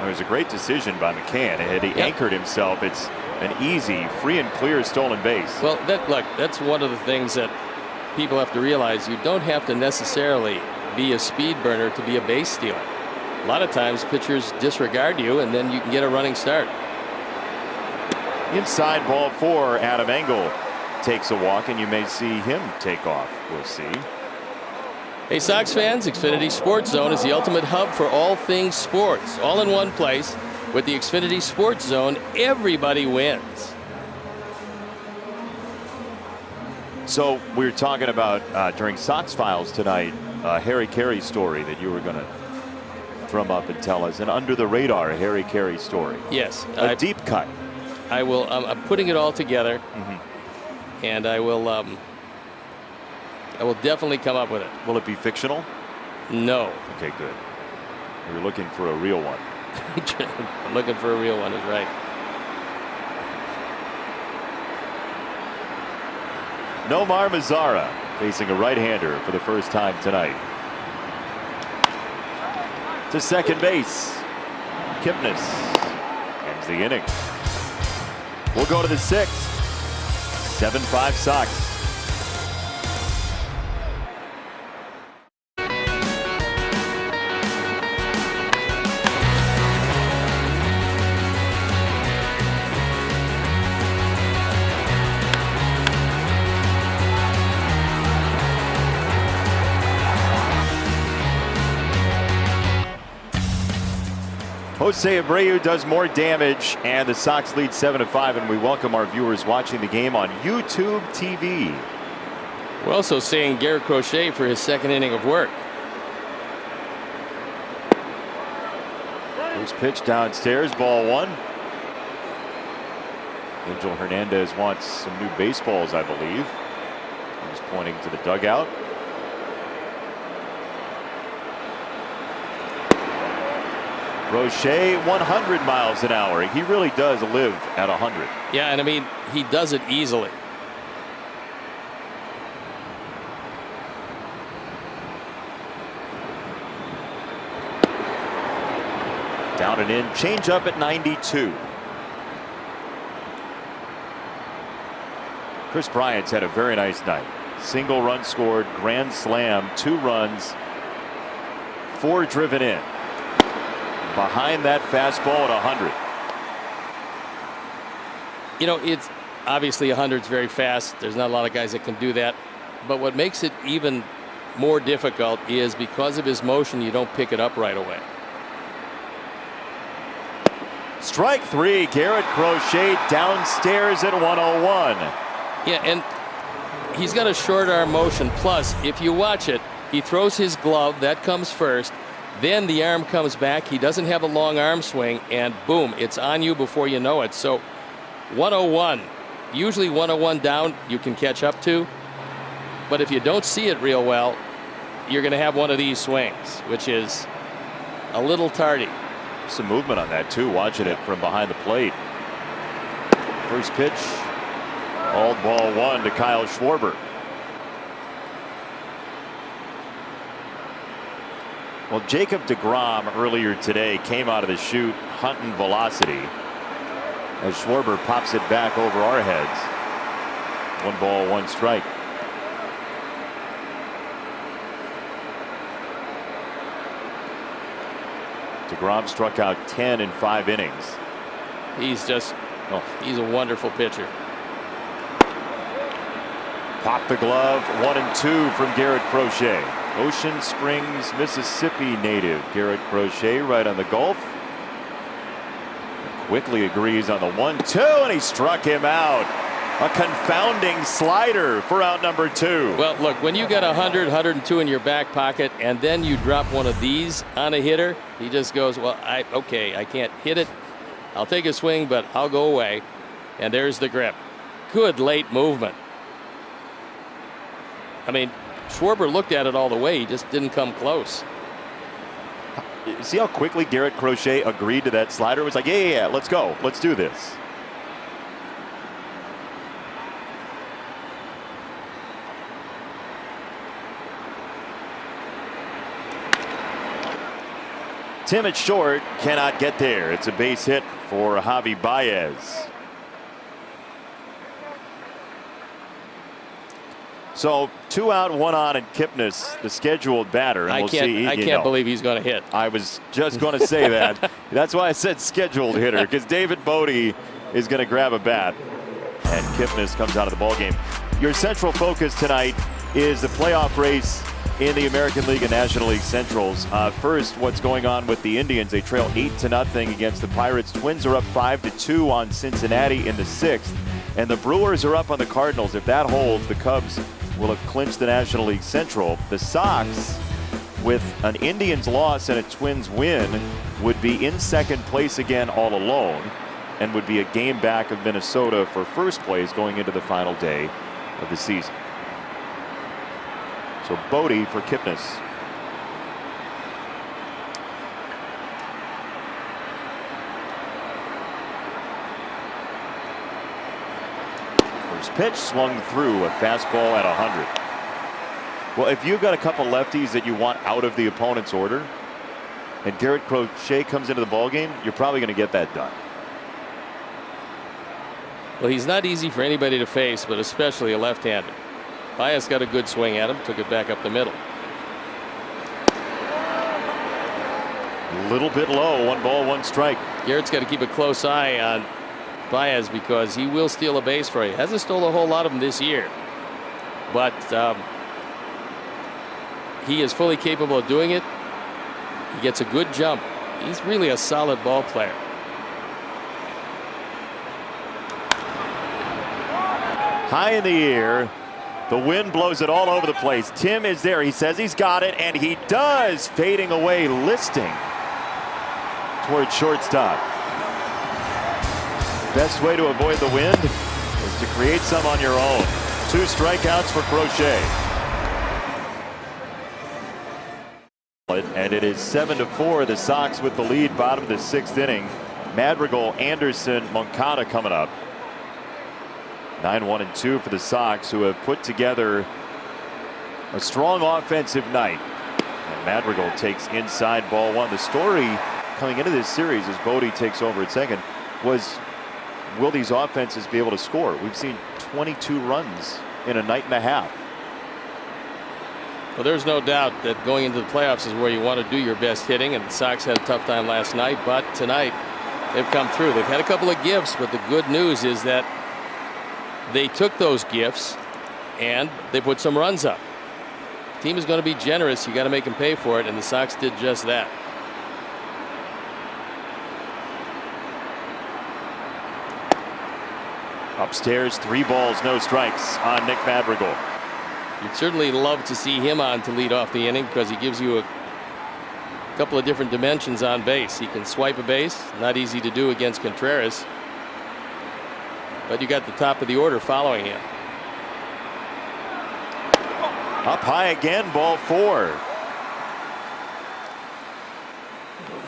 It was a great decision by McCann. Had he anchored himself, it's an easy, free and clear stolen base. Well, that's one of the things that people have to realize. You don't have to necessarily be a speed burner to be a base stealer. A lot of times pitchers disregard you, and then you can get a running start. Inside ball 4, Adam Engel takes a walk, and you may see him take off. We'll see. Hey, Sox fans, Xfinity Sports Zone is the ultimate hub for all things sports. All in one place. With the Xfinity Sports Zone, everybody wins. So we were talking about during Sox Files tonight, Harry Carey story that you were going to drum up and tell us, an under the radar Harry Carey story. Yes, a deep cut. I will. I'm putting it all together, and I will definitely come up with it. Will it be fictional? No. Okay, good. You're looking for a real one. I'm looking for a real one is right. Nomar Mazara facing a right-hander for the first time tonight. To second base. Kipnis ends the inning. We'll go to the sixth. 7-5 Sox. Jose Abreu does more damage, and the Sox lead 7-5, and we welcome our viewers watching the game on YouTube TV. We're also seeing Garrett Crochet for his second inning of work. First pitch downstairs, ball one. Angel Hernandez wants some new baseballs, I believe. He's pointing to the dugout. Crochet 100 miles an hour. He really does live at 100. Yeah, and I mean, he does it easily. Down and in, change up at 92. Chris Bryant's had a very nice night. Single run scored, grand slam, 2 runs, 4 driven in. Behind that fastball at 100. You know, it's obviously 100's very fast. There's not a lot of guys that can do that. But what makes it even more difficult is because of his motion, you don't pick it up right away. Strike 3, Garrett Crochet downstairs at 101. Yeah, and he's got a short arm motion. Plus, if you watch it, he throws his glove, that comes first. Then the arm comes back. He doesn't have a long arm swing, and boom, it's on you before you know it. So 101, usually 101 down you can catch up to, but if you don't see it real well, you're going to have one of these swings, which is a little tardy. Some movement on that too, watching it from behind the plate. First pitch, called ball 1 to Kyle Schwarber. Well, Jacob deGrom earlier today came out of the chute hunting velocity as Schwarber pops it back over our heads. 1 ball, 1 strike. deGrom struck out 10 in 5 innings. He's just, he's a wonderful pitcher. Pop the glove, 1-2 from Garrett Crochet. Ocean Springs, Mississippi native Garrett Crochet right on the Gulf. Quickly agrees on the 1-2, and he struck him out. A confounding slider for out number 2. Well, look, when you got 100, 102 in your back pocket, and then you drop one of these on a hitter, he just goes, well, okay, I can't hit it. I'll take a swing, but I'll go away. And there's the grip. Good late movement. I mean, Schwarber looked at it all the way. He just didn't come close. See how quickly Garrett Crochet agreed to that slider? It was like, yeah, let's go. Let's do this. Tim at short cannot get there. It's a base hit for Javi Baez. So 2 out, 1 on, and Kipnis, the scheduled batter. And I can't believe he's going to hit. I was just going to say that. That's why I said scheduled hitter, because David Bodie is going to grab a bat, and Kipnis comes out of the ballgame. Your central focus tonight is the playoff race in the American League and National League Centrals. First, what's going on with the Indians? They trail 8-0 against the Pirates. Twins are up 5-2 on Cincinnati in the 6th. And the Brewers are up on the Cardinals. If that holds, the Cubs will have clinched the National League Central. The Sox, with an Indians loss and a Twins win, would be in second place again all alone and would be a game back of Minnesota for first place going into the final day of the season. So Bodie for Kipnis. First pitch swung through, a fastball at 100. Well, if you've got a couple lefties that you want out of the opponent's order, and Garrett Crochet comes into the ballgame, you're probably going to get that done. Well, he's not easy for anybody to face, but especially a left-hander. Baez got a good swing at him, took it back up the middle. A little bit low, 1 ball, 1 strike. Garrett's got to keep a close eye on Baez because he will steal a base for you. Hasn't stolen a whole lot of them this year, but he is fully capable of doing it. He gets a good jump. He's really a solid ball player. High in the air. The wind blows it all over the place. Tim is there. He says he's got it, and he does. Fading away, listing towards shortstop. Best way to avoid the wind is to create some on your own. 2 strikeouts for Crochet. And it is 7-4. The Sox with the lead, bottom of the 6th inning. Madrigal, Anderson, Moncada coming up. 9-1-2 for the Sox, who have put together a strong offensive night. And Madrigal takes inside ball 1. The story coming into this series as Bodie takes over at second was, will these offenses be able to score? We've seen 22 runs in a night and a half. Well, there's no doubt that going into the playoffs is where you want to do your best hitting, and the Sox had a tough time last night, but tonight they've come through. They've had a couple of gifts, but the good news is that they took those gifts and they put some runs up. The team is going to be generous. You got to make them pay for it, and the Sox did just that. Upstairs, 3 balls, no strikes on Nick Madrigal. You'd certainly love to see him on to lead off the inning because he gives you a couple of different dimensions on base. He can swipe a base, not easy to do against Contreras. But you got the top of the order following him. Up high again, ball 4.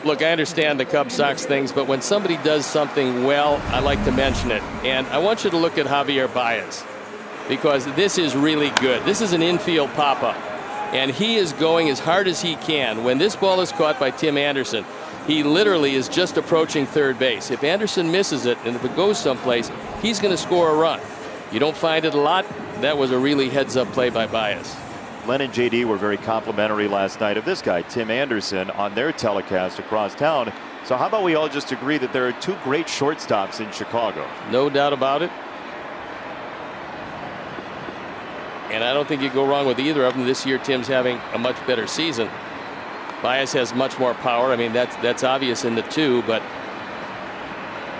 Look, I understand the Cubs Sox things, but when somebody does something well, I like to mention it. And I want you to look at Javier Baez, because this is really good. This is an infield pop-up, and he is going as hard as he can. When this ball is caught by Tim Anderson, he literally is just approaching third base. If Anderson misses it, and if it goes someplace, he's going to score a run. You don't find it a lot. That was a really heads-up play by Baez. Len and JD were very complimentary last night of this guy, Tim Anderson, on their telecast across town. So how about we all just agree that there are 2 great shortstops in Chicago? No doubt about it. And I don't think you go wrong with either of them. This year, Tim's having a much better season. Baez has much more power. I mean, that's obvious in the 2, but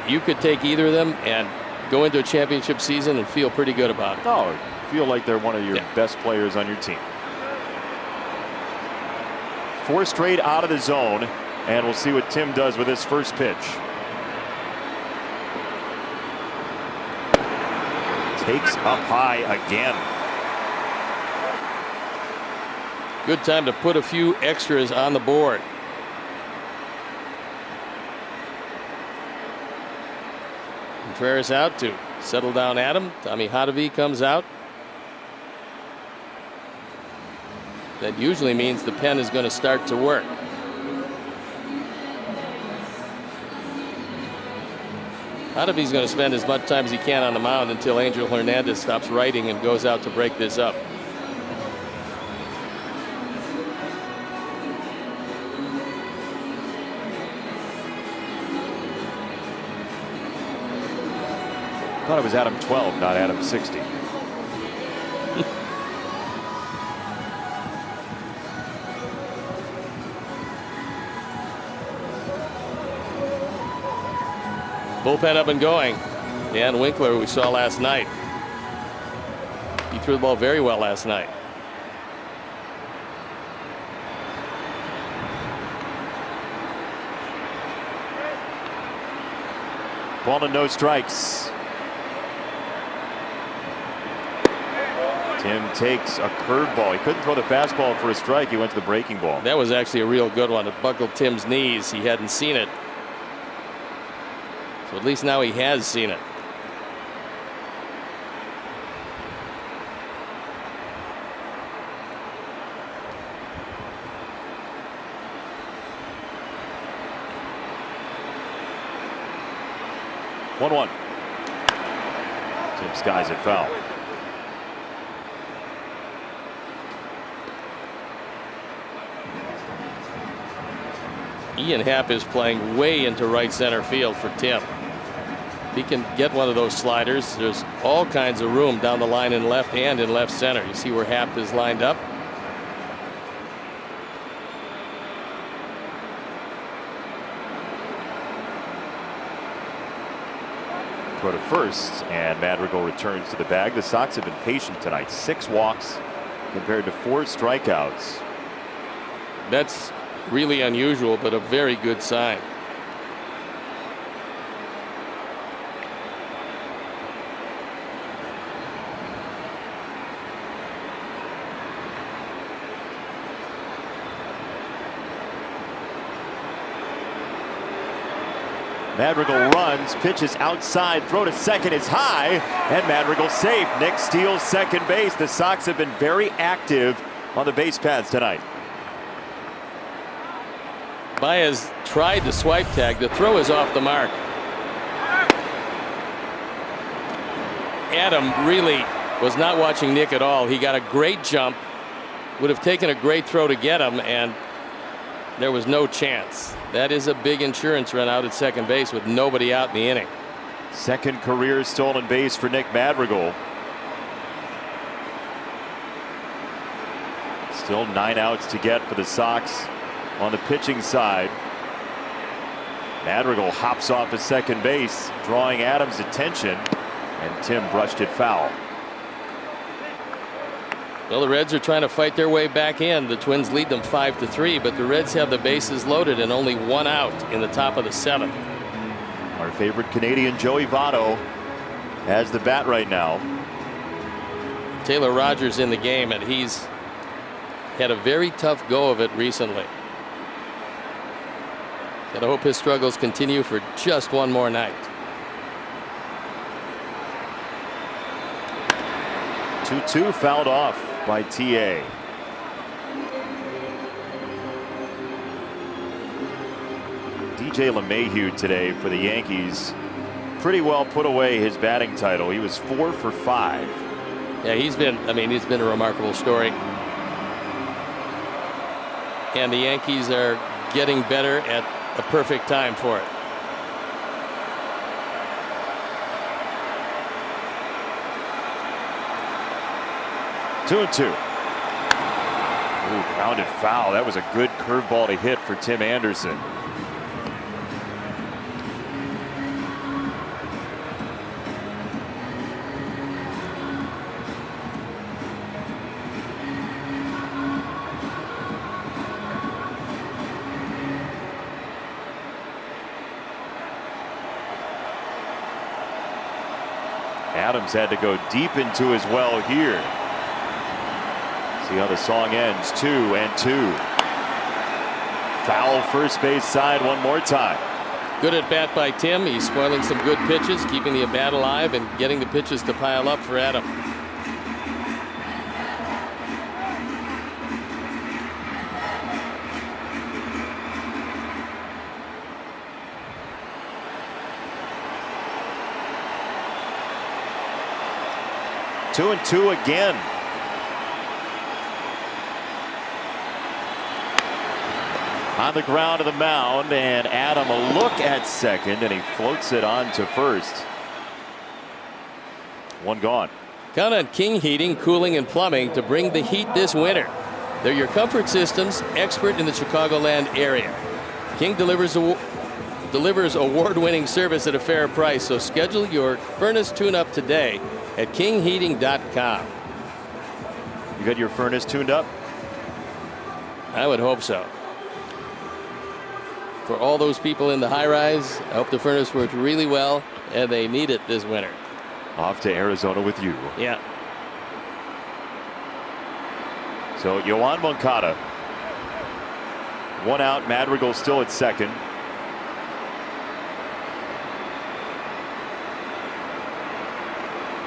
you could take either of them and go into a championship season and feel pretty good about it. No, feel like they're one of your best players on your team. 4 straight out of the zone, and we'll see what Tim does with his first pitch. Takes up high again. Good time to put a few extras on the board. Contreras out to settle down Adam. Tommy Hottovy comes out. That usually means the pen is going to start to work. Hottovy's going to spend as much time as he can on the mound until Angel Hernandez stops writing and goes out to break this up. I thought it was Adam 12, not Adam 60. Bullpen up and going. Dan Winkler, who we saw last night. He threw the ball very well last night. Ball and no strikes. Tim takes a curveball. He couldn't throw the fastball for a strike. He went to the breaking ball. That was actually a real good one. It buckled Tim's knees. He hadn't seen it. So at least now he has seen it. 1-1. Tim skies it foul. Ian Happ is playing way into right center field for Tim. If he can get one of those sliders, there's all kinds of room down the line in left and in left center. You see where Happ is lined up. Throw to first, and Madrigal returns to the bag. The Sox have been patient tonight. 6 walks compared to 4 strikeouts. That's really unusual, but a very good sign. Madrigal runs, pitches outside, throw to second is high, and Madrigal safe. Nick steals second base. The Sox have been very active on the base paths tonight. Baez tried the swipe tag. The throw is off the mark. Adam really was not watching Nick at all. He got a great jump, would have taken a great throw to get him, and there was no chance. That is a big insurance run out at second base with nobody out in the inning. Second career stolen base for Nick Madrigal. Still 9 outs to get for the Sox on the pitching side. Madrigal hops off at second base, drawing Adams' attention, and Tim brushed it foul. Well, the Reds are trying to fight their way back in. The Twins lead them 5-3, but the Reds have the bases loaded and only 1 out in the top of the 7th. Our favorite Canadian, Joey Votto, has the bat right now. Taylor Rogers in the game, and he's had a very tough go of it recently. And I hope his struggles continue for just one more night. 2-2 fouled off by TA. DJ LeMahieu today for the Yankees pretty well put away his batting title. He was 4 for 5. Yeah, he's been a remarkable story. And the Yankees are getting better at a perfect time for it. Two and 2. Ooh, grounded foul. That was a good curveball to hit for Tim Anderson. Adams had to go deep into his well here. See how the song ends. 2 and 2. Foul first base side one more time. Good at bat by Tim. He's spoiling some good pitches, keeping the bat alive and getting the pitches to pile up for Adam. Two and 2 again. On the ground of the mound, and Adam a look at second, and he floats it on to first. One gone. Count on King Heating, Cooling, and Plumbing to bring the heat this winter. They're your comfort systems expert in the Chicagoland area. King delivers award-winning service at a fair price, so schedule your furnace tune-up today at kingheating.com. You got your furnace tuned up? I would hope so. For all those people in the high-rise, I hope the furnace works really well, and they need it this winter. Off to Arizona with you. Yeah. So Yoan Moncada. 1 out. Madrigal still at second.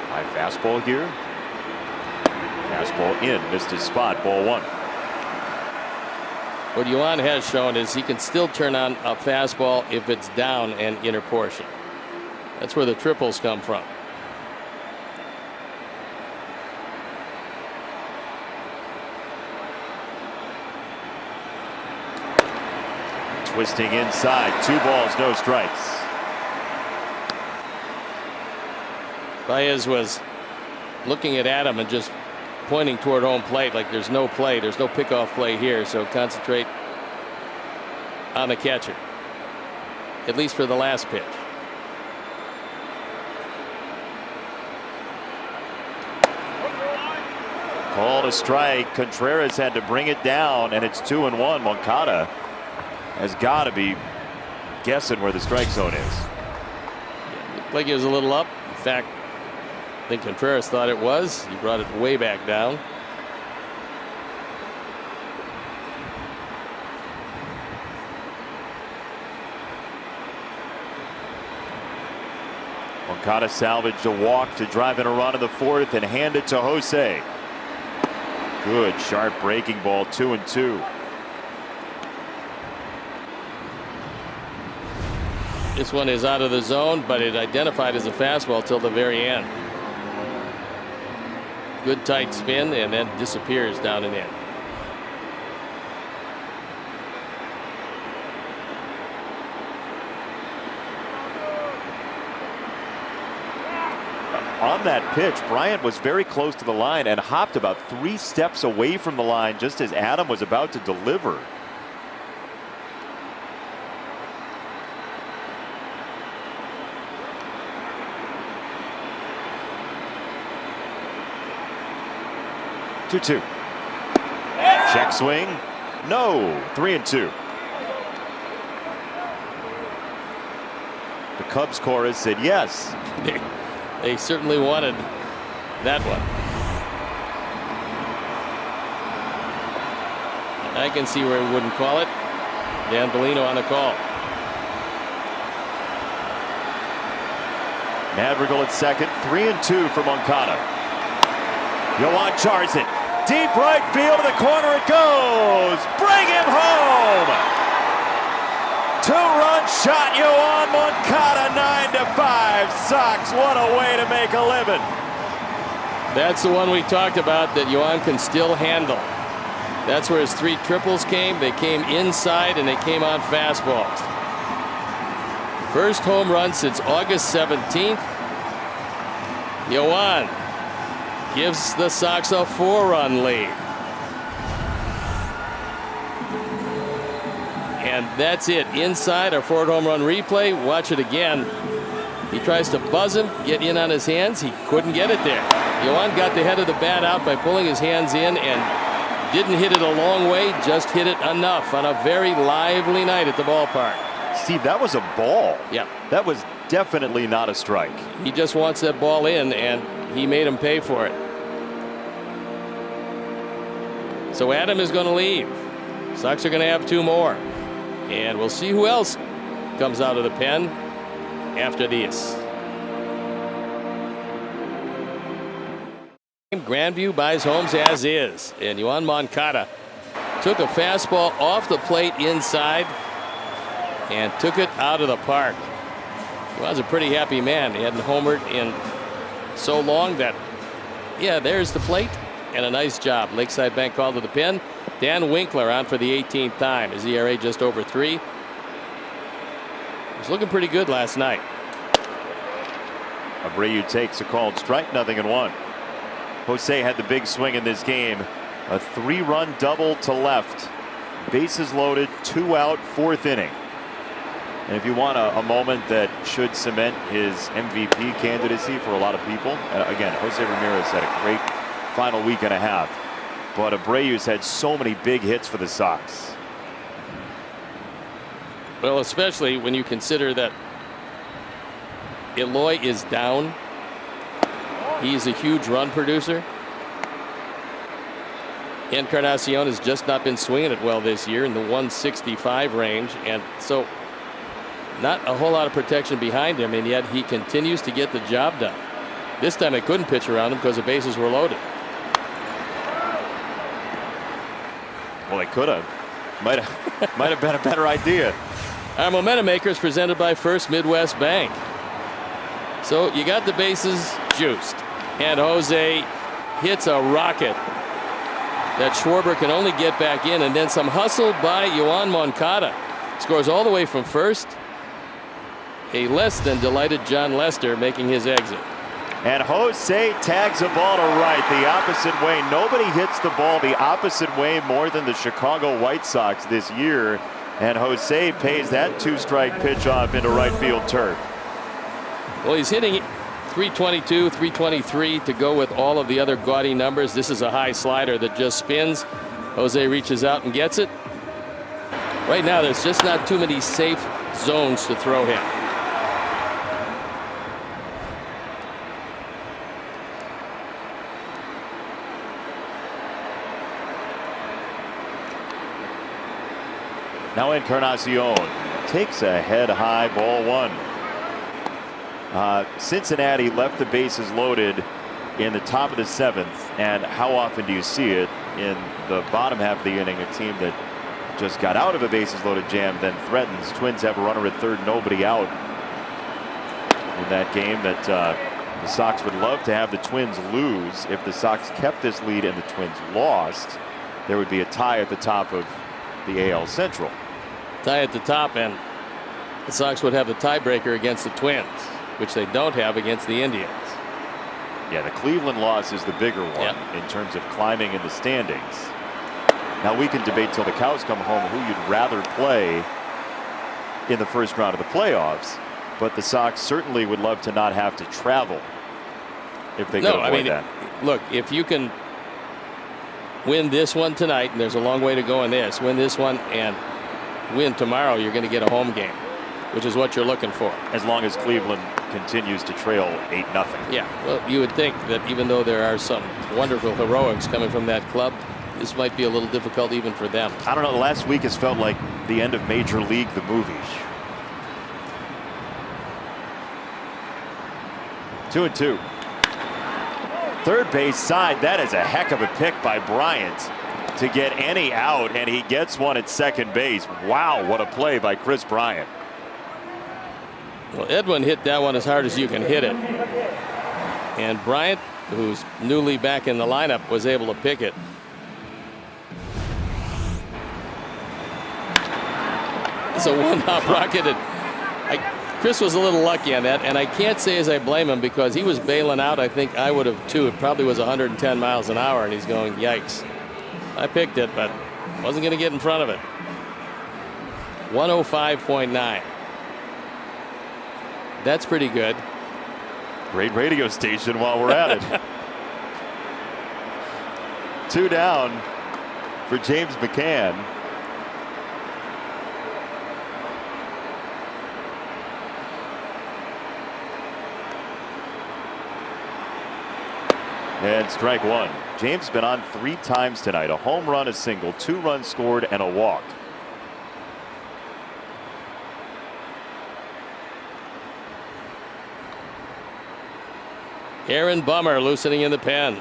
High fastball here. Fastball in. Missed his spot. Ball 1. What Yoan has shown is he can still turn on a fastball if it's down and inner portion. That's where the triples come from. Twisting inside, 2 balls, no strikes. Baez was looking at Adam and just pointing toward home plate like there's no play, there's no pickoff play here, so concentrate on the catcher, at least for the last pitch. Called a strike. Contreras had to bring it down, and it's 2-1. Moncada has got to be guessing where the strike zone is. Looked like he was a little up. In fact, I think Contreras thought it was. He brought it way back down. Moncada salvaged a walk to drive in a run in the 4th and hand it to Jose. Good sharp breaking ball, 2-2. This one is out of the zone, but it identified as a fastball till the very end. Good tight spin and then disappears down and in. On that pitch, Bryant was very close to the line and hopped about 3 steps away from the line just as Adam was about to deliver. Two. Check swing. No. 3-2. The Cubs chorus said yes. They certainly wanted that one. I can see where he wouldn't call it. Dan Bellino on the call. Madrigal at second. 3-2 for Moncada. Yoan jars it. Deep right field to the corner it goes. Bring him home. 2-run shot. Yoan Moncada, 9-5. Sox, what a way to make a living. That's the one we talked about that Yoan can still handle. That's where his 3 triples came. They came inside and they came on fastballs. First home run since August 17th. Yoan gives the Sox a 4-run lead. And that's it. Inside, our 4th home run replay. Watch it again. He tries to buzz him, get in on his hands. He couldn't get it there. Yoan got the head of the bat out by pulling his hands in and didn't hit it a long way, just hit it enough on a very lively night at the ballpark. Steve, that was a ball. Yeah. That was definitely not a strike. He just wants that ball in, and he made him pay for it. So Adam is going to leave. Sox are going to have 2 more. And we'll see who else comes out of the pen after this. Grandview buys homes as is. And Yoan Moncada took a fastball off the plate inside and took it out of the park. He was a pretty happy man. He hadn't homered in so long that, yeah, there's the plate. And a nice job. Lakeside Bank called to the pin. Dan Winkler on for the 18th time. His ERA just over 3. He was looking pretty good last night. Abreu takes a called strike, 0-1. Jose had the big swing in this game. A 3-run double to left. Bases loaded, 2 out, 4th inning. And if you want a moment that should cement his MVP candidacy for a lot of people, again, Jose Ramirez had a great final week and a half, but Abreu's had so many big hits for the Sox. Well, especially when you consider that Eloy is down. He's a huge run producer. Encarnacion has just not been swinging it well this year in the 165 range, and so not a whole lot of protection behind him, and yet he continues to get the job done. This time they couldn't pitch around him because the bases were loaded. Well, they could have. Might have been a better idea. Our Momentum Maker is presented by First Midwest Bank. So you got the bases juiced, and Jose hits a rocket that Schwarber can only get back in, and then some hustle by Yoan Moncada. Scores all the way from first. A less than delighted John Lester making his exit. And Jose tags a ball to right the opposite way. Nobody hits the ball the opposite way more than the Chicago White Sox this year. And Jose pays that 2-strike pitch off into right field turf. Well, he's hitting 322, 323 to go with all of the other gaudy numbers. This is a high slider that just spins. Jose reaches out and gets it. Right now, there's just not too many safe zones to throw him. Now Encarnacion takes a head high ball one. Cincinnati left the bases loaded in the top of the 7th, and how often do you see it in the bottom half of the inning? A team that just got out of a bases loaded jam then threatens. Twins have a runner at third, nobody out in that game that the Sox would love to have the Twins lose. If the Sox kept this lead and the Twins lost, there would be a tie at the top of the AL Central. Tie at the top, and the Sox would have the tiebreaker against the Twins, which they don't have against the Indians. Yeah, the Cleveland loss is the bigger one in terms of climbing in the standings. Now we can debate till the cows come home who you'd rather play in the first round of the playoffs, but the Sox certainly would love to not have to travel if they could avoid that. Look, if you can win this one tonight, and there's a long way to go in this, win this one and win tomorrow, you're going to get a home game, which is what you're looking for. As long as Cleveland continues to trail 8-0. Yeah, well, you would think that even though there are some wonderful heroics coming from that club, this might be a little difficult even for them. I don't know. The last week has felt like the end of Major League, the movie. 2-2. Third base side. That is a heck of a pick by Bryant to get any out, and he gets one at second base. Wow, what a play by Chris Bryant. Well, Edwin hit that one as hard as you can hit it, and Bryant, who's newly back in the lineup, was able to pick it. It's a one-hop rocket, and Chris was a little lucky on that, and I can't say as I blame him, because he was bailing out. I think I would have too. It probably was 110 miles an hour, and he's going, yikes. I picked it, but wasn't going to get in front of it. 105.9. That's pretty good. Great radio station while we're at it. 2 down for James McCann. And strike one. James been on 3 times tonight. A home run, a single, 2 runs scored, and a walk. Aaron Bummer loosening in the pen.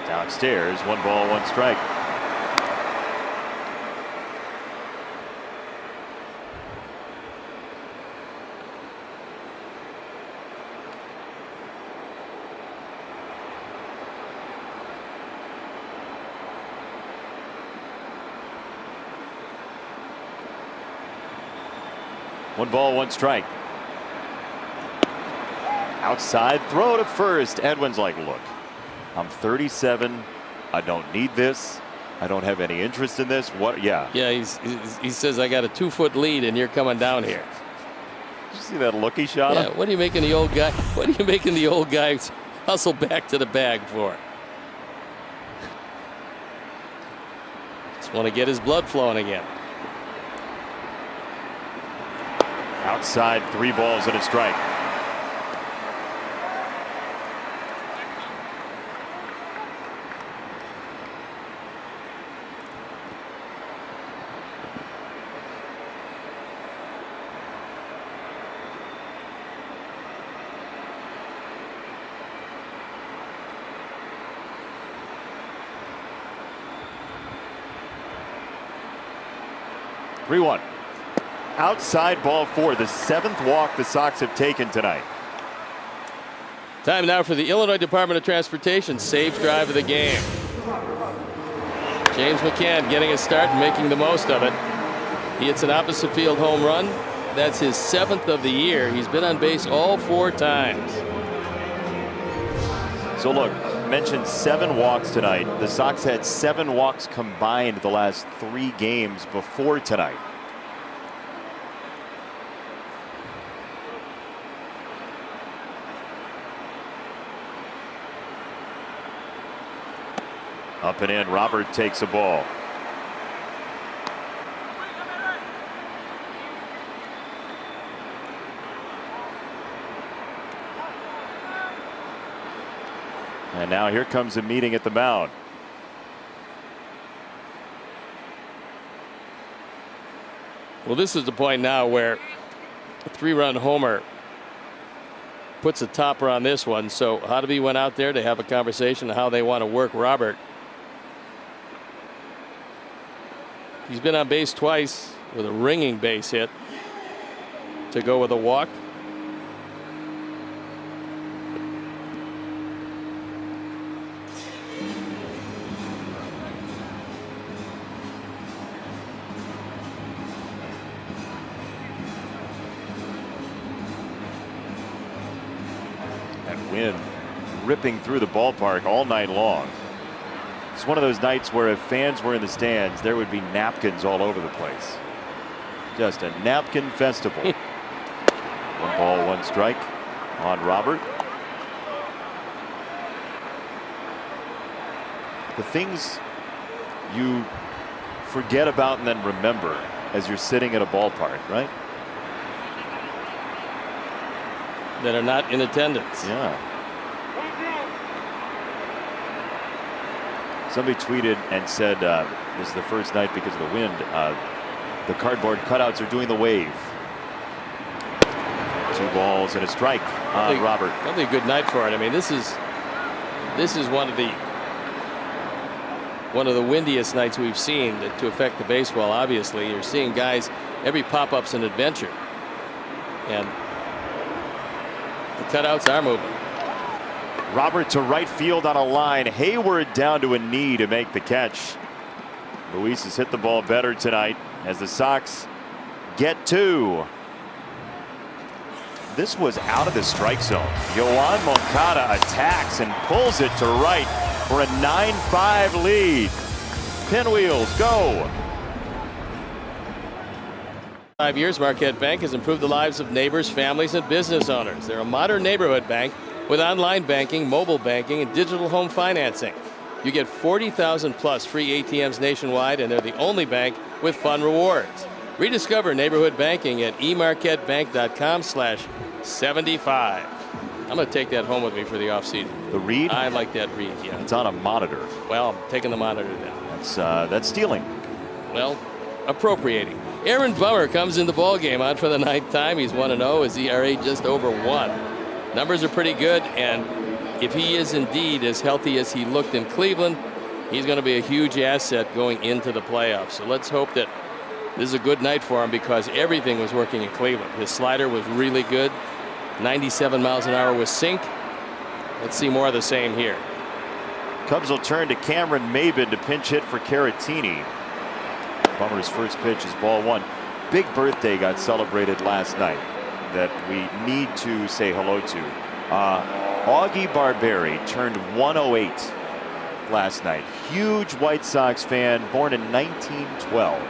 Downstairs, 1 ball, 1 strike. One ball, 1 strike. Outside throw to first. Edwin's like, look, I'm 37. I don't need this. I don't have any interest in this. What? Yeah. Yeah, he says, I got a 2-foot lead and you're coming down here. Did you see that look he shot him? Yeah, what are you making the old guy? What are you making the old guy hustle back to the bag for? Just want to get his blood flowing again. Outside, 3 balls and a strike. 3-1. Outside ball 4, the 7th walk the Sox have taken tonight. Time now for the Illinois Department of Transportation safe drive of the game. James McCann getting a start and making the most of it. He hits an opposite field home run. That's his 7th of the year. He's been on base all 4 times. So look, mentioned 7 walks tonight. The Sox had 7 walks combined the last 3 games before tonight. Up and in, Robert takes a ball. And now here comes a meeting at the mound. Well, this is the point now where a 3-run homer puts a topper on this one. So Hottovy went out there to have a conversation on how they want to work Robert. He's been on base twice with a ringing base hit to go with a walk. That wind ripping through the ballpark all night long. It's one of those nights where if fans were in the stands, there would be napkins all over the place. Just a napkin festival. 1 ball, 1 strike on Robert. The things you forget about and then remember as you're sitting at a ballpark, right? That are not in attendance. Yeah. Somebody tweeted and said this is the first night because of the wind. The cardboard cutouts are doing the wave. 2 balls and a strike on Robert. Probably a good night for it. I mean, this is one of the windiest nights we've seen to affect the baseball. Obviously, you're seeing guys, every pop-up's an adventure, and the cutouts are moving. Robert to right field on a line. Hayward down to a knee to make the catch. Luis has hit the ball better tonight as the Sox get 2. This was out of the strike zone. Yoan Moncada attacks and pulls it to right for a 9-5 lead. Pinwheels go. 5 years, Marquette Bank has improved the lives of neighbors, families, and business owners. They're a modern neighborhood bank with online banking, mobile banking, and digital home financing. You get 40,000 plus free ATMs nationwide, and they're the only bank with fun rewards. Rediscover neighborhood banking at emarquettebank.com/75. I'm going to take that home with me for the offseason. The read? I like that read, yeah. It's on a monitor. Well, I'm taking the monitor down. That's stealing. Well, appropriating. Aaron Bummer comes in the ballgame on for the 9th time. He's 1-0. His ERA just over 1. Numbers are pretty good, and if he is indeed as healthy as he looked in Cleveland, he's going to be a huge asset going into the playoffs. So let's hope that this is a good night for him, because everything was working in Cleveland. His slider was really good. 97 miles an hour with sink. Let's see more of the same here. Cubs will turn to Cameron Maybin to pinch hit for Caratini. Bummer's first pitch is ball 1. Big birthday got celebrated last night that we need to say hello to. Augie Barberi turned 108 last night. Huge White Sox fan, born in 1912.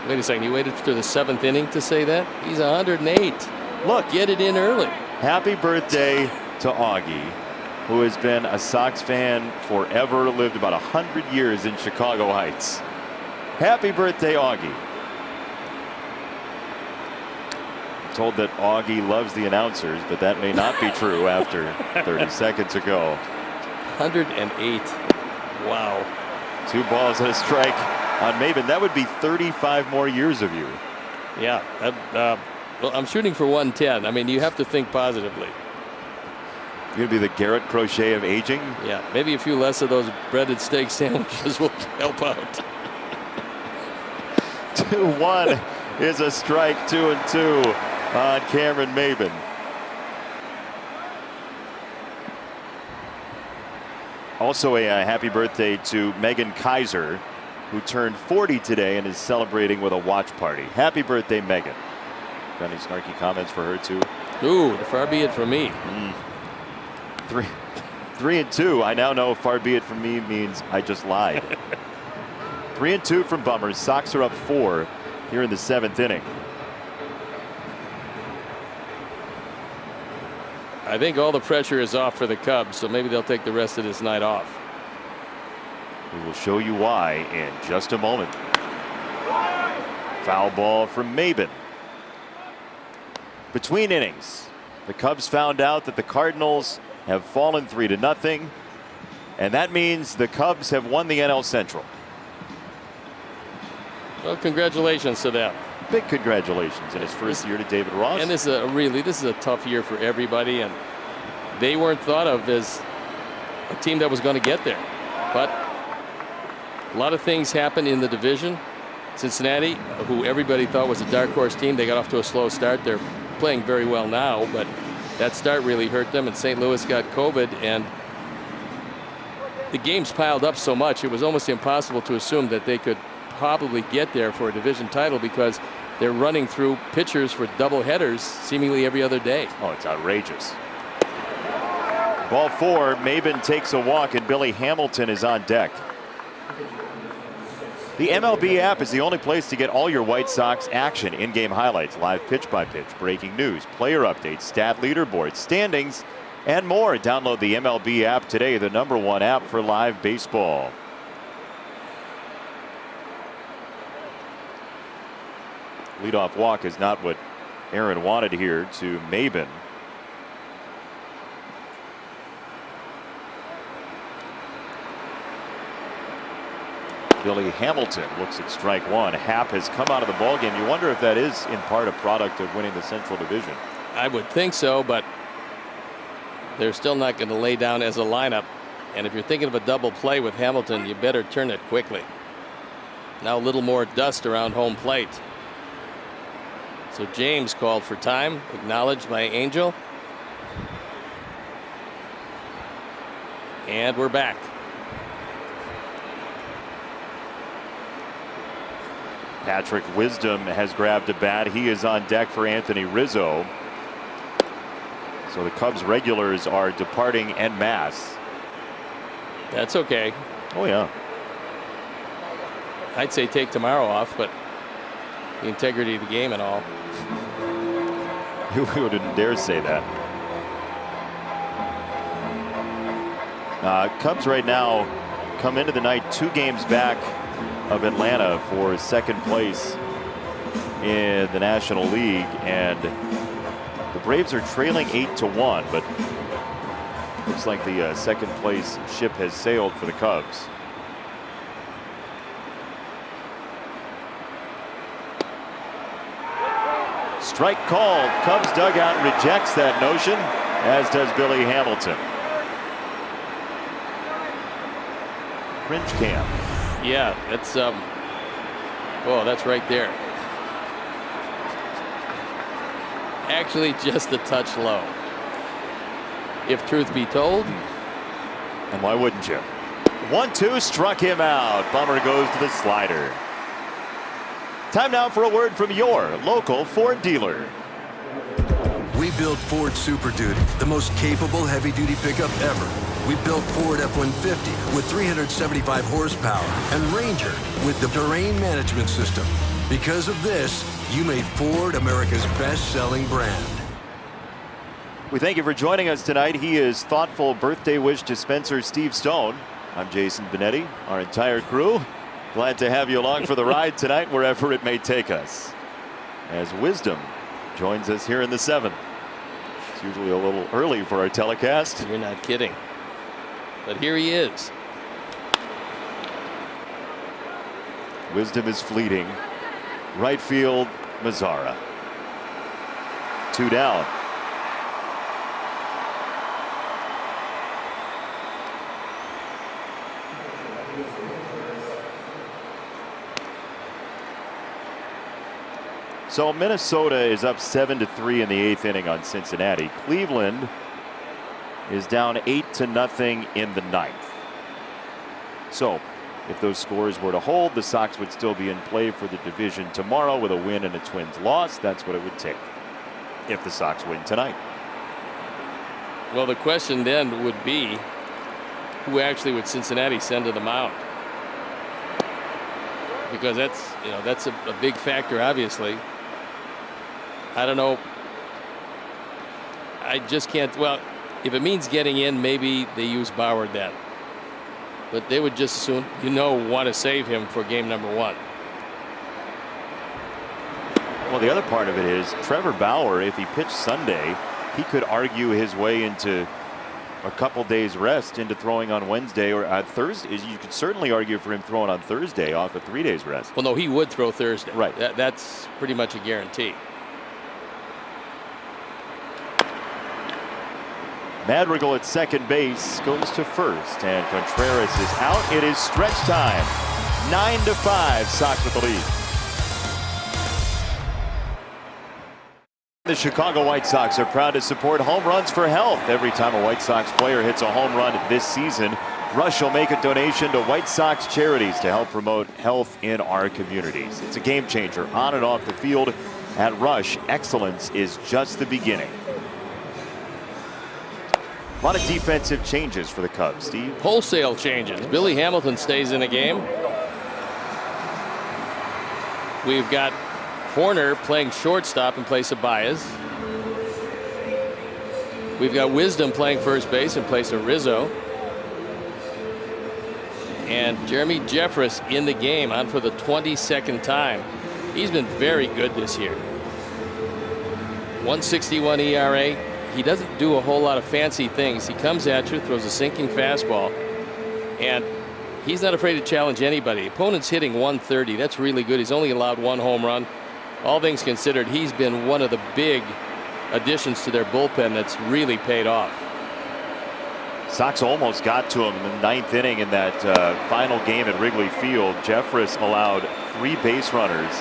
Wait a second, you waited to the 7th inning to say that? He's 108. Look, get it in early. Happy birthday to Augie, who has been a Sox fan forever, lived about 100 years in Chicago Heights. Happy birthday, Augie. Told that Augie loves the announcers, but that may not be true after 30 seconds ago. 108. Wow. 2 balls and a strike on Maybin. That would be 35 more years of you. Yeah. Well, I'm shooting for 110. I mean, you have to think positively. You're going to be the Garrett Crochet of aging? Yeah. Maybe a few less of those breaded steak sandwiches will help out. 2-1 is a strike. 2-2 on Cameron Maben. Also a happy birthday to Megan Kaiser, who turned 40 today and is celebrating with a watch party. Happy birthday, Megan. Got any snarky comments for her too? Ooh, far be it from me. 3-2. I now know far be it from me means I just lied. 3-2 from Bummers. Sox are up 4 here in the 7th inning. I think all the pressure is off for the Cubs, so maybe they'll take the rest of this night off. We will show you why in just a moment. Foul ball from Maben. Between innings, the Cubs found out that the Cardinals have fallen 3-0, and that means the Cubs have won the NL Central. Well, congratulations to them. Big congratulations in his first year to David Ross. And this is a tough year for everybody, and they weren't thought of as a team that was going to get there. But a lot of things happened in the division. Cincinnati, who everybody thought was a dark horse team, they got off to a slow start. They're playing very well now, but that start really hurt them. And St. Louis got COVID, and the games piled up so much it was almost impossible to assume that they could probably get there for a division title, because they're running through pitchers for double headers seemingly every other day. Oh, it's outrageous. Ball 4. Maben takes a walk, and Billy Hamilton is on deck. The MLB app is the only place to get all your White Sox action, in-game highlights, live pitch-by-pitch, breaking news, player updates, stat leaderboards, standings, and more. Download the MLB app today, the #1 app for live baseball. Leadoff walk is not what Aaron wanted here to Maben. Billy Hamilton looks at strike 1. Happ has come out of the ballgame. You wonder if that is in part a product of winning the Central Division. I would think so, but they're still not going to lay down as a lineup. And if you're thinking of a double play with Hamilton, you better turn it quickly. Now a little more dust around home plate. So James called for time, acknowledged by Angel. And we're back. Patrick Wisdom has grabbed a bat. He is on deck for Anthony Rizzo. So the Cubs regulars are departing en masse. That's okay. Oh yeah. I'd say take tomorrow off, but the integrity of the game and all. Who wouldn't dare say that? Cubs right now come into the night 2 games back of Atlanta for second place in the National League, and the Braves are trailing 8-1, but looks like the second place ship has sailed for the Cubs. Strike called. Cubs dugout rejects that notion, as does Billy Hamilton. Cringe cam. Yeah, that's oh, that's right there. Actually, just a touch low, if truth be told. And why wouldn't you? 1-2, struck him out. Bummer goes to the slider. Time now for a word from your local Ford dealer. We built Ford Super Duty, the most capable heavy-duty pickup ever. We built Ford F-150 with 375 horsepower and Ranger with the terrain management system. Because of this, you made Ford America's best-selling brand. We thank you for joining us tonight. He is thoughtful birthday wish dispenser Steve Stone. I'm Jason Benetti, our entire crew. Glad to have you along for the ride tonight, wherever it may take us. As Wisdom joins us here in the 7th. It's usually a little early for our telecast. You're not kidding. But here he is. Wisdom is fleeting. Right field, Mazzara. 2 down. So Minnesota is up 7-3 in the 8th inning on Cincinnati. Cleveland is down 8-0 in the 9th. So if those scores were to hold, the Sox would still be in play for the division tomorrow with a win and a Twins loss. That's what it would take if the Sox win tonight. Well, the question then would be, who actually would Cincinnati send to the mound? Because that's a big factor, obviously. I don't know. I just can't. Well, if it means getting in, maybe they use Bauer then. But they would just soon, want to save him for game number 1. Well, the other part of it is Trevor Bauer, if he pitched Sunday, he could argue his way into a couple days rest, into throwing on Wednesday or Thursday. You could certainly argue for him throwing on Thursday off of 3 days rest. Well, no, he would throw Thursday. Right. That's pretty much a guarantee. Madrigal at second base goes to first, and Contreras is out. It is stretch time. 9-5, Sox with the lead. The Chicago White Sox are proud to support Home Runs for Health. Every time a White Sox player hits a home run this season, Rush will make a donation to White Sox charities to help promote health in our communities. It's a game changer on and off the field. At Rush, excellence is just the beginning. A lot of defensive changes for the Cubs, Steve. Wholesale changes. Billy Hamilton stays in the game. We've got Horner playing shortstop in place of Baez. We've got Wisdom playing first base in place of Rizzo. And Jeremy Jeffress in the game on for the 22nd time. He's been very good this year. 1.61 ERA. He doesn't do a whole lot of fancy things. He comes at you, throws a sinking fastball, and he's not afraid to challenge anybody. Opponent's hitting 130. That's really good. He's only allowed 1 home run. All things considered, he's been one of the big additions to their bullpen that's really paid off. Sox almost got to him in the 9th inning in that final game at Wrigley Field. Jeffress allowed 3 base runners,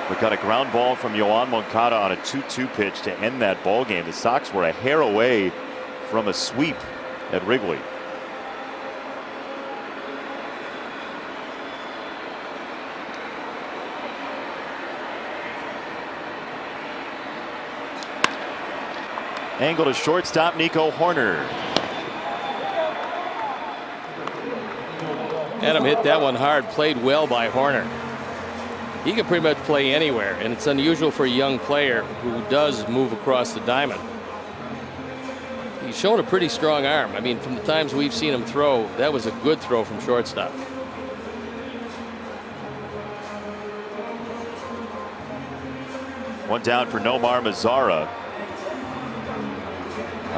but got a ground ball from Yoan Moncada on a 2-2 pitch to end that ball game. The Sox were a hair away from a sweep at Wrigley. Angle to shortstop, Nico Horner. Adam hit that one hard, played well by Horner. He can pretty much play anywhere, and it's unusual for a young player who does move across the diamond. He's shown a pretty strong arm. I mean, from the times we've seen him throw, that was a good throw from shortstop. One down for Nomar Mazara.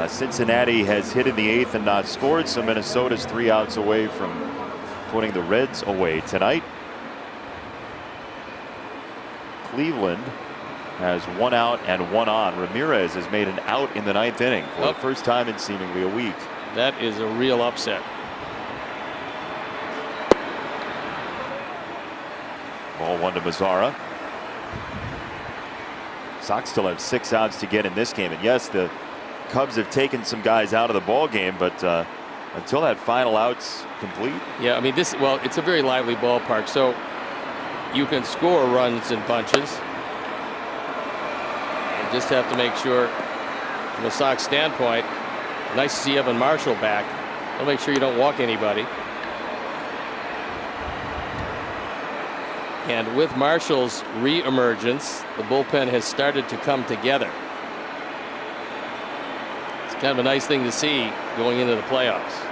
Cincinnati has hit in the 8th and not scored, so Minnesota's 3 outs away from putting the Reds away tonight. Cleveland has 1 out and 1 on. Ramirez has made an out in the 9th inning for the first time in seemingly a week. That is a real upset. Ball 1 to Mazara. Sox still have 6 outs to get in this game, and yes, the Cubs have taken some guys out of the ball game, but until that final out's complete. Yeah, I mean, it's a very lively ballpark, so you can score runs in bunches. And just have to make sure, from a Sox standpoint, nice to see Evan Marshall back. I'll make sure you don't walk anybody. And with Marshall's re-emergence, the bullpen has started to come together. It's kind of a nice thing to see going into the playoffs.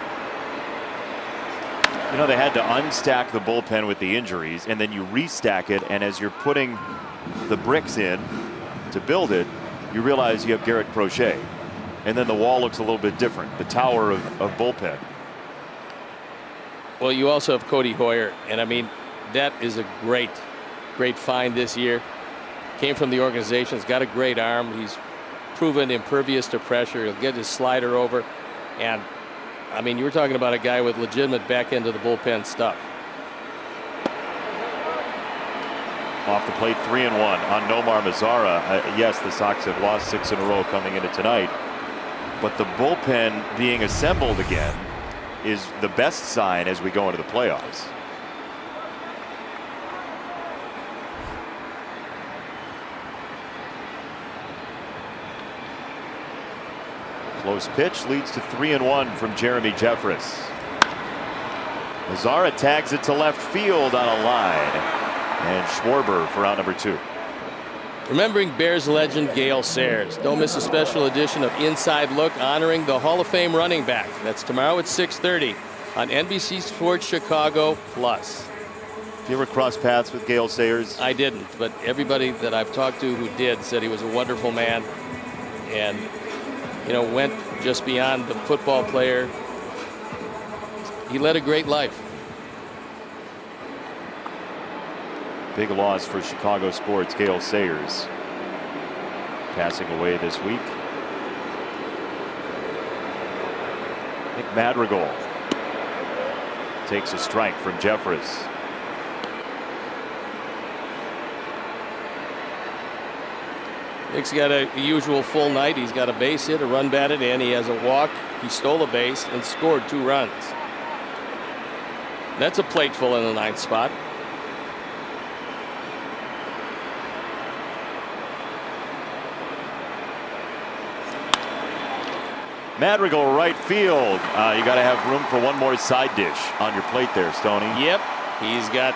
You know, they had to unstack the bullpen with the injuries, and then you restack it, and as you're putting the bricks in to build it, you realize you have Garrett Crochet, and then the wall looks a little bit different, the tower of bullpen. Well, you also have Cody Hoyer, and I mean, that is a great find this year. Came from the organization, he's got a great arm, he's proven impervious to pressure, he'll get his slider over, and I mean, you were talking about a guy with legitimate back end of the bullpen stuff. Off the plate, 3-1 on Nomar Mazara. Yes, the Sox have lost 6 in a row coming into tonight, but the bullpen being assembled again is the best sign as we go into the playoffs. Close pitch leads to 3-1 from Jeremy Jeffress. Mazara tags it to left field on a line. And Schwarber for out number 2. Remembering Bears legend Gale Sayers. Don't miss a special edition of Inside Look honoring the Hall of Fame running back. That's tomorrow at 6:30 on NBC Sports Chicago Plus. Did you ever cross paths with Gale Sayers? I didn't, but everybody that I've talked to who did said he was a wonderful man, and went just beyond the football player. He led a great life. Big loss for Chicago sports. Gale Sayers passing away this week. Nick Madrigal takes a strike from Jeffress. Nick's got a usual full night. He's got a base hit, a run batted in. He has a walk. He stole a base and scored 2 runs. That's a plateful in the 9th spot. Madrigal right field. You got to have room for one more side dish on your plate there, Stoney. Yep, he's got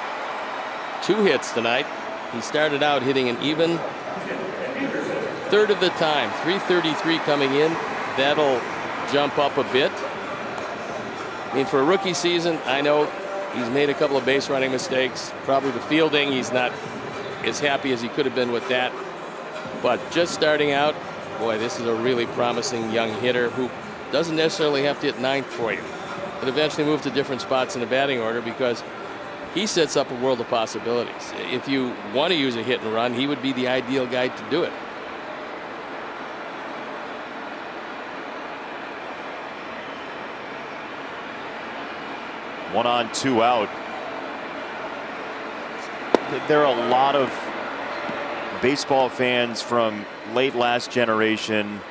2 hits tonight. He started out hitting an even third of the time. 333 coming in. That'll jump up a bit. I mean, for a rookie season, I know he's made a couple of base running mistakes. Probably the fielding, he's not as happy as he could have been with that. But just starting out, boy, this is a really promising young hitter who doesn't necessarily have to hit 9th for you, but eventually move to different spots in the batting order, because he sets up a world of possibilities. If you want to use a hit and run, he would be the ideal guy to do it. One on, 2 out. There are a lot of baseball fans from late last generation,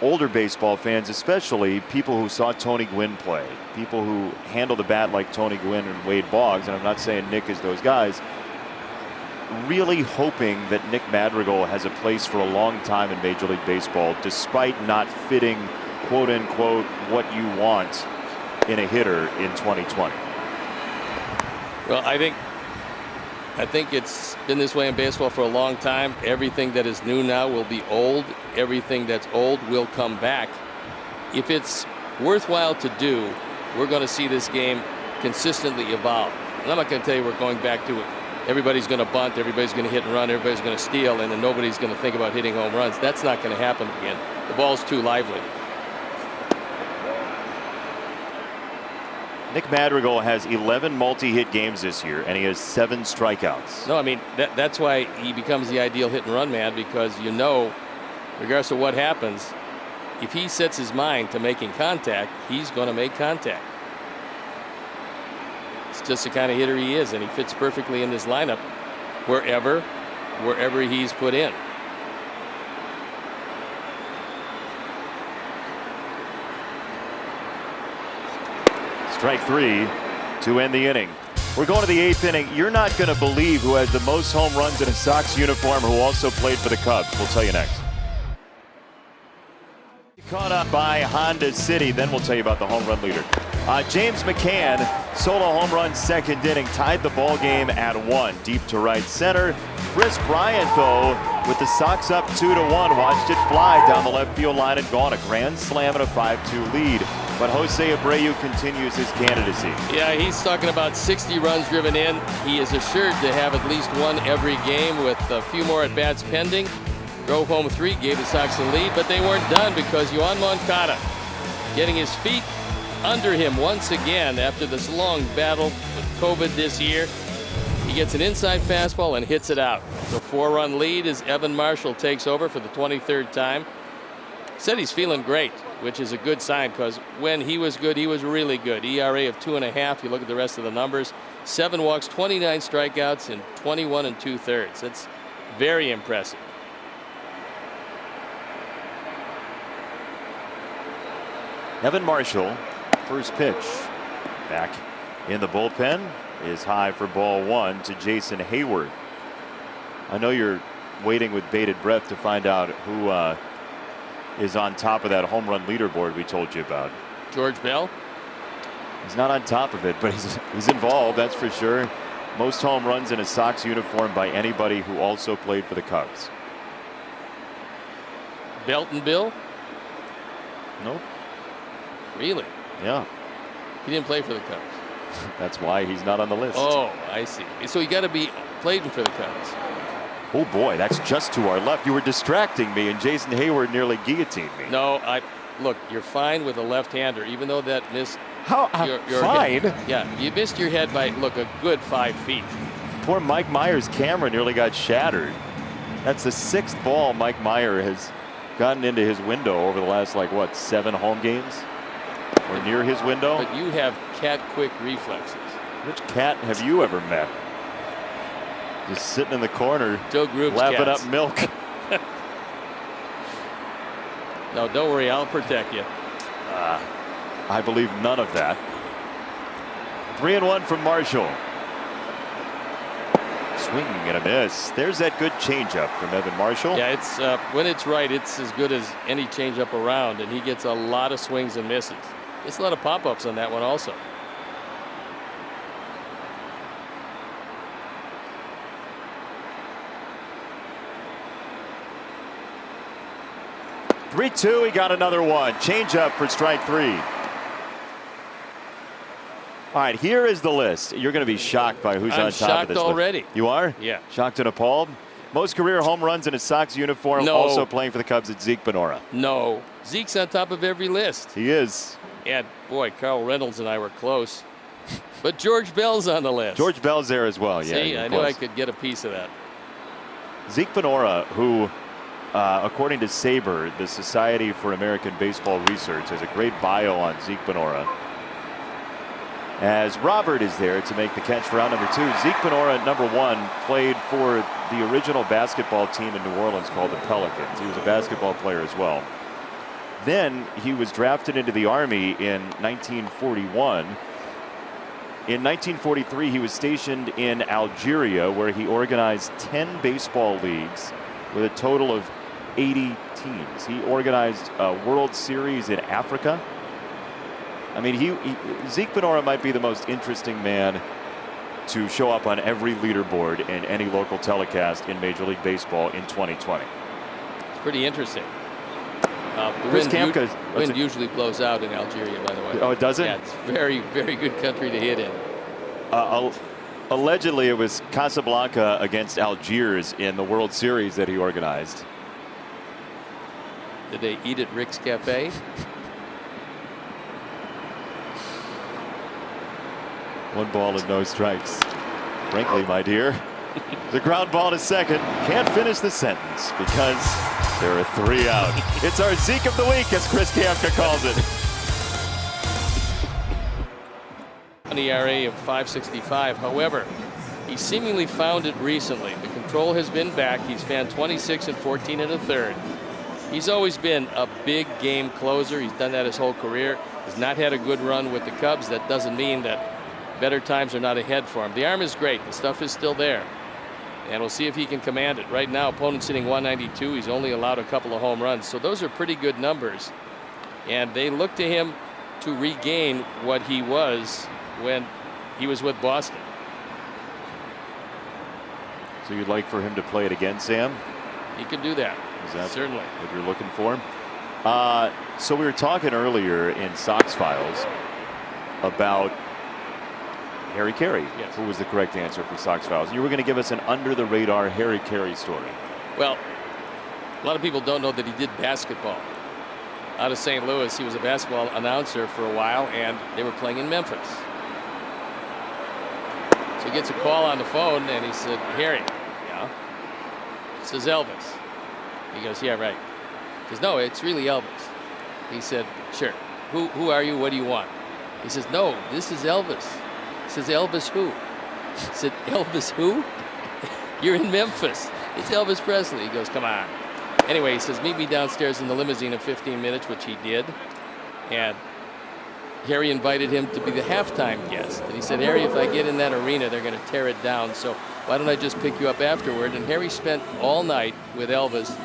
older baseball fans especially, people who saw Tony Gwynn play, people who handle the bat like Tony Gwynn and Wade Boggs, and I'm not saying Nick is those guys, really hoping that Nick Madrigal has a place for a long time in Major League Baseball, despite not fitting, quote unquote, what you want in a hitter in 2020. Well, I think it's been this way in baseball for a long time. Everything that is new now will be old. Everything that's old will come back. If it's worthwhile to do, we're going to see this game consistently evolve. And I'm not going to tell you we're going back to it. Everybody's going to bunt, everybody's going to hit and run, everybody's going to steal, and then nobody's going to think about hitting home runs. That's not going to happen again. The ball's too lively. Nick Madrigal has 11 multi-hit games this year, and he has 7 strikeouts. No, I mean, that's why he becomes the ideal hit and run man, because regardless of what happens, if he sets his mind to making contact, he's going to make contact. It's just the kind of hitter he is, and he fits perfectly in this lineup wherever he's put in. Strike 3 to end the inning. We're going to the 8th inning. You're not going to believe who has the most home runs in a Sox uniform, who also played for the Cubs. We'll tell you next. Caught up by Honda City. Then we'll tell you about the home run leader. James McCann, solo home run, 2nd inning, tied the ball game at 1. Deep to right center. Chris Bryant, though, with the Sox up 2-1, watched it fly down the left field line and gone. A grand slam and a 5-2 lead. But Jose Abreu continues his candidacy. Yeah, he's talking about 60 runs driven in. He is assured to have at least one every game, with a few more at-bats pending. Drove home 3, gave the Sox the lead, but they weren't done, because Yoan Moncada getting his feet under him once again after this long battle with COVID this year. He gets an inside fastball and hits it out. The 4-run lead as Evan Marshall takes over for the 23rd time. Said he's feeling great, which is a good sign because when he was good, he was really good. ERA of 2.5. You look at the rest of the numbers: 7 walks, 29 strikeouts, and 21 2/3. That's very impressive. Evan Marshall, first pitch, back in the bullpen, is high for ball 1 to Jason Hayward. I know you're waiting with bated breath to find out who is on top of that home run leaderboard we told you about. George Bell? He's not on top of it, but he's involved, that's for sure. Most home runs in a Sox uniform by anybody who also played for the Cubs. Belton Bill? Nope. Really? Yeah. He didn't play for the Cubs. That's why he's not on the list. Oh, I see. So you got to be playing for the Cubs. Oh boy, that's just to our left. You were distracting me, and Jason Hayward nearly guillotined me. No, look. You're fine with a left-hander, even though that missed. How? Your fine. Head. Yeah, you missed your head by a good 5 feet. Poor Mike Meyer's camera nearly got shattered. That's the 6th ball Mike Meyer has gotten into his window over the last 7 home games, or near his window. But you have cat-quick reflexes. Which cat have you ever met? Just sitting in the corner, Joe Group's lapping cats. up milk. No, don't worry, I'll protect you. I believe none of that. 3-1 from Marshall. Swinging and a miss. There's that good changeup from Evan Marshall. Yeah, it's when it's right, it's as good as any changeup around, and he gets a lot of swings and misses. It's a lot of pop-ups on that one also. Three-two. He got another one. Changeup for strike 3. All right, here is the list. You're going to be shocked by who's I'm on top of shocked this already. list. You are? Yeah. Shocked and appalled? Most career home runs in a Sox uniform. No. Also playing for the Cubs at Zeke Benora. No. Zeke's on top of every list. He is. And boy, Carl Reynolds and I were close. But George Bell's on the list. George Bell's there as well. Yeah, See, I knew I could get a piece of that. Zeke Benora, who, according to SABR, the Society for American Baseball Research, has a great bio on Zeke Benora. As Robert is there to make the catch for round number 2. Zeke Benora, number 1, played for the original basketball team in New Orleans called the Pelicans. He was a basketball player as well. Then he was drafted into the Army in 1941. In 1943, he was stationed in Algeria, where he organized 10 baseball leagues with a total of 80 teams. He organized a World Series in Africa. I mean, Zeke Benora might be the most interesting man to show up on every leaderboard in any local telecast in Major League Baseball in 2020. It's pretty interesting. The wind usually blows out in Algeria, by the way. Oh, it doesn't? Yeah, it's very, very good country to hit in. Allegedly, it was Casablanca against Algiers in the World Series that he organized. Did they eat at Rick's Cafe? One ball and no strikes. Frankly, my dear, the ground ball to second. Can't finish the sentence because there are 3 out. It's our Zeke of the week, as Chris Kamka calls it. An ERA of 5.65. However, he seemingly found it recently. The control has been back. He's fan 26 and 14 1/3. He's always been a big game closer. He's done that his whole career. He's not had a good run with the Cubs. That doesn't mean that better times are not ahead for him. The arm is great. The stuff is still there. And we'll see if he can command it. Right now, opponent's hitting 192. He's only allowed a couple of home runs. So those are pretty good numbers. And they look to him to regain what he was when he was with Boston. So you'd like for him to play it again, Sam? He could do that. Is that certainly what you're looking for? So we were talking earlier in Sox Files about Harry Carey, yes, who was the correct answer for Sox Files. You were going to give us an under-the-radar Harry Carey story. Well, a lot of people don't know that he did basketball out of St. Louis. He was a basketball announcer for a while, and they were playing in Memphis. So he gets a call on the phone, and he said, "Harry." "Yeah." Says, "Elvis." He goes, "Yeah, right." says, no, it's really Elvis. He said, sure. Who are you? What do you want? He says, no, this is Elvis. He says, Elvis who? He said, Elvis who? You're in Memphis. It's Elvis Presley. He goes, come on. Anyway, he says, meet me downstairs in the limousine in 15 minutes, which he did. And Harry invited him to be the halftime guest. And he said, Harry, if I get in that arena, they're going to tear it down. So why don't I just pick you up afterward? And Harry spent all night with Elvis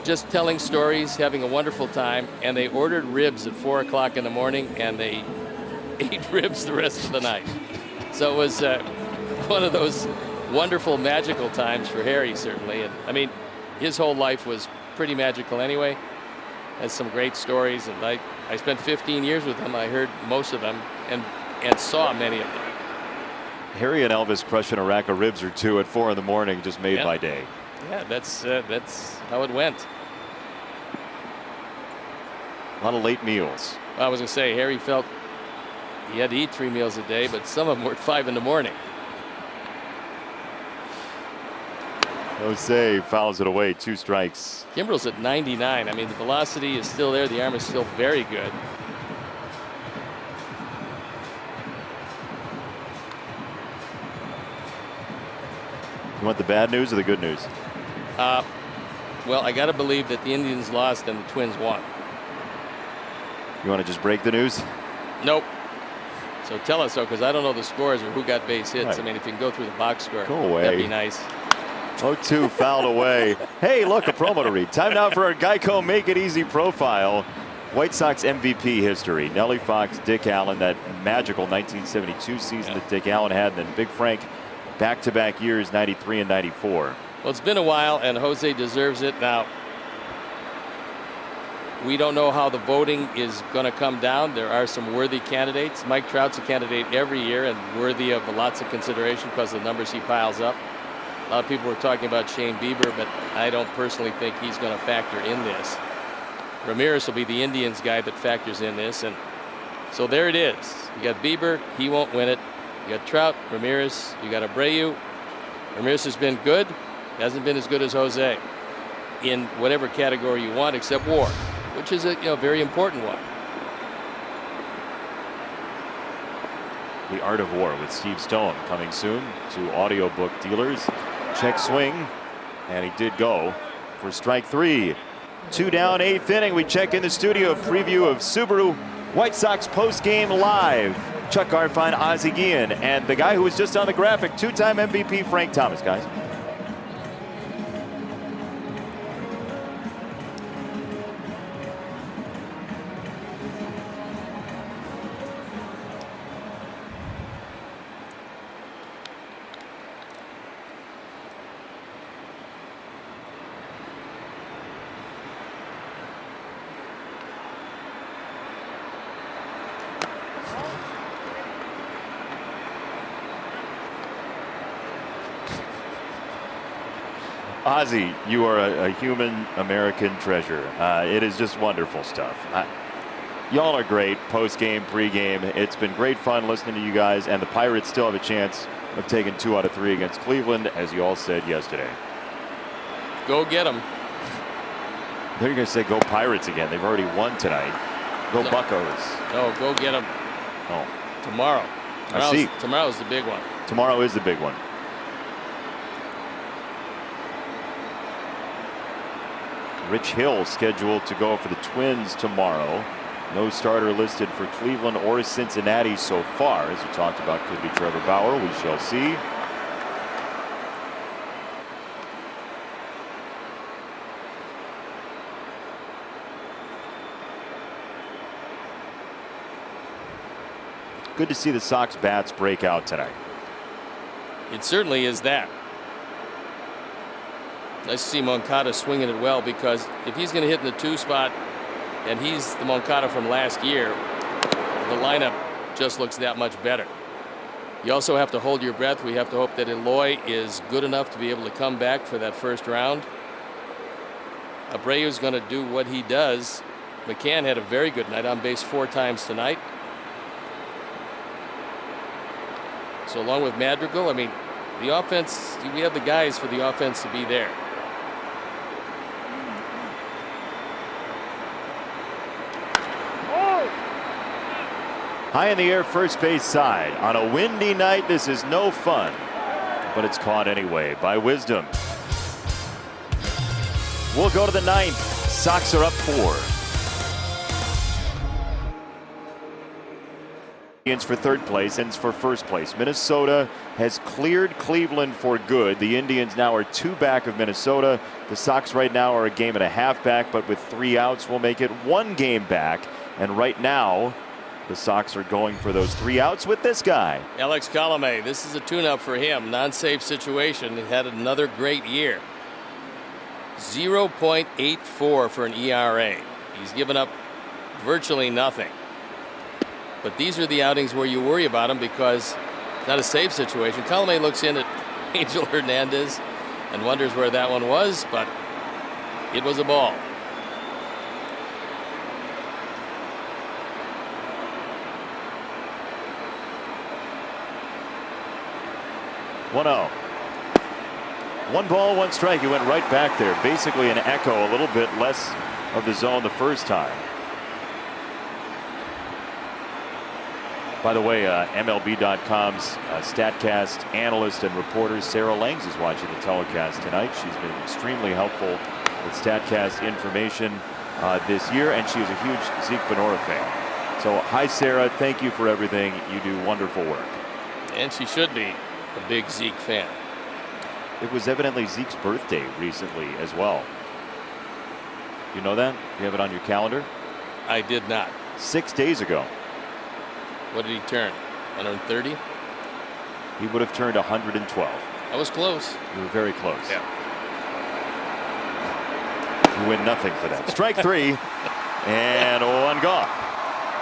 just telling stories, having a wonderful time. And they ordered ribs at 4 o'clock in the morning, and they ate ribs the rest of the night. So it was one of those wonderful, magical times for Harry, certainly. And I mean, his whole life was pretty magical anyway. Has some great stories, and I spent 15 years with him. I heard most of them and saw many of them. Harry and Elvis crushing a rack of ribs or two at 4 in the morning just made my day. Yeah, that's how it went. A lot of late meals. Well, I was going to say, Harry felt he had to eat 3 meals a day, but some of them were at 5 in the morning. Jose fouls it away, 2 strikes. Kimbrel's at 99. I mean, the velocity is still there. The arm is still very good. You want the bad news or the good news? Well, I got to believe that the Indians lost and the Twins won. You want to just break the news? Nope. So tell us, though, because I don't know the scores or who got base hits. Right. I mean, if you can go through the box score, go away. That'd be nice. 0-2 fouled away. Hey, look, a promo to read. Time now for our Geico Make It Easy profile. White Sox MVP history. Nellie Fox, Dick Allen, that magical 1972 season that Dick Allen had, and then Big Frank, back-to-back years, 93 and 94. Well, it's been a while, and Jose deserves it. Now, we don't know how the voting is going to come down. There are some worthy candidates. Mike Trout's a candidate every year and worthy of lots of consideration because of the numbers he piles up. A lot of people were talking about Shane Bieber, but I don't personally think he's going to factor in this. Ramirez will be the Indians guy that factors in this, and so there it is. You got Bieber, he won't win it. You got Trout, Ramirez, you got Abreu. Ramirez has been good, hasn't been as good as Jose in whatever category you want except WAR, which is a very important one. The Art of War with Steve Stone coming soon to audiobook dealers. Check swing, and he did go for strike 3. 2 down, 8th inning. We check in the studio, preview of Subaru White Sox post-game live. Chuck Garfien, Ozzie Guillen, and the guy who was just on the graphic, 2-time MVP Frank Thomas, guys. Ozzie, you are a human American treasure. It is just wonderful stuff. Y'all are great, post-game, pre-game. It's been great fun listening to you guys, and the Pirates still have a chance of taking 2 out of 3 against Cleveland, as you all said yesterday. Go get them. They're going to say go Pirates again. They've already won tonight. Go No. Buccos. No, go get them. Oh, Tomorrow. I see. Tomorrow's the big one. Tomorrow is the big one. Rich Hill scheduled to go for the Twins tomorrow. No starter listed for Cleveland or Cincinnati so far. As you talked about, could be Trevor Bauer. We shall see. Good to see the Sox bats break out tonight. It certainly is that. Nice to see Moncada swinging it well, because if he's going to hit in the 2 spot and he's the Moncada from last year, the lineup just looks that much better. You also have to hold your breath. We have to hope that Eloy is good enough to be able to come back for that first round. Abreu's going to do what he does. McCann had a very good night, on base 4 times tonight. So along with Madrigal, I mean, the offense, we have the guys for the offense to be there. High in the air, first base side. On a windy night, this is no fun. But it's caught anyway by Wisdom. We'll go to the ninth. Sox are up 4. Indians for third place, Indians for first place. Minnesota has cleared Cleveland for good. The Indians now are 2 back of Minnesota. The Sox right now are a game and a half back, but with 3 outs will make it 1 game back. And right now, the Sox are going for those 3 outs with this guy. Alex Colomé, this is a tune-up for him. Non-safe situation. He had another great year. 0.84 for an ERA. He's given up virtually nothing. But these are the outings where you worry about him because it's not a safe situation. Colomé looks in at Angel Hernandez and wonders where that one was, but it was a ball. One 0. 1 ball, 1 strike. He went right back there. Basically an echo, a little bit less of the zone the first time. By the way, MLB.com's StatCast analyst and reporter Sarah Langs is watching the telecast tonight. She's been extremely helpful with StatCast information this year, and she is a huge Zeke Benora fan. So, hi, Sarah. Thank you for everything. You do wonderful work. And she should be a big Zeke fan. It was evidently Zeke's birthday recently as well. You know that? You have it on your calendar? I did not. 6 days ago. What did he turn? 130? He would have turned 112. I was close. You were very close. Yeah. You win nothing for that. Strike 3 and 1 gone.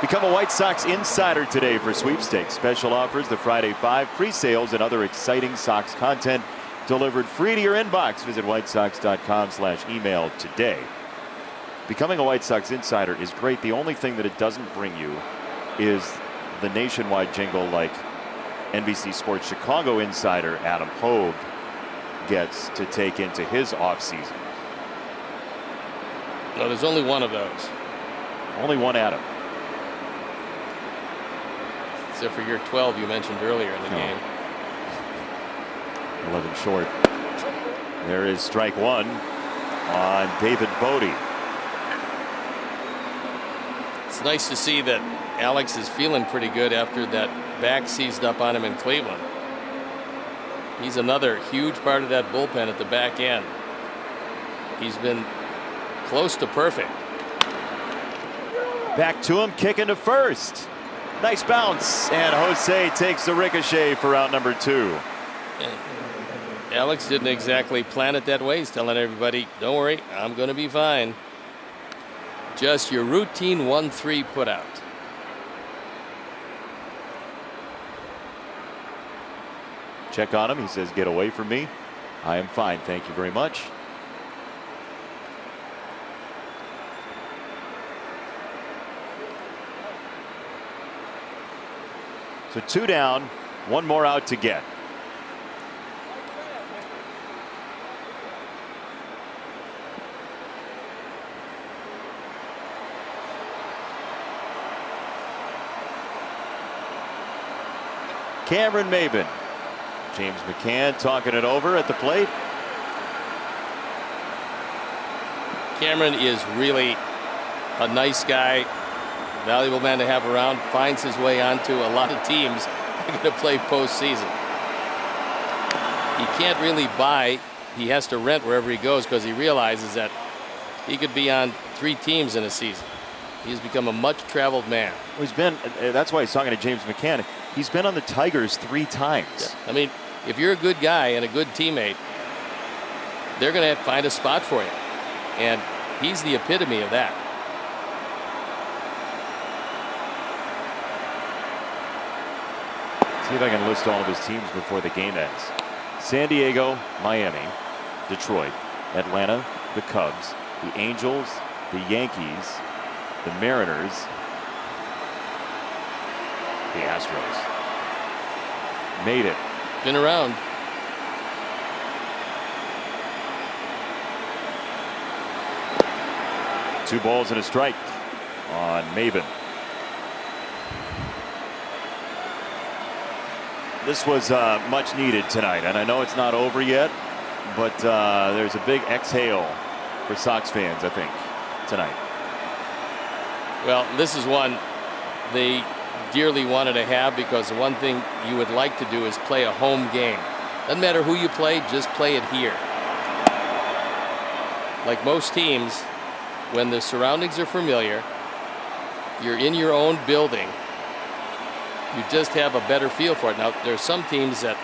Become a White Sox insider today for sweepstakes. Special offers, the Friday 5, pre-sales, and other exciting Sox content delivered free to your inbox. Visit whitesox.com/email today. Becoming a White Sox insider is great. The only thing that it doesn't bring you is the nationwide jingle like NBC Sports Chicago insider Adam Hogue gets to take into his offseason. No, there's only one of those. Only one Adam. Except for your 12 you mentioned earlier in the game. 11 short. There is strike 1 on David Bodie. It's nice to see that Alex is feeling pretty good after that back seized up on him in Cleveland. He's another huge part of that bullpen at the back end. He's been close to perfect. Back to him, kicking to first. Nice bounce, and Jose takes the ricochet for out number 2. Alex didn't exactly plan it that way. He's telling everybody, don't worry, I'm going to be fine. Just your routine 1-3 put out. Check on him. He says, get away from me. I am fine. Thank you very much. So 2 down, 1 more out to get. Cameron Maybin. James McCann talking it over at the plate. Cameron is really a nice guy, valuable man to have around, finds his way onto a lot of teams that are going to play postseason. He can't really buy, he has to rent wherever he goes because he realizes that he could be on 3 teams in a season. He's become a much traveled man. He's been, that's why he's talking to James McCann. He's been on the Tigers 3 times. Yeah. I mean, if you're a good guy and a good teammate, they're going to find a spot for you. And he's the epitome of that. See if I can list all of his teams before the game ends. San Diego, Miami, Detroit, Atlanta, the Cubs, the Angels, the Yankees, the Mariners, the Astros. Made it. Been around. Two balls and a strike on Maybin. This was much needed tonight, and I know it's not over yet, but there's a big exhale for Sox fans, I think, tonight. Well, this is one they dearly wanted to have, because the one thing you would like to do is play a home game. Doesn't matter who you play, just play it here. Like most teams, when the surroundings are familiar, you're in your own building, you just have a better feel for it. Now, there are some teams that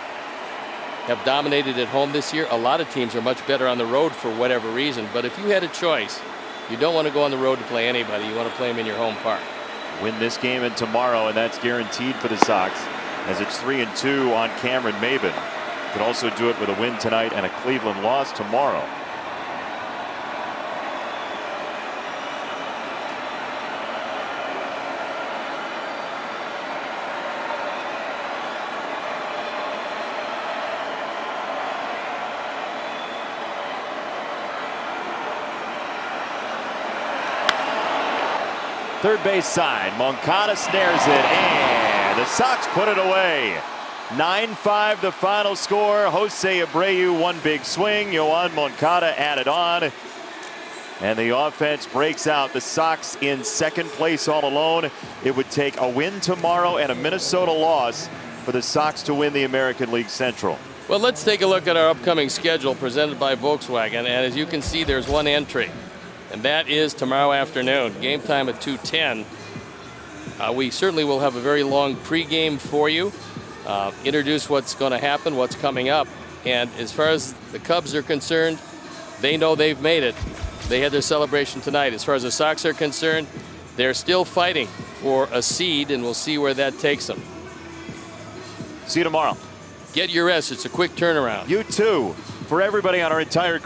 have dominated at home this year. A lot of teams are much better on the road for whatever reason. But if you had a choice, you don't want to go on the road to play anybody. You want to play them in your home park. Win this game and tomorrow, and that's guaranteed for the Sox, as it's 3-2 on Cameron Maybin. Could also do it with a win tonight and a Cleveland loss tomorrow. Third base side, Moncada snares it, and the Sox put it away. 9-5 the final score. Jose Abreu one big swing. Yoán Moncada added on, and the offense breaks out. The Sox in second place all alone. It would take a win tomorrow and a Minnesota loss for the Sox to win the American League Central. Well, let's take a look at our upcoming schedule presented by Volkswagen, and as you can see, there's one entry. And that is tomorrow afternoon, game time at 2:10. We certainly will have a very long pregame for you. Introduce what's going to happen, what's coming up. And as far as the Cubs are concerned, they know they've made it. They had their celebration tonight. As far as the Sox are concerned, they're still fighting for a seed, and we'll see where that takes them. See you tomorrow. Get your rest. It's a quick turnaround. You too. For everybody on our entire